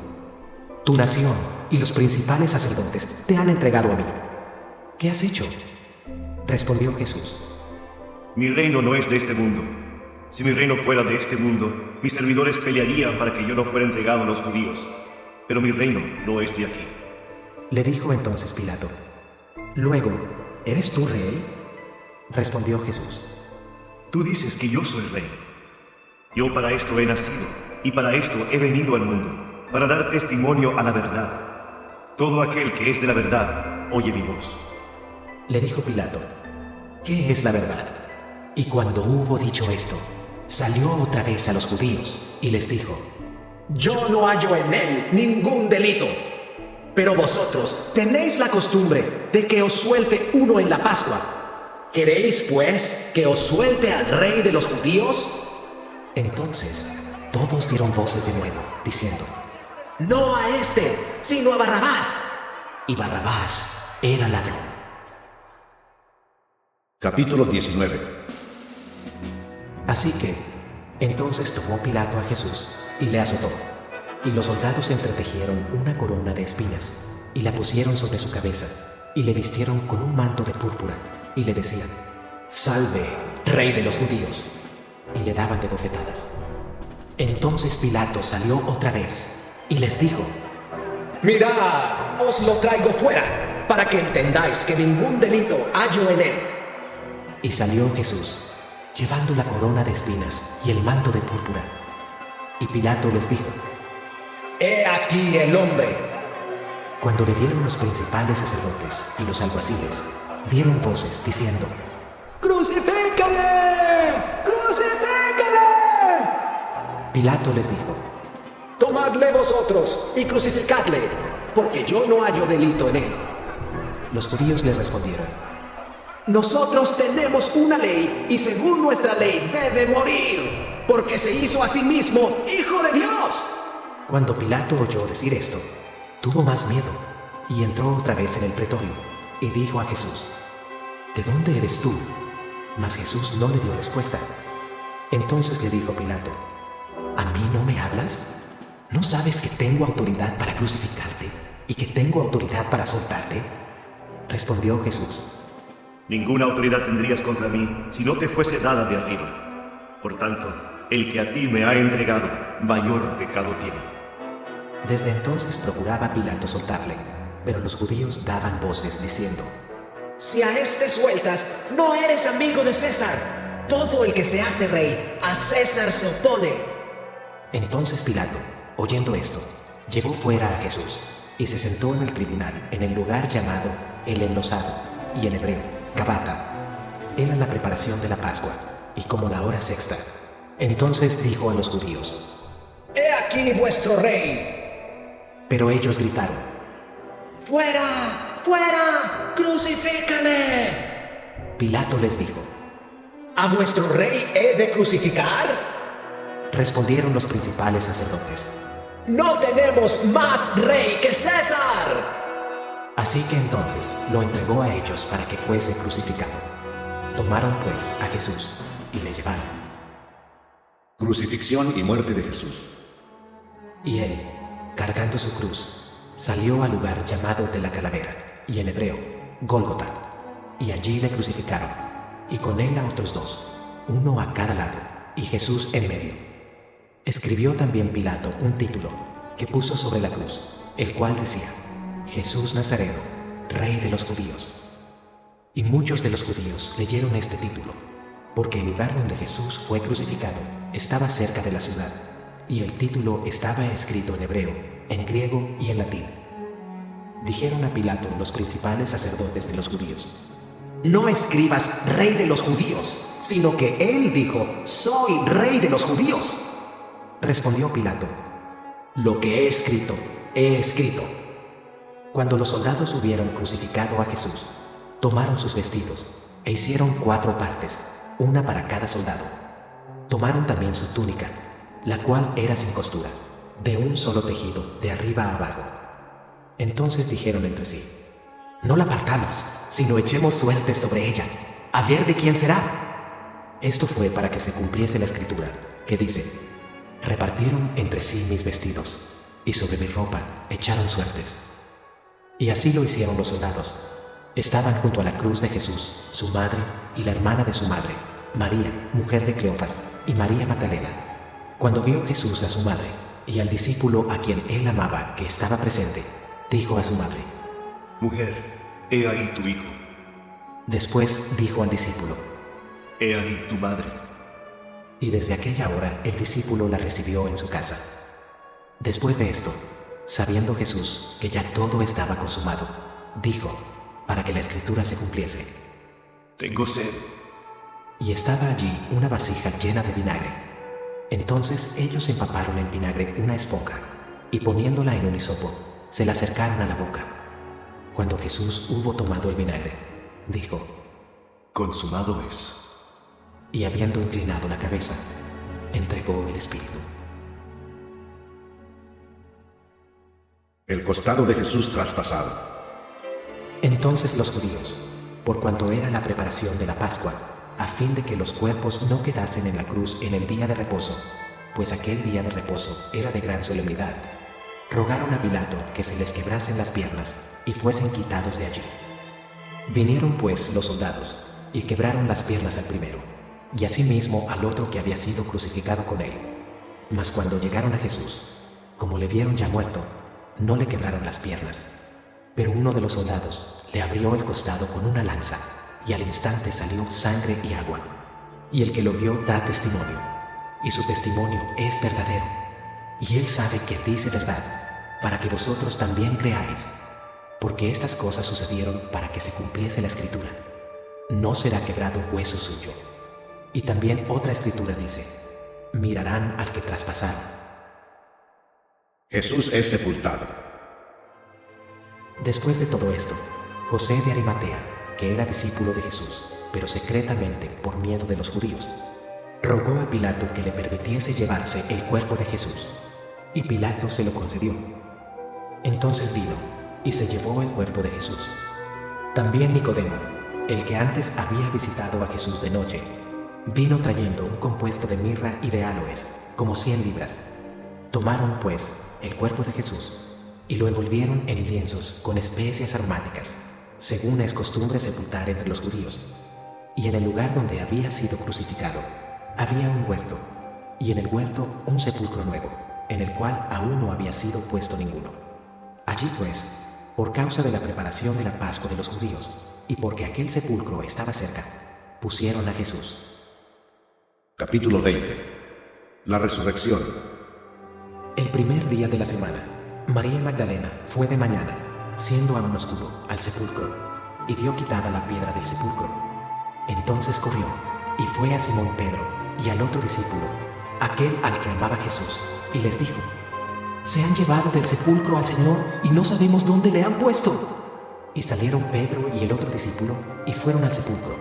Tu nación y los principales sacerdotes te han entregado a mí. ¿Qué has hecho? Respondió Jesús: Mi reino no es de este mundo. Si mi reino fuera de este mundo, mis servidores pelearían para que yo no fuera entregado a los judíos. Pero mi reino no es de aquí. Le dijo entonces Pilato: Luego, ¿eres tú rey? Respondió Jesús: Tú dices que yo soy rey. Yo para esto he nacido y para esto he venido al mundo, para dar testimonio a la verdad. Todo aquel que es de la verdad, oye mi voz. Le dijo Pilato: ¿Qué es la verdad? Y cuando hubo dicho esto, salió otra vez a los judíos y les dijo: Yo no hallo en él ningún delito. Pero vosotros tenéis la costumbre de que os suelte uno en la Pascua. ¿Queréis, pues, que os suelte al rey de los judíos? Entonces, todos dieron voces de nuevo, diciendo: No a este, sino a Barrabás. Y Barrabás era ladrón. Capítulo 19. Así que, entonces tomó Pilato a Jesús y le azotó. Y los soldados entretejieron una corona de espinas y la pusieron sobre su cabeza y le vistieron con un manto de púrpura y le decían: Salve, rey de los judíos. Y le daban de bofetadas. Entonces Pilato salió otra vez y les dijo: Mirad, os lo traigo fuera, para que entendáis que ningún delito hallo en él. Y salió Jesús, llevando la corona de espinas y el manto de púrpura. Y Pilato les dijo: He aquí el hombre. Cuando le vieron los principales sacerdotes y los alguaciles, dieron voces diciendo: ¡Crucifícale! ¡Crucifícale! Pilato les dijo: Tomadle vosotros y crucificadle, porque yo no hallo delito en él. Los judíos le respondieron: Nosotros tenemos una ley y según nuestra ley debe morir, porque se hizo a sí mismo Hijo de Dios. Cuando Pilato oyó decir esto, tuvo más miedo y entró otra vez en el pretorio y dijo a Jesús: ¿De dónde eres tú? Mas Jesús no le dio respuesta. Entonces le dijo Pilato: ¿A mí no me hablas? ¿No sabes que tengo autoridad para crucificarte y que tengo autoridad para soltarte? Respondió Jesús: Ninguna autoridad tendrías contra mí si no te fuese dada de arriba. Por tanto, el que a ti me ha entregado, mayor pecado tiene. Desde entonces procuraba Pilato soltarle, pero los judíos daban voces diciendo: Si a este sueltas, no eres amigo de César. Todo el que se hace rey, a César se opone. Entonces Pilato, oyendo esto, llevó fuera a Jesús y se sentó en el tribunal en el lugar llamado el Enlosado, y en hebreo, Gabata. Era la preparación de la Pascua, y como la hora sexta. Entonces dijo a los judíos: He aquí vuestro rey. Pero ellos gritaron: ¡Fuera! ¡Fuera! ¡Crucifícale! Pilato les dijo: ¿A vuestro rey he de crucificar? Respondieron los principales sacerdotes: ¡No tenemos más rey que César! Así que entonces lo entregó a ellos para que fuese crucificado. Tomaron pues a Jesús y le llevaron. Crucifixión y muerte de Jesús. Y él, cargando su cruz, salió al lugar llamado de la calavera, y en hebreo, Gólgota, y allí le crucificaron, y con él a otros dos, uno a cada lado, y Jesús en medio. Escribió también Pilato un título que puso sobre la cruz, el cual decía: Jesús Nazareno, Rey de los Judíos. Y muchos de los judíos leyeron este título, porque el lugar donde Jesús fue crucificado estaba cerca de la ciudad, y el título estaba escrito en hebreo, en griego y en latín. Dijeron a Pilato los principales sacerdotes de los judíos: No escribas Rey de los Judíos, sino que él dijo: Soy Rey de los Judíos. Respondió Pilato: Lo que he escrito, he escrito. Cuando los soldados hubieron crucificado a Jesús, tomaron sus vestidos e hicieron 4 partes, una para cada soldado. Tomaron también su túnica, la cual era sin costura, de un solo tejido, de arriba a abajo. Entonces dijeron entre sí: No la partamos, sino echemos suerte sobre ella, a ver de quién será. Esto fue para que se cumpliese la escritura, que dice: Repartieron entre sí mis vestidos, y sobre mi ropa echaron suertes. Y así lo hicieron los soldados. Estaban junto a la cruz de Jesús, su madre y la hermana de su madre, María, mujer de Cleofas, y María Magdalena. Cuando vio Jesús a su madre y al discípulo a quien él amaba que estaba presente, dijo a su madre: Mujer, he ahí tu hijo. Después dijo al discípulo: He ahí tu madre. Y desde aquella hora el discípulo la recibió en su casa. Después de esto, sabiendo Jesús que ya todo estaba consumado, dijo, para que la escritura se cumpliese: Tengo sed. Y estaba allí una vasija llena de vinagre. Entonces ellos empaparon en vinagre una esponja, y poniéndola en un hisopo, se la acercaron a la boca. Cuando Jesús hubo tomado el vinagre, dijo: Consumado es. Y habiendo inclinado la cabeza, entregó el espíritu. El costado de Jesús traspasado. Entonces los judíos, por cuanto era la preparación de la Pascua, a fin de que los cuerpos no quedasen en la cruz en el día de reposo, pues aquel día de reposo era de gran solemnidad, rogaron a Pilato que se les quebrasen las piernas y fuesen quitados de allí. Vinieron pues los soldados y quebraron las piernas al primero, y asimismo al otro que había sido crucificado con él. Mas cuando llegaron a Jesús, como le vieron ya muerto, no le quebraron las piernas. Pero uno de los soldados le abrió el costado con una lanza, y al instante salió sangre y agua. Y el que lo vio da testimonio, y su testimonio es verdadero. Y él sabe que dice verdad, para que vosotros también creáis, porque estas cosas sucedieron para que se cumpliese la escritura: No será quebrado hueso suyo. Y también otra escritura dice: Mirarán al que traspasaron. Jesús es sepultado. Después de todo esto, José de Arimatea, que era discípulo de Jesús, pero secretamente por miedo de los judíos, rogó a Pilato que le permitiese llevarse el cuerpo de Jesús, y Pilato se lo concedió. Entonces vino y se llevó el cuerpo de Jesús. También Nicodemo, el que antes había visitado a Jesús de noche, vino trayendo un compuesto de mirra y de áloes, como 100 libras. Tomaron, pues, el cuerpo de Jesús y lo envolvieron en lienzos con especias aromáticas, según es costumbre sepultar entre los judíos. Y en el lugar donde había sido crucificado había un huerto, y en el huerto un sepulcro nuevo, en el cual aún no había sido puesto ninguno. Allí pues, por causa de la preparación de la Pascua de los judíos, y porque aquel sepulcro estaba cerca, pusieron a Jesús. Capítulo 20. La resurrección. El primer día de la semana, María Magdalena fue de mañana, siendo aún oscuro, al sepulcro, y vio quitada la piedra del sepulcro. Entonces corrió, y fue a Simón Pedro, y al otro discípulo, aquel al que amaba Jesús, y les dijo: Se han llevado del sepulcro al Señor, y no sabemos dónde le han puesto. Y salieron Pedro y el otro discípulo, y fueron al sepulcro.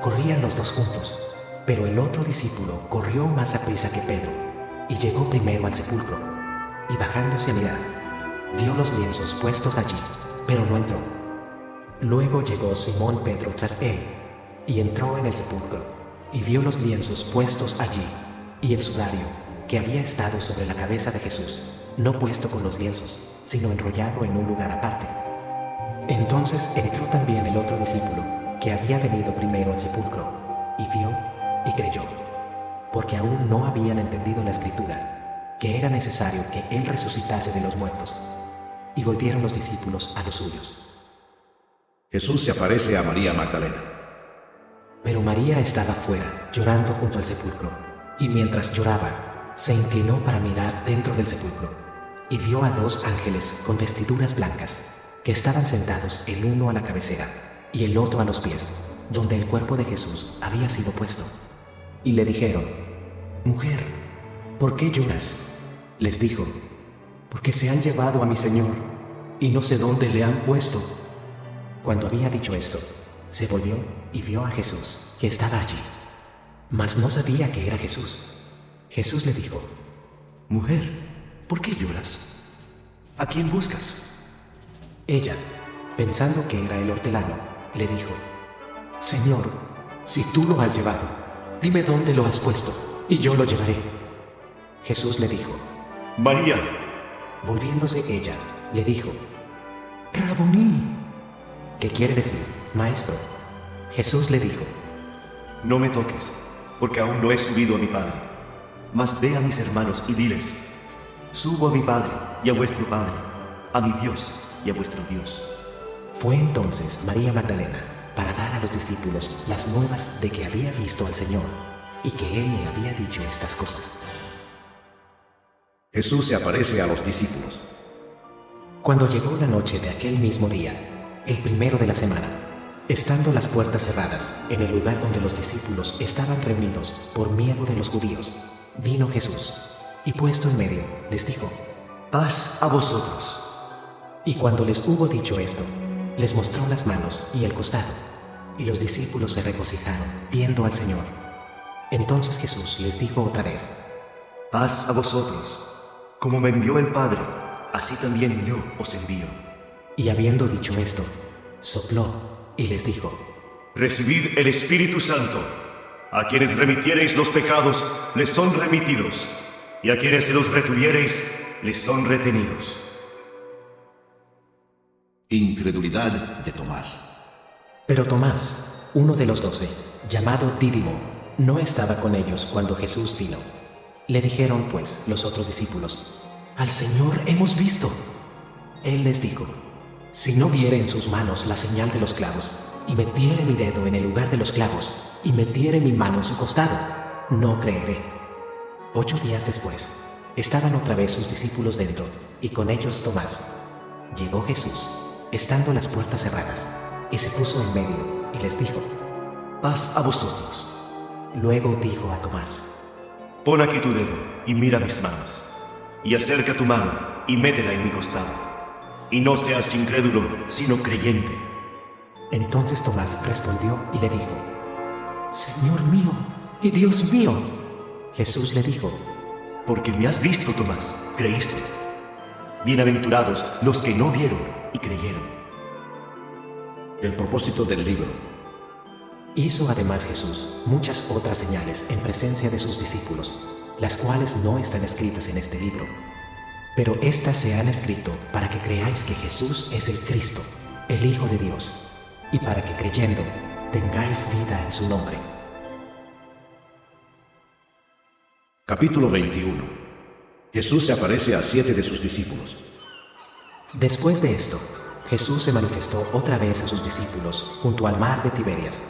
Corrían los dos juntos, pero el otro discípulo corrió más aprisa que Pedro, y llegó primero al sepulcro, y bajándose a mirar, vio los lienzos puestos allí, pero no entró. Luego llegó Simón Pedro tras él, y entró en el sepulcro, y vio los lienzos puestos allí, y el sudario, que había estado sobre la cabeza de Jesús, no puesto con los lienzos, sino enrollado en un lugar aparte. Entonces entró también el otro discípulo, que había venido primero al sepulcro, y vio y creyó. porque aún no habían entendido la escritura, que era necesario que Él resucitase de los muertos. Y volvieron los discípulos a los suyos. Jesús se aparece a María Magdalena. Pero María estaba fuera, llorando junto al sepulcro, y mientras lloraba, se inclinó para mirar dentro del sepulcro, y vio a 2 ángeles con vestiduras blancas, que estaban sentados el uno a la cabecera, y el otro a los pies, donde el cuerpo de Jesús había sido puesto. Y le dijeron: Mujer, ¿por qué lloras? Les dijo: Porque se han llevado a mi Señor, y no sé dónde le han puesto. Cuando había dicho esto, se volvió y vio a Jesús, que estaba allí, mas no sabía que era Jesús. Jesús le dijo: Mujer, ¿por qué lloras? ¿A quién buscas? Ella, pensando que era el hortelano, le dijo: Señor, si tú lo has llevado, dime dónde lo has puesto, y yo lo llevaré. Jesús le dijo: María. Volviéndose ella, le dijo: Rabuní, que quiere decir maestro. Jesús le dijo: No me toques, porque aún no he subido a mi Padre. Mas ve a mis hermanos y diles: Subo a mi Padre y a vuestro Padre, a mi Dios y a vuestro Dios. Fue entonces María Magdalena para dar a los discípulos las nuevas de que había visto al Señor y que Él le había dicho estas cosas. Jesús se aparece a los discípulos. Cuando llegó la noche de aquel mismo día, el primero de la semana, estando las puertas cerradas en el lugar donde los discípulos estaban reunidos por miedo de los judíos, vino Jesús, y puesto en medio, les dijo: Paz a vosotros. Y cuando les hubo dicho esto, les mostró las manos y el costado, y los discípulos se regocijaron viendo al Señor. Entonces Jesús les dijo otra vez: Paz a vosotros. Como me envió el Padre, así también yo os envío. Y habiendo dicho esto, sopló y les dijo: Recibid el Espíritu Santo. A quienes remitiereis los pecados, les son remitidos, y a quienes se los retuviereis, les son retenidos. Incredulidad de Tomás. Pero Tomás, uno de los 12, llamado Dídimo, no estaba con ellos cuando Jesús vino. Le dijeron pues los otros discípulos: Al Señor hemos visto. Él les dijo: Si no viere en sus manos la señal de los clavos, y metiere mi dedo en el lugar de los clavos, y metiere mi mano en su costado, no creeré. 8 días después, estaban otra vez sus discípulos dentro, y con ellos Tomás. Llegó Jesús, estando las puertas cerradas, y se puso en medio, y les dijo: Paz a vosotros. Luego dijo a Tomás: Pon aquí tu dedo y mira mis manos, y acerca tu mano y métela en mi costado, y no seas incrédulo, sino creyente. Entonces Tomás respondió y le dijo: Señor mío y Dios mío. Jesús le dijo: Porque me has visto, Tomás, creíste. Bienaventurados los que no vieron y creyeron. El propósito del libro. Hizo además Jesús muchas otras señales en presencia de sus discípulos, las cuales no están escritas en este libro. Pero éstas se han escrito para que creáis que Jesús es el Cristo, el Hijo de Dios, y para que creyendo tengáis vida en su nombre. Capítulo 21. Jesús se aparece a 7 de sus discípulos. Después de esto, Jesús se manifestó otra vez a sus discípulos junto al mar de Tiberias,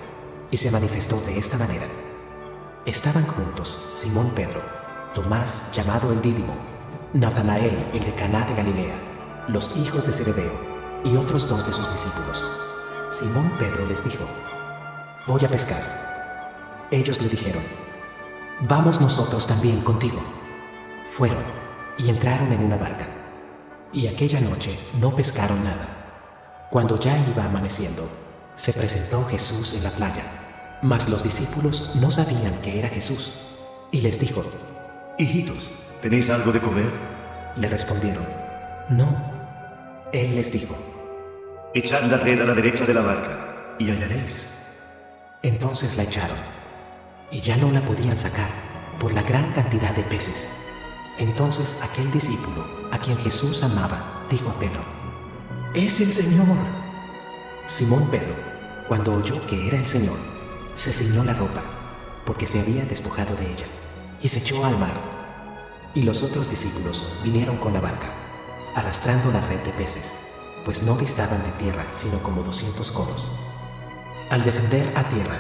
y se manifestó de esta manera. Estaban juntos Simón Pedro, Tomás llamado el Dídimo, Natanael el de Caná de Galilea, los hijos de Zebedeo, y otros 2 de sus discípulos. Simón Pedro les dijo: Voy a pescar. Ellos le dijeron: Vamos nosotros también contigo. Fueron y entraron en una barca, y aquella noche no pescaron nada. Cuando ya iba amaneciendo, se presentó Jesús en la playa, mas los discípulos no sabían que era Jesús, y les dijo: Hijitos, ¿tenéis algo de comer? Le respondieron: No. Él les dijo: Echad la red a la derecha de la barca, y hallaréis. Entonces la echaron, y ya no la podían sacar por la gran cantidad de peces. Entonces aquel discípulo, a quien Jesús amaba, dijo a Pedro: ¡Es el Señor! Simón Pedro, cuando oyó que era el Señor, se ciñó la ropa, porque se había despojado de ella, y se echó al mar. Y los otros discípulos vinieron con la barca, arrastrando la red de peces, pues no distaban de tierra sino como 200 codos. Al descender a tierra,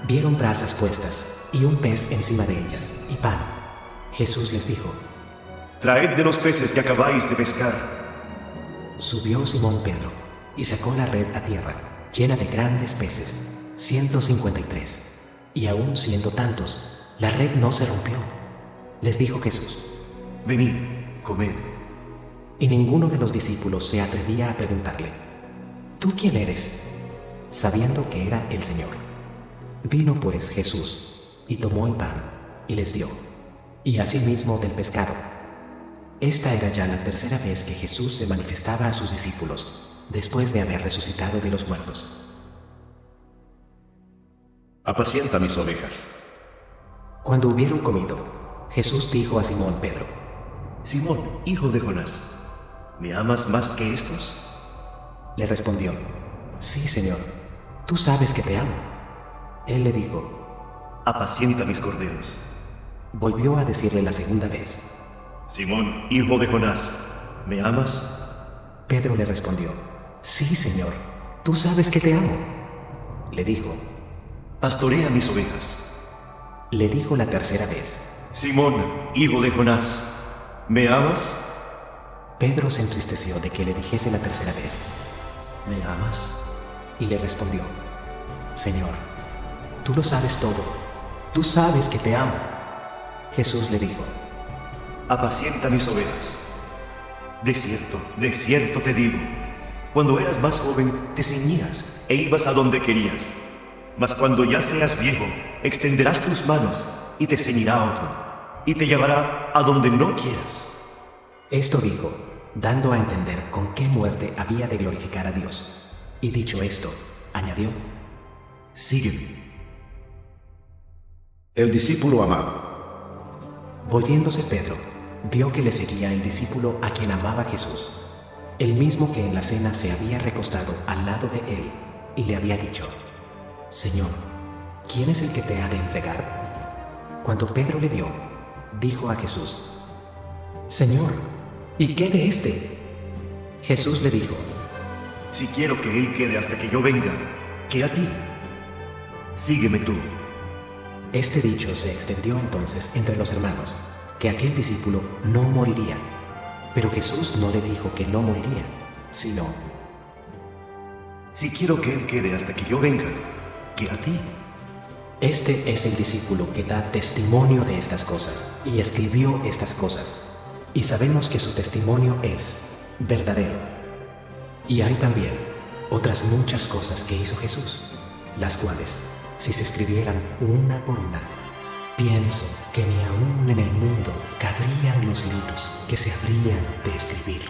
vieron brasas puestas y un pez encima de ellas, y pan. Jesús les dijo: Traed de los peces que acabáis de pescar. Subió Simón Pedro y sacó la red a tierra, llena de grandes peces, 153. Y aun siendo tantos, la red no se rompió. Les dijo Jesús: Venid, comed. Y ninguno de los discípulos se atrevía a preguntarle: ¿Tú quién eres?, sabiendo que era el Señor. Vino pues Jesús, y tomó el pan, y les dio, y asimismo del pescado. Esta era ya la tercera vez que Jesús se manifestaba a sus discípulos, después de haber resucitado de los muertos. Apacienta mis ovejas. Cuando hubieron comido, Jesús dijo a Simón Pedro: Simón, hijo de Jonás, ¿me amas más que estos? Le respondió: Sí, Señor, tú sabes que te amo. Él le dijo: Apacienta mis corderos. Volvió a decirle la segunda vez: Simón, hijo de Jonás, ¿me amas? Pedro le respondió: Sí, Señor, tú sabes que te amo. Le dijo: Pastorea mis ovejas. Le dijo la tercera vez: Simón, hijo de Jonás, ¿me amas? Pedro se entristeció de que le dijese la tercera vez: ¿Me amas? Y le respondió: Señor, tú lo sabes todo, tú sabes que te amo. Jesús le dijo: Apacienta mis ovejas. De cierto te digo, cuando eras más joven te ceñías e ibas a donde querías. Mas cuando ya seas viejo, extenderás tus manos y te ceñirá otro, y te llevará a donde no quieras. Esto dijo, dando a entender con qué muerte había de glorificar a Dios. Y dicho esto, añadió: Sígueme. El discípulo amado. Volviéndose Pedro, vio que le seguía el discípulo a quien amaba Jesús, el mismo que en la cena se había recostado al lado de él, y le había dicho: Señor, ¿quién es el que te ha de entregar? Cuando Pedro le vio, dijo a Jesús: Señor, ¿y qué de éste? Jesús le dijo: Si quiero que él quede hasta que yo venga, ¿qué a ti? Sígueme tú. Este dicho se extendió entonces entre los hermanos, que aquel discípulo no moriría. Pero Jesús no le dijo que no moriría, sino: Si quiero que él quede hasta que yo venga, ¿qué a ti? Este es el discípulo que da testimonio de estas cosas, y escribió estas cosas, y sabemos que su testimonio es verdadero. Y hay también otras muchas cosas que hizo Jesús, las cuales, si se escribieran una por una, pienso que ni aún en el mundo cabrían los libros que se habrían de escribir.